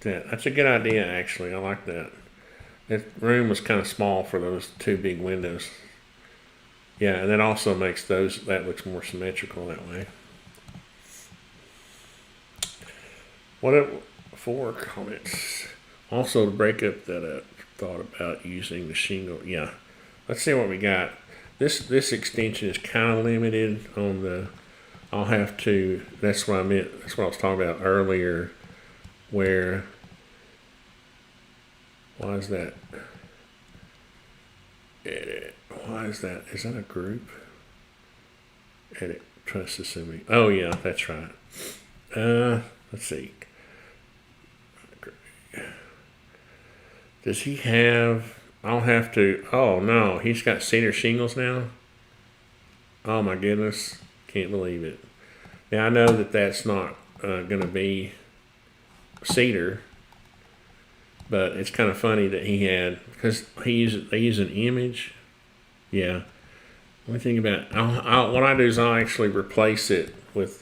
That's a good idea, actually. I like that. That room was kind of small for those 2 big windows. Yeah, and that also makes that looks more symmetrical that way. What 4 comments? Also, to break up that thought about using the shingle. Yeah, let's see what we got. This extension is kind of limited on the. I'll have to. That's what I meant. That's what I was talking about earlier. Where? Why is that? Edit. Why is that? Is that a group? Edit Trusses. Oh yeah, that's right. Let's see. Does he have? I'll have to. Oh no, he's got cedar shingles now. Oh my goodness, can't believe it. Now I know that that's not going to be cedar. But it's kind of funny that he had, because they use an image. Yeah. One thing about what I do is I'll actually replace it with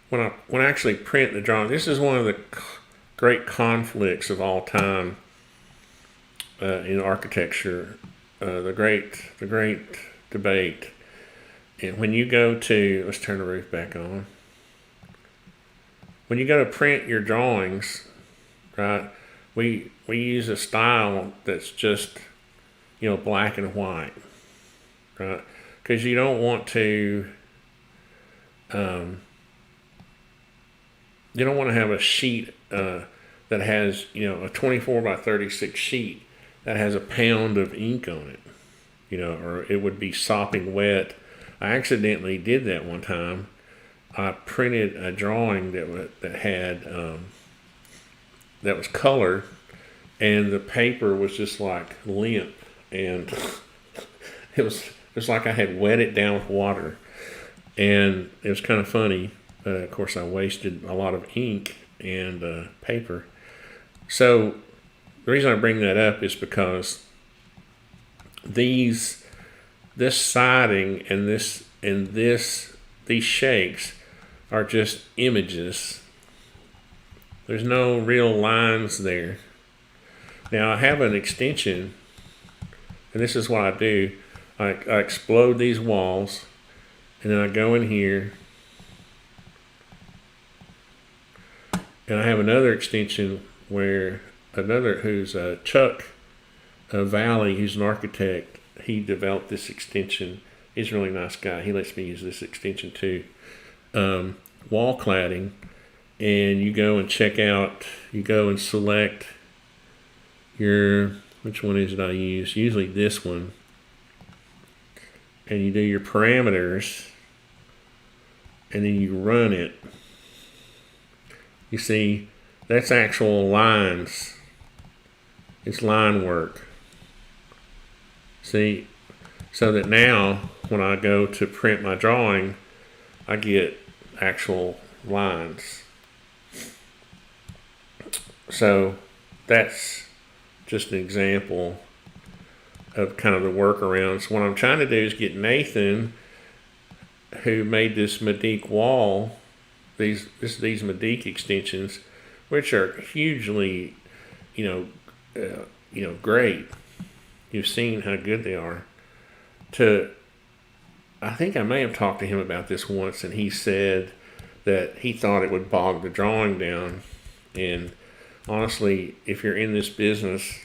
when I actually print the drawing. This is one of the great conflicts of all time in architecture. The great debate. And when you go to, let's turn the roof back on. When you go to print your drawings, right, we use a style that's just, black and white, right? Because you don't want to, you don't want to have a sheet that has, a 24 by 36 sheet that has a pound of ink on it, or it would be sopping wet. I accidentally did that one time. I printed a drawing that had that was color, and the paper was just like limp, and it was like I had wet it down with water, and it was kind of funny. Of course, I wasted a lot of ink and paper. So the reason I bring that up is because this siding and these shakes are just images. There's no real lines there. Now I have an extension, and this is what I do. I explode these walls, and then I go in here, and I have another extension where who's Chuck Valley, who's an architect. He developed this extension. He's a really nice guy. He lets me use this extension too. Wall cladding, and you go and check out. You go and select which one is it I use? Usually this one. And you do your parameters, and then you run it. You see, that's actual lines. It's line work. See, so that now when I go to print my drawing, I get actual lines. So that's just an example of kind of the workarounds. What I'm trying to do is get Nathan, who made this Medique wall, these Medique extensions, which are hugely, great. You've seen how good they are. I think I may have talked to him about this once, and he said that he thought it would bog the drawing down. And honestly, if you're in this business,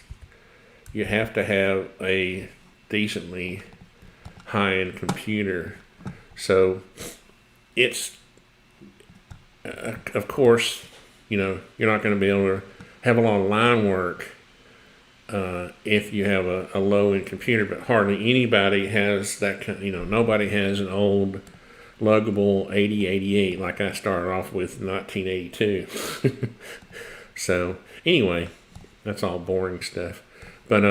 you have to have a decently high-end computer. So it's, of course, you're not going to be able to have a lot of line work if you have a low-end computer, but hardly anybody has that kind, nobody has an old luggable 8088 like I started off with in 1982. So anyway, that's all boring stuff. But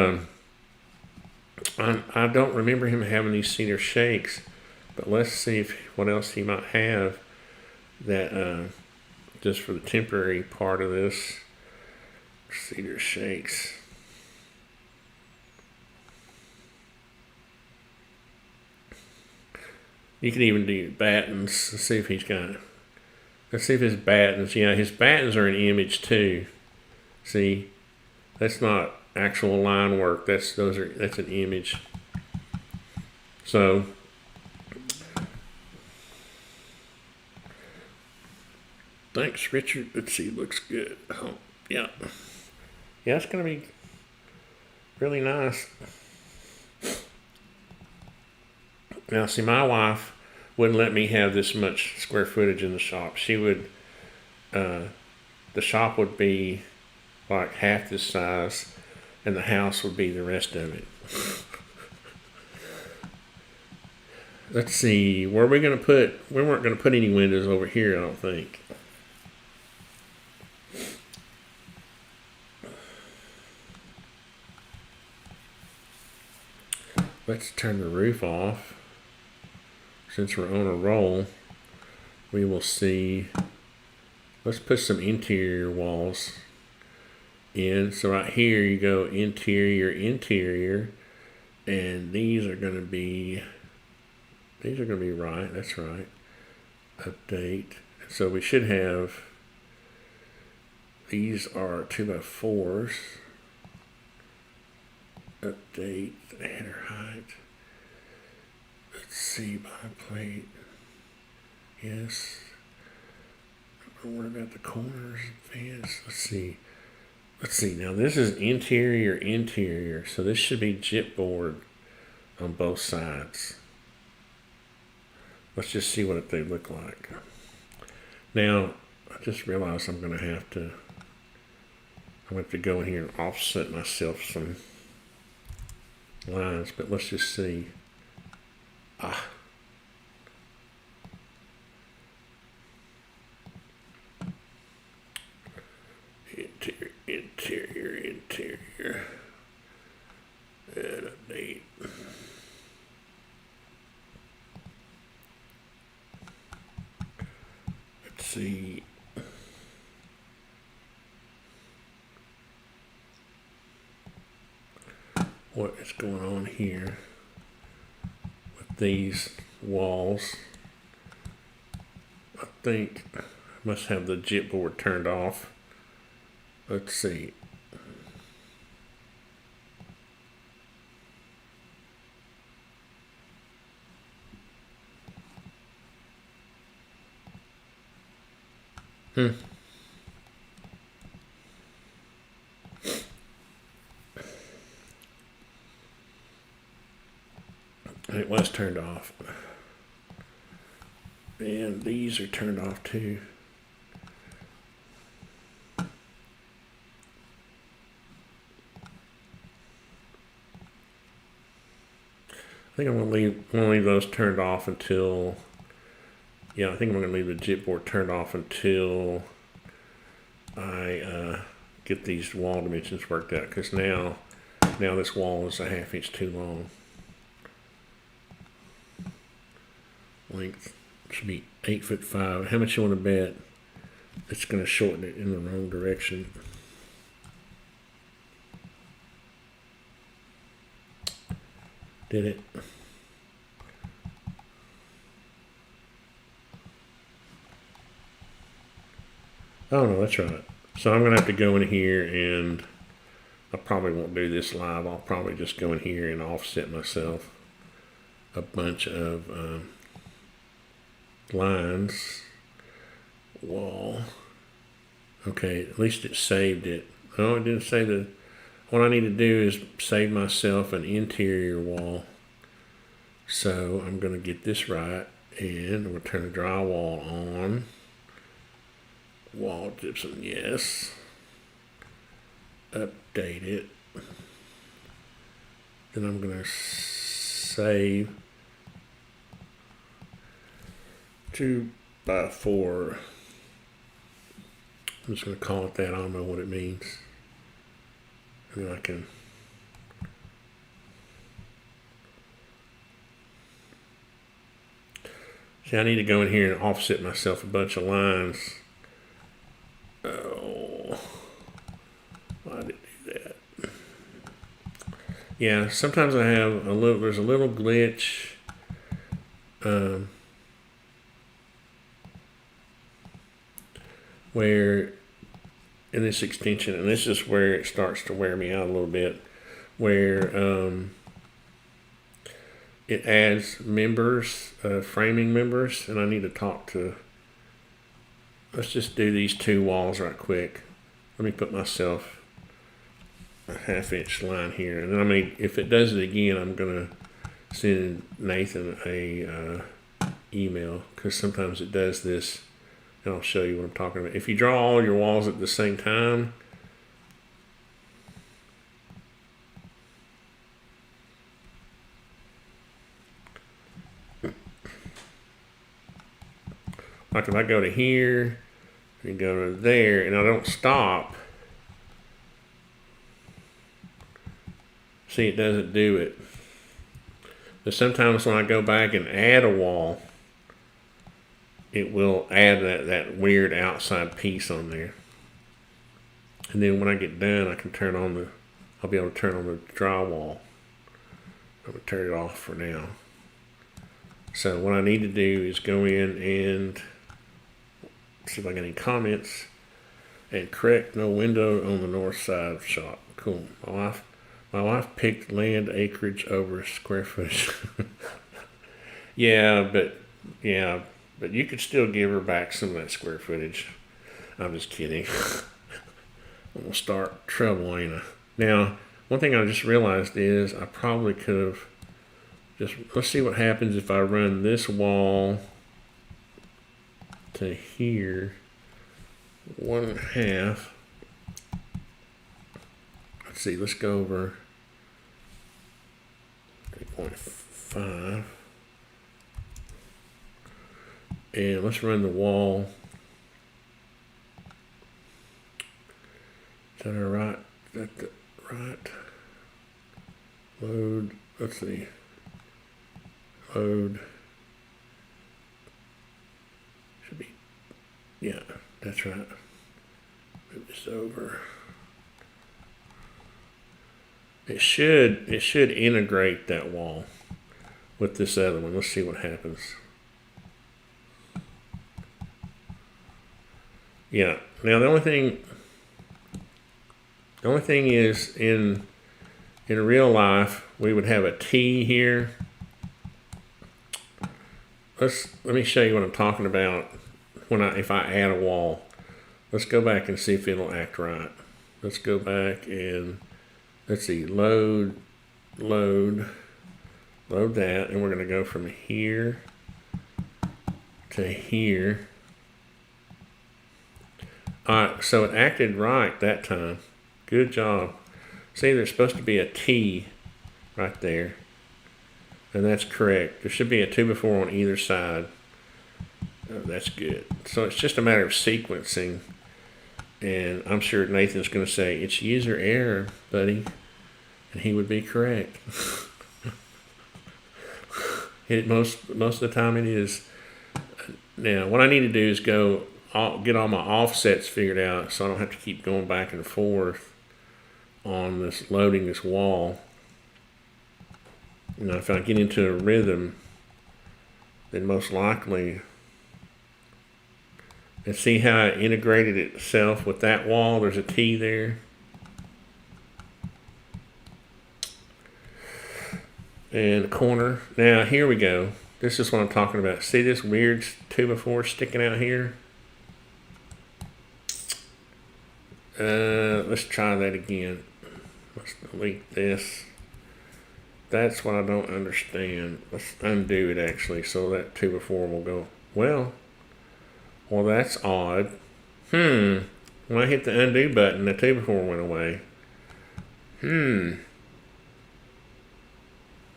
I don't remember him having these cedar shakes. But let's see what else he might have that just for the temporary part of this. Cedar shakes. You can even do battens. Let's see if he's got. Let's see if his battens. Yeah, his battens are an image too. See, that's not actual line work. That's an image. So thanks, Richard. Let's see, looks good. Oh, yeah. Yeah, it's gonna be really nice. Now, see, my wife wouldn't let me have this much square footage in the shop. She would, the shop would be like half this size, and the house would be the rest of it. Let's see, we weren't going to put any windows over here, I don't think. Let's turn the roof off. Since we're on a roll, we will see. Let's put some interior walls in. So right here you go interior, and these are going to be right. That's right. Update. So we should have. These are 2x4s. Update the header height. Let's see, by plate. Yes. Don't worry about the corners and fans. Let's see. Now this is interior. So this should be chipboard on both sides. Let's just see what they look like. Now, I just realized I'm going to have to go in here and offset myself some lines, but let's just see. Interior. And update. Let's see. What is going on here with these walls? I think I must have the chipboard turned off. Let's see. It was turned off. And these are turned off too. think I'm gonna leave those turned off until. Yeah, I think I'm gonna leave the chipboard turned off until I get these wall dimensions worked out. Because now this wall is a 1/2 inch too long. Length should be 8'5". How much you want to bet it's going to shorten it in the wrong direction? Did it? Oh no, that's right. So I'm going to have to go in here, and I probably won't do this live. I'll probably just go in here and offset myself a bunch of lines. Wall. Okay, at least it saved it. Oh, it didn't save the. What I need to do is save myself an interior wall. So I'm going to get this right, and I'm going to turn the drywall on. Wall gypsum, yes. Update it. Then I'm going to save 2x4. I'm just going to call it that. I don't know what it means. And then I can see, I need to go in here and offset myself a bunch of lines. Oh, why did it do that? Yeah, sometimes I have there's a little glitch. Where in this extension, and this is where it starts to wear me out a little bit, where it adds members, framing members, and I need to talk to. Let's just do these 2 walls right quick. Let me put myself a 1/2 inch line here, and then I mean, if it does it again, I'm gonna send Nathan a email, because sometimes it does this. And I'll show you what I'm talking about. If you draw all your walls at the same time, like if I go to here and go to there and I don't stop, see, it doesn't do it. But sometimes when I go back and add a wall, it will add that weird outside piece on there. And then when I get done, I can I'll be able to turn on the drywall. I'm going to turn it off for now. So what I need to do is go in and see if I got any comments, and correct no window on the north side shop. Cool. My wife picked land acreage over square footage. Yeah, but you could still give her back some of that square footage. I'm just kidding. I'm going to start trouble, ain't I? Now, one thing I just realized is I probably could have let's see what happens if I run this wall to here, 1/2. Let's see, let's go over 3.5. And let's run the wall. Is that all right? Is that the right? Load. Let's see. Load. Should be. Yeah, that's right. Move this over. It should integrate that wall with this other one. Let's see what happens. Yeah. Now the only thing is in real life we would have a T here. Let me show you what I'm talking about if I add a wall. Let's go back and see if it'll act right. Let's go back and let's see, load that, and we're going to go from here to here. Alright, so it acted right that time. Good job. See, there's supposed to be a T right there. And that's correct. There should be a 2x4 on either side. Oh, that's good. So it's just a matter of sequencing. And I'm sure Nathan's going to say, it's user error, buddy. And he would be correct. Most of the time it is. Now, what I need to do is get all my offsets figured out so I don't have to keep going back and forth on this, loading this wall. You know, if I get into a rhythm, then most likely, and see how it integrated itself with that wall. There's a T there. And a corner. Now, here we go. This is what I'm talking about. See this weird 2x4 sticking out here? Let's try that again. Let's delete this. That's what I don't understand. Let's undo it actually, so that 2x4 will go. Well, that's odd. When I hit the undo button, the 2x4 went away.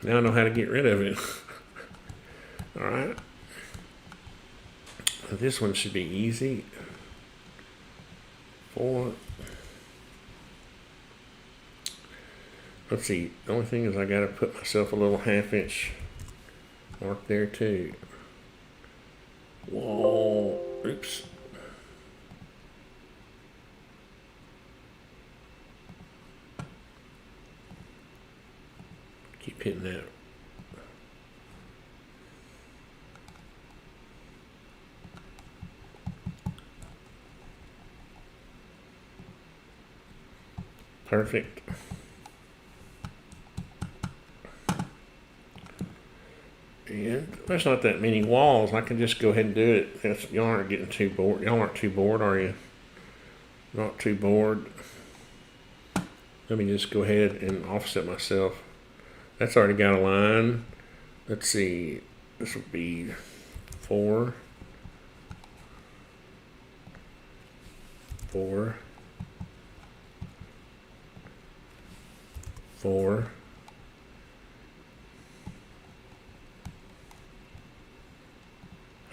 Now I know how to get rid of it. Alright. This one should be easy. 4. Let's see. The only thing is I got to put myself a little 1/2 inch mark there too. Whoa. Oops. Keep hitting that. Perfect. And there's not that many walls. I can just go ahead and do it. Y'all aren't getting too bored. Y'all aren't too bored, are you? Not too bored. Let me just go ahead and offset myself. That's already got a line. Let's see. This will be 4. 4. 4.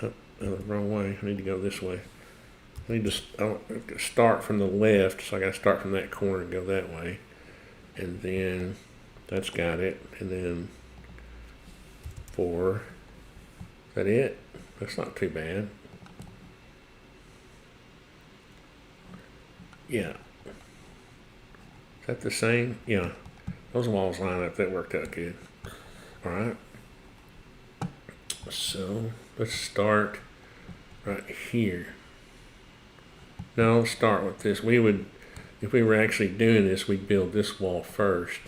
Oh, the wrong way. I need to go this way. I need to start from the left, so I got to start from that corner and go that way. And then that's got it. And then 4. Is that it? That's not too bad. Yeah. Is that the same? Yeah. Those walls line up. That worked out good. All right. So let's start right here. No, let's start with this. We would, if we were actually doing this, we'd build this wall first.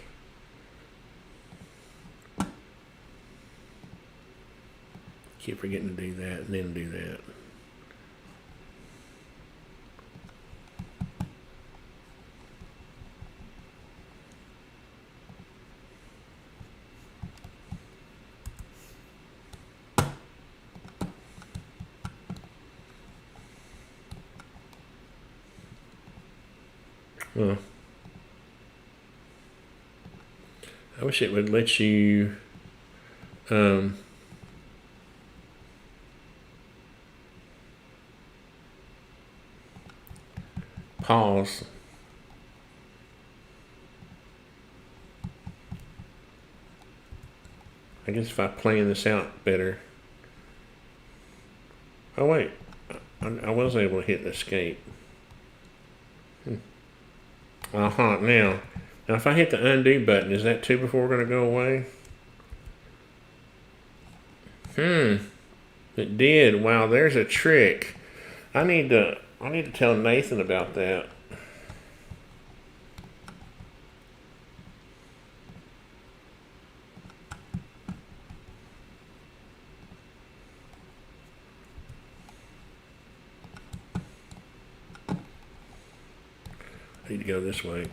Keep forgetting to do that and then do that. Well, I wish it would let you pause. I guess if I plan this out better. Oh wait, I was able to hit escape. Now if I hit the undo button, is that 2x4 going to go away? It did. Wow, there's a trick. I need to tell Nathan about that. I need to go this way.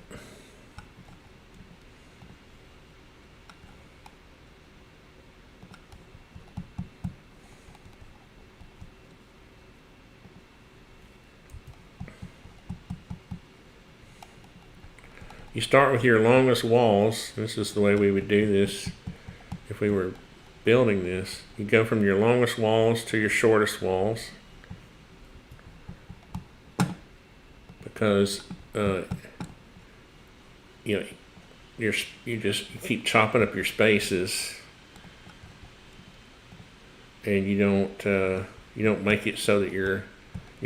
You start with your longest walls. This is the way we would do this if we were building this, you go from your longest walls to your shortest walls, because you know you keep chopping up your spaces, and you don't make it so that you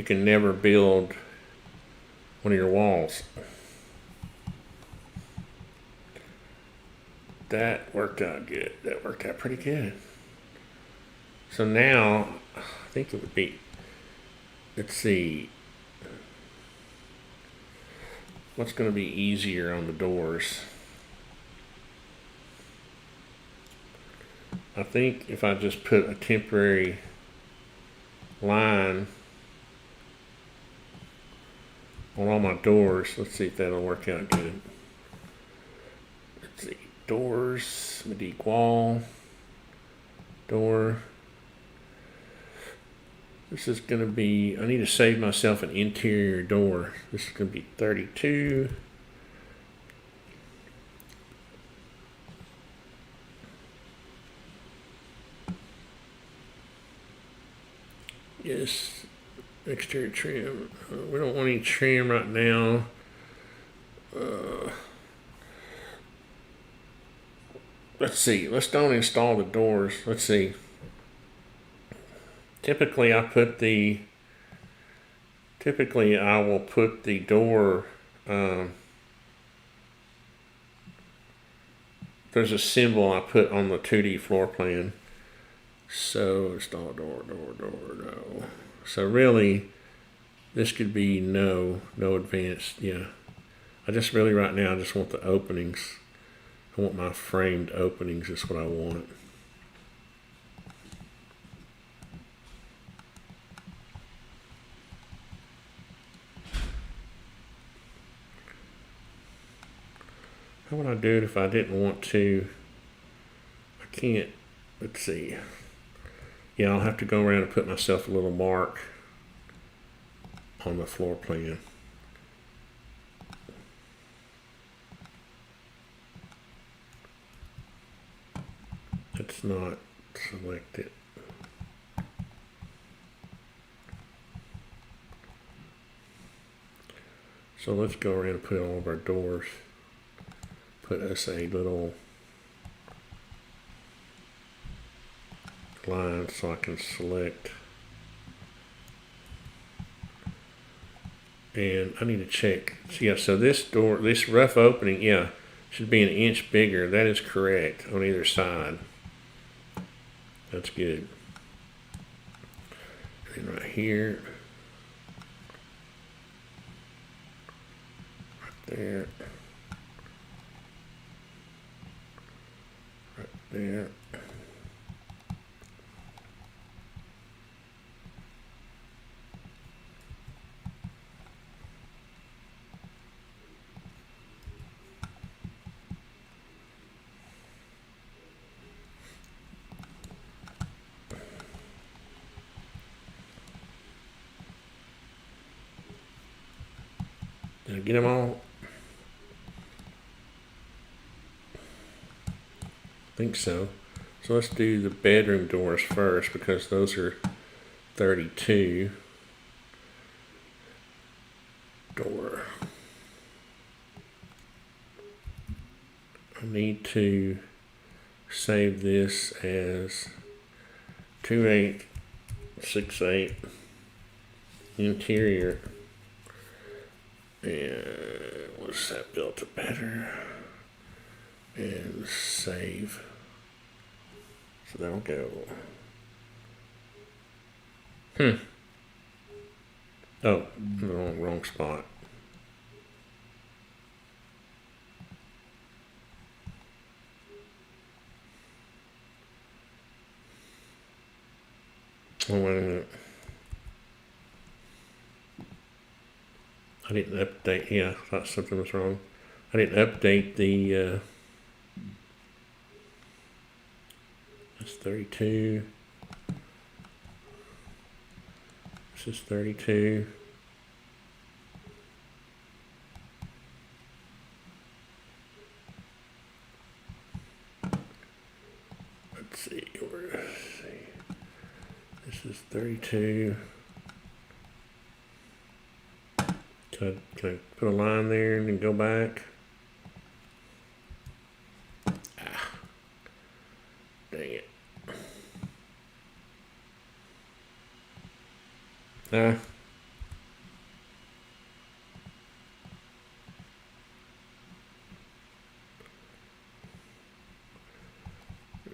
can never build one of your walls. That worked out good. That worked out pretty good. So now, I think it would be, let's see, what's going to be easier on the doors? I think if I just put a temporary line on all my doors, let's see if that'll work out good. Let's see, doors, Medique wall, door. This is going to be, I need to save myself an interior door. This is going to be 32. Yes, exterior trim. We don't want any trim right now. Let's see. Let's don't install the doors. Let's see. Typically, I will put the door. There's a symbol I put on the 2D floor plan. So install door, no. So really, this could be no advanced. Yeah, I just really right now I just want the openings. I want my framed openings. Is what I want. How would I do it if I didn't want to? I can't. Let's see. Yeah, I'll have to go around and put myself a little mark on the floor plan. It's not selected. So let's go around and put all of our doors. Put us a little line so I can select. And I need to check. So yeah, so this door, this rough opening, yeah, should be an inch bigger. That is correct on either side. That's good. And right here, right there, right there. Did I get them all? I think so. So let's do the bedroom doors first because those are 32. Door. I need to save this as 2868 interior. And what's that built to better? And save. So that'll go. Oh, wrong spot. Oh, wait a minute. I didn't update. Yeah, I thought something was wrong. I didn't update the. That's 32. This is 32. Let's see, we're This is 32. Can I put a line there and then go back? Ah, dang it. Ah.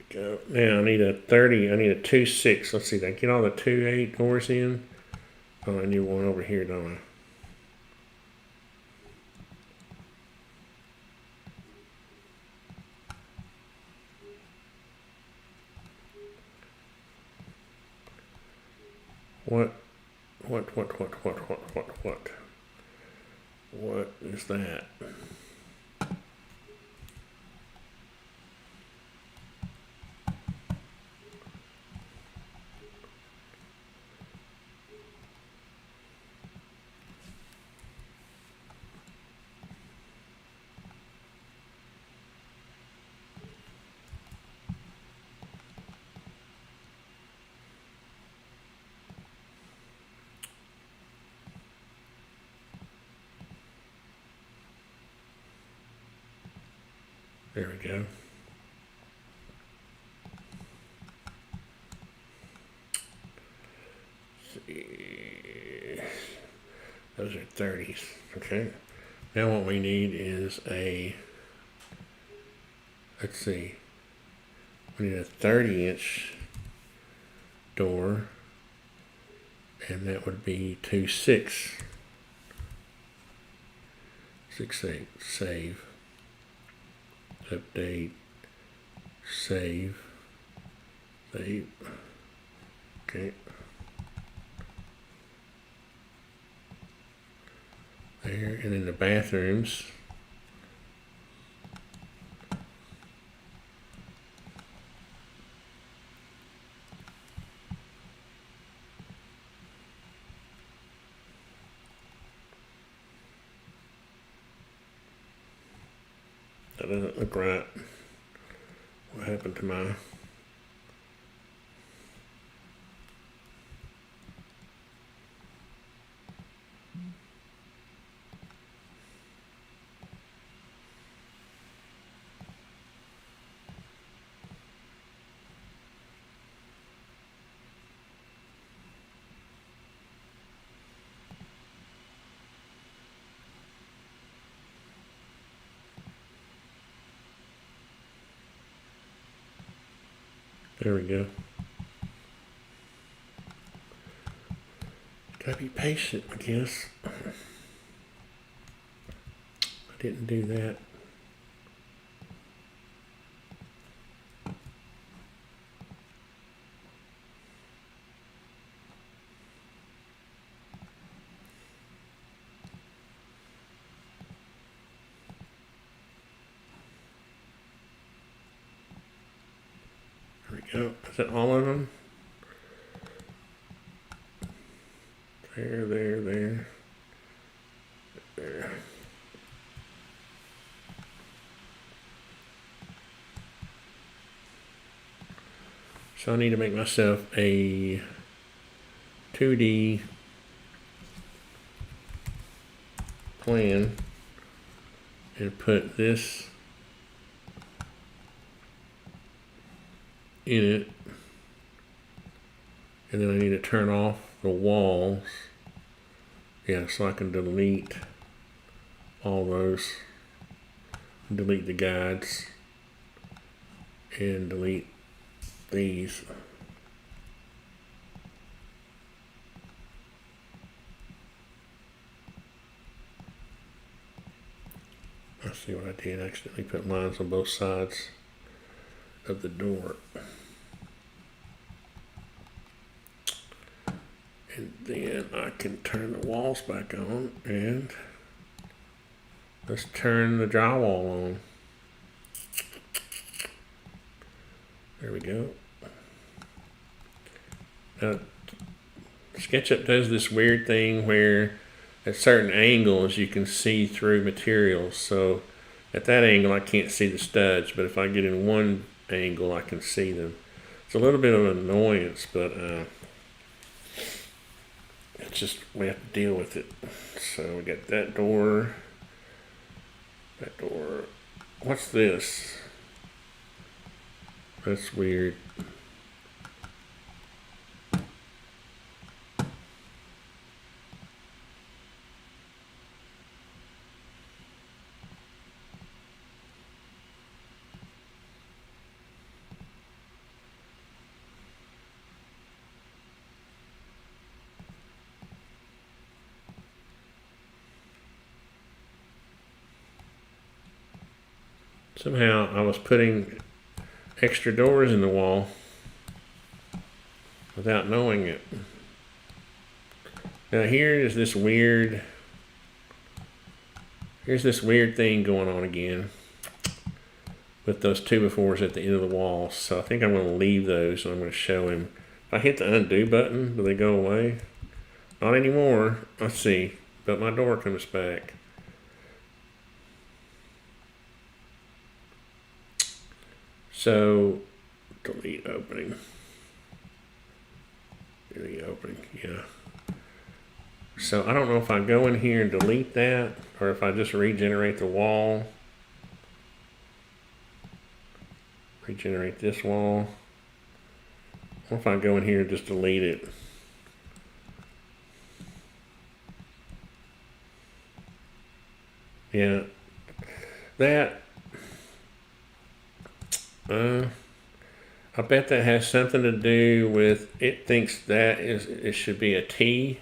Go. Now I need a 30. I need a 2.6. Let's see. Did I get all the 2.8 doors in? Oh, I need one over here, don't I? What is that? There we go. See. Those are 30s. Okay. Now what we need is a, let's see, we need a 30-inch door, and that would be 2.6. 6.8. Save. Update, save, okay. There, and then the bathrooms. That doesn't look right. What happened to my... There we go. Gotta be patient, I guess. I didn't do that. There we go. Is that all of them? There. There. So I need to make myself a 2D plan and put this in it, and then I need to turn off the walls, yeah, so I can delete all those, delete the guides, and delete these. Let's see what I did. I accidentally put lines on both sides of the door. And then I can turn the walls back on, and let's turn the drywall on. There we go. Now, SketchUp does this weird thing where at certain angles you can see through materials. So at that angle I can't see the studs, but if I get in one angle I can see them. It's a little bit of an annoyance, but it's just, we have to deal with it. So we got that door. That door. What's this? That's weird. Somehow I was putting extra doors in the wall without knowing it. Now here's this weird thing going on again with those 2x4s at the end of the wall. So I think I'm going to leave those and I'm going to show him. If I hit the undo button, do they go away? Not anymore. Let's see. But my door comes back. So, delete opening. Delete opening, yeah. So, I don't know if I go in here and delete that, or if I just regenerate the wall. Regenerate this wall. Or if I go in here and just delete it. Yeah. That... I bet that has something to do with, it thinks that it should be a T.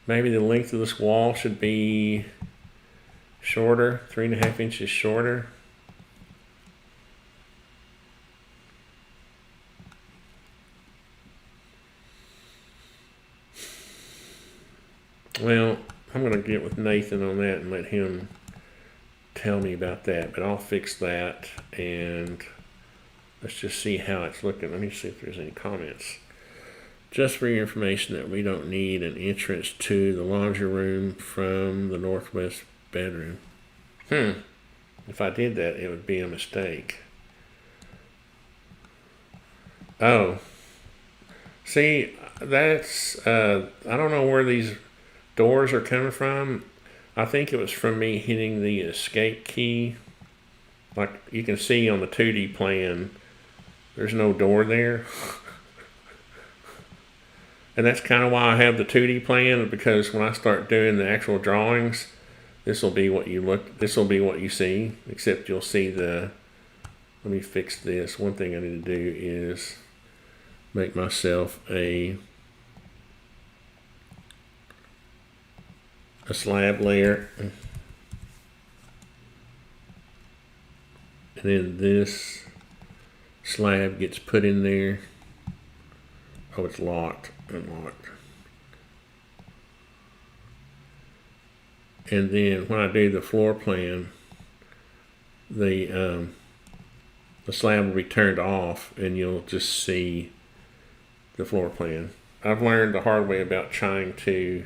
Maybe the length of this wall should be shorter, 3.5 inches shorter. Well, I'm going to get with Nathan on that and let him tell me about that, but I'll fix that and let's just see how it's looking. Let me see if there's any comments. Just for your information that we don't need an entrance to the laundry room from the northwest bedroom. If I did that, it would be a mistake. Oh. See, that's, I don't know where these doors are coming from. I think it was from me hitting the escape key. Like you can see on the 2D plan, there's no door there. And that's kind of why I have the 2D plan, because when I start doing the actual drawings, this will be what you see, except you'll see the, let me fix this. One thing I need to do is make myself a slab layer, and then this slab gets put in there. Oh, it's locked, unlocked. And then when I do the floor plan, the slab will be turned off and you'll just see the floor plan. I've learned the hard way about trying to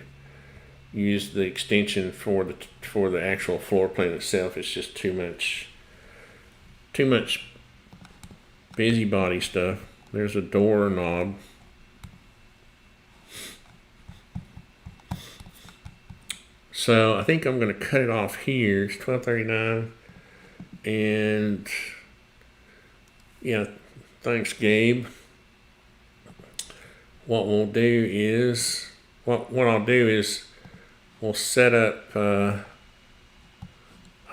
use the extension for the actual floor plan itself. It's just too much busybody stuff. There's a door knob. So I think I'm going to cut it off here. It's 12:39, and yeah, thanks, Gabe. What I'll do is we'll set up, I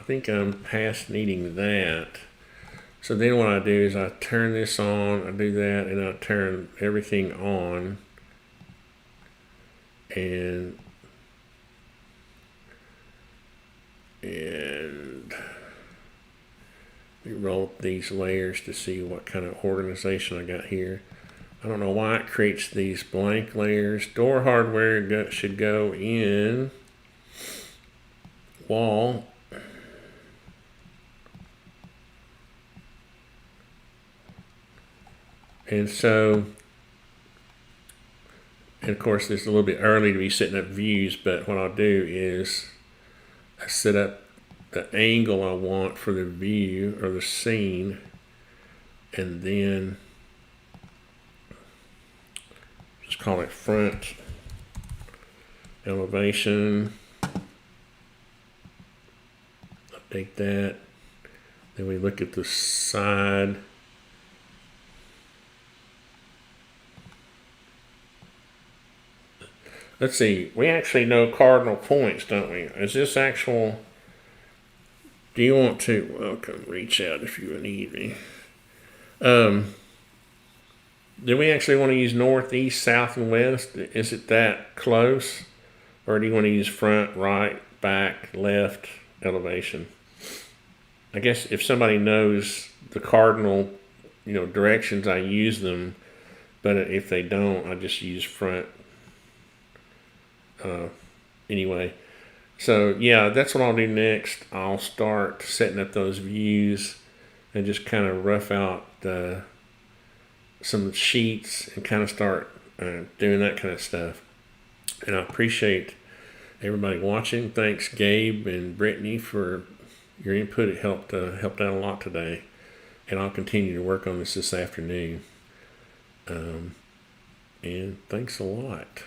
think I'm past needing that. So then what I do is I turn this on, I do that, and I turn everything on. And we roll up these layers to see what kind of organization I got here. I don't know why it creates these blank layers. Door hardware should go in wall. And so, and of course it's a little bit early to be setting up views, but what I'll do is I set up the angle I want for the view or the scene, and then just call it front elevation, update that. Then we look at the side. Let's see, we actually know cardinal points, don't we? Is this actual, do you want to, well, come reach out if you need me. Do we actually want to use north, east, south, and west? Is it that close? Or do you want to use front, right, back, left, elevation? I guess if somebody knows the cardinal, directions, I use them. But if they don't, I just use front. Anyway, so yeah, that's what I'll do next. I'll start setting up those views and just kind of rough out some sheets and kind of start doing that kind of stuff. And I appreciate everybody watching. Thanks, Gabe and Brittany, for your input. It helped out a lot today, and I'll continue to work on this afternoon. And thanks a lot.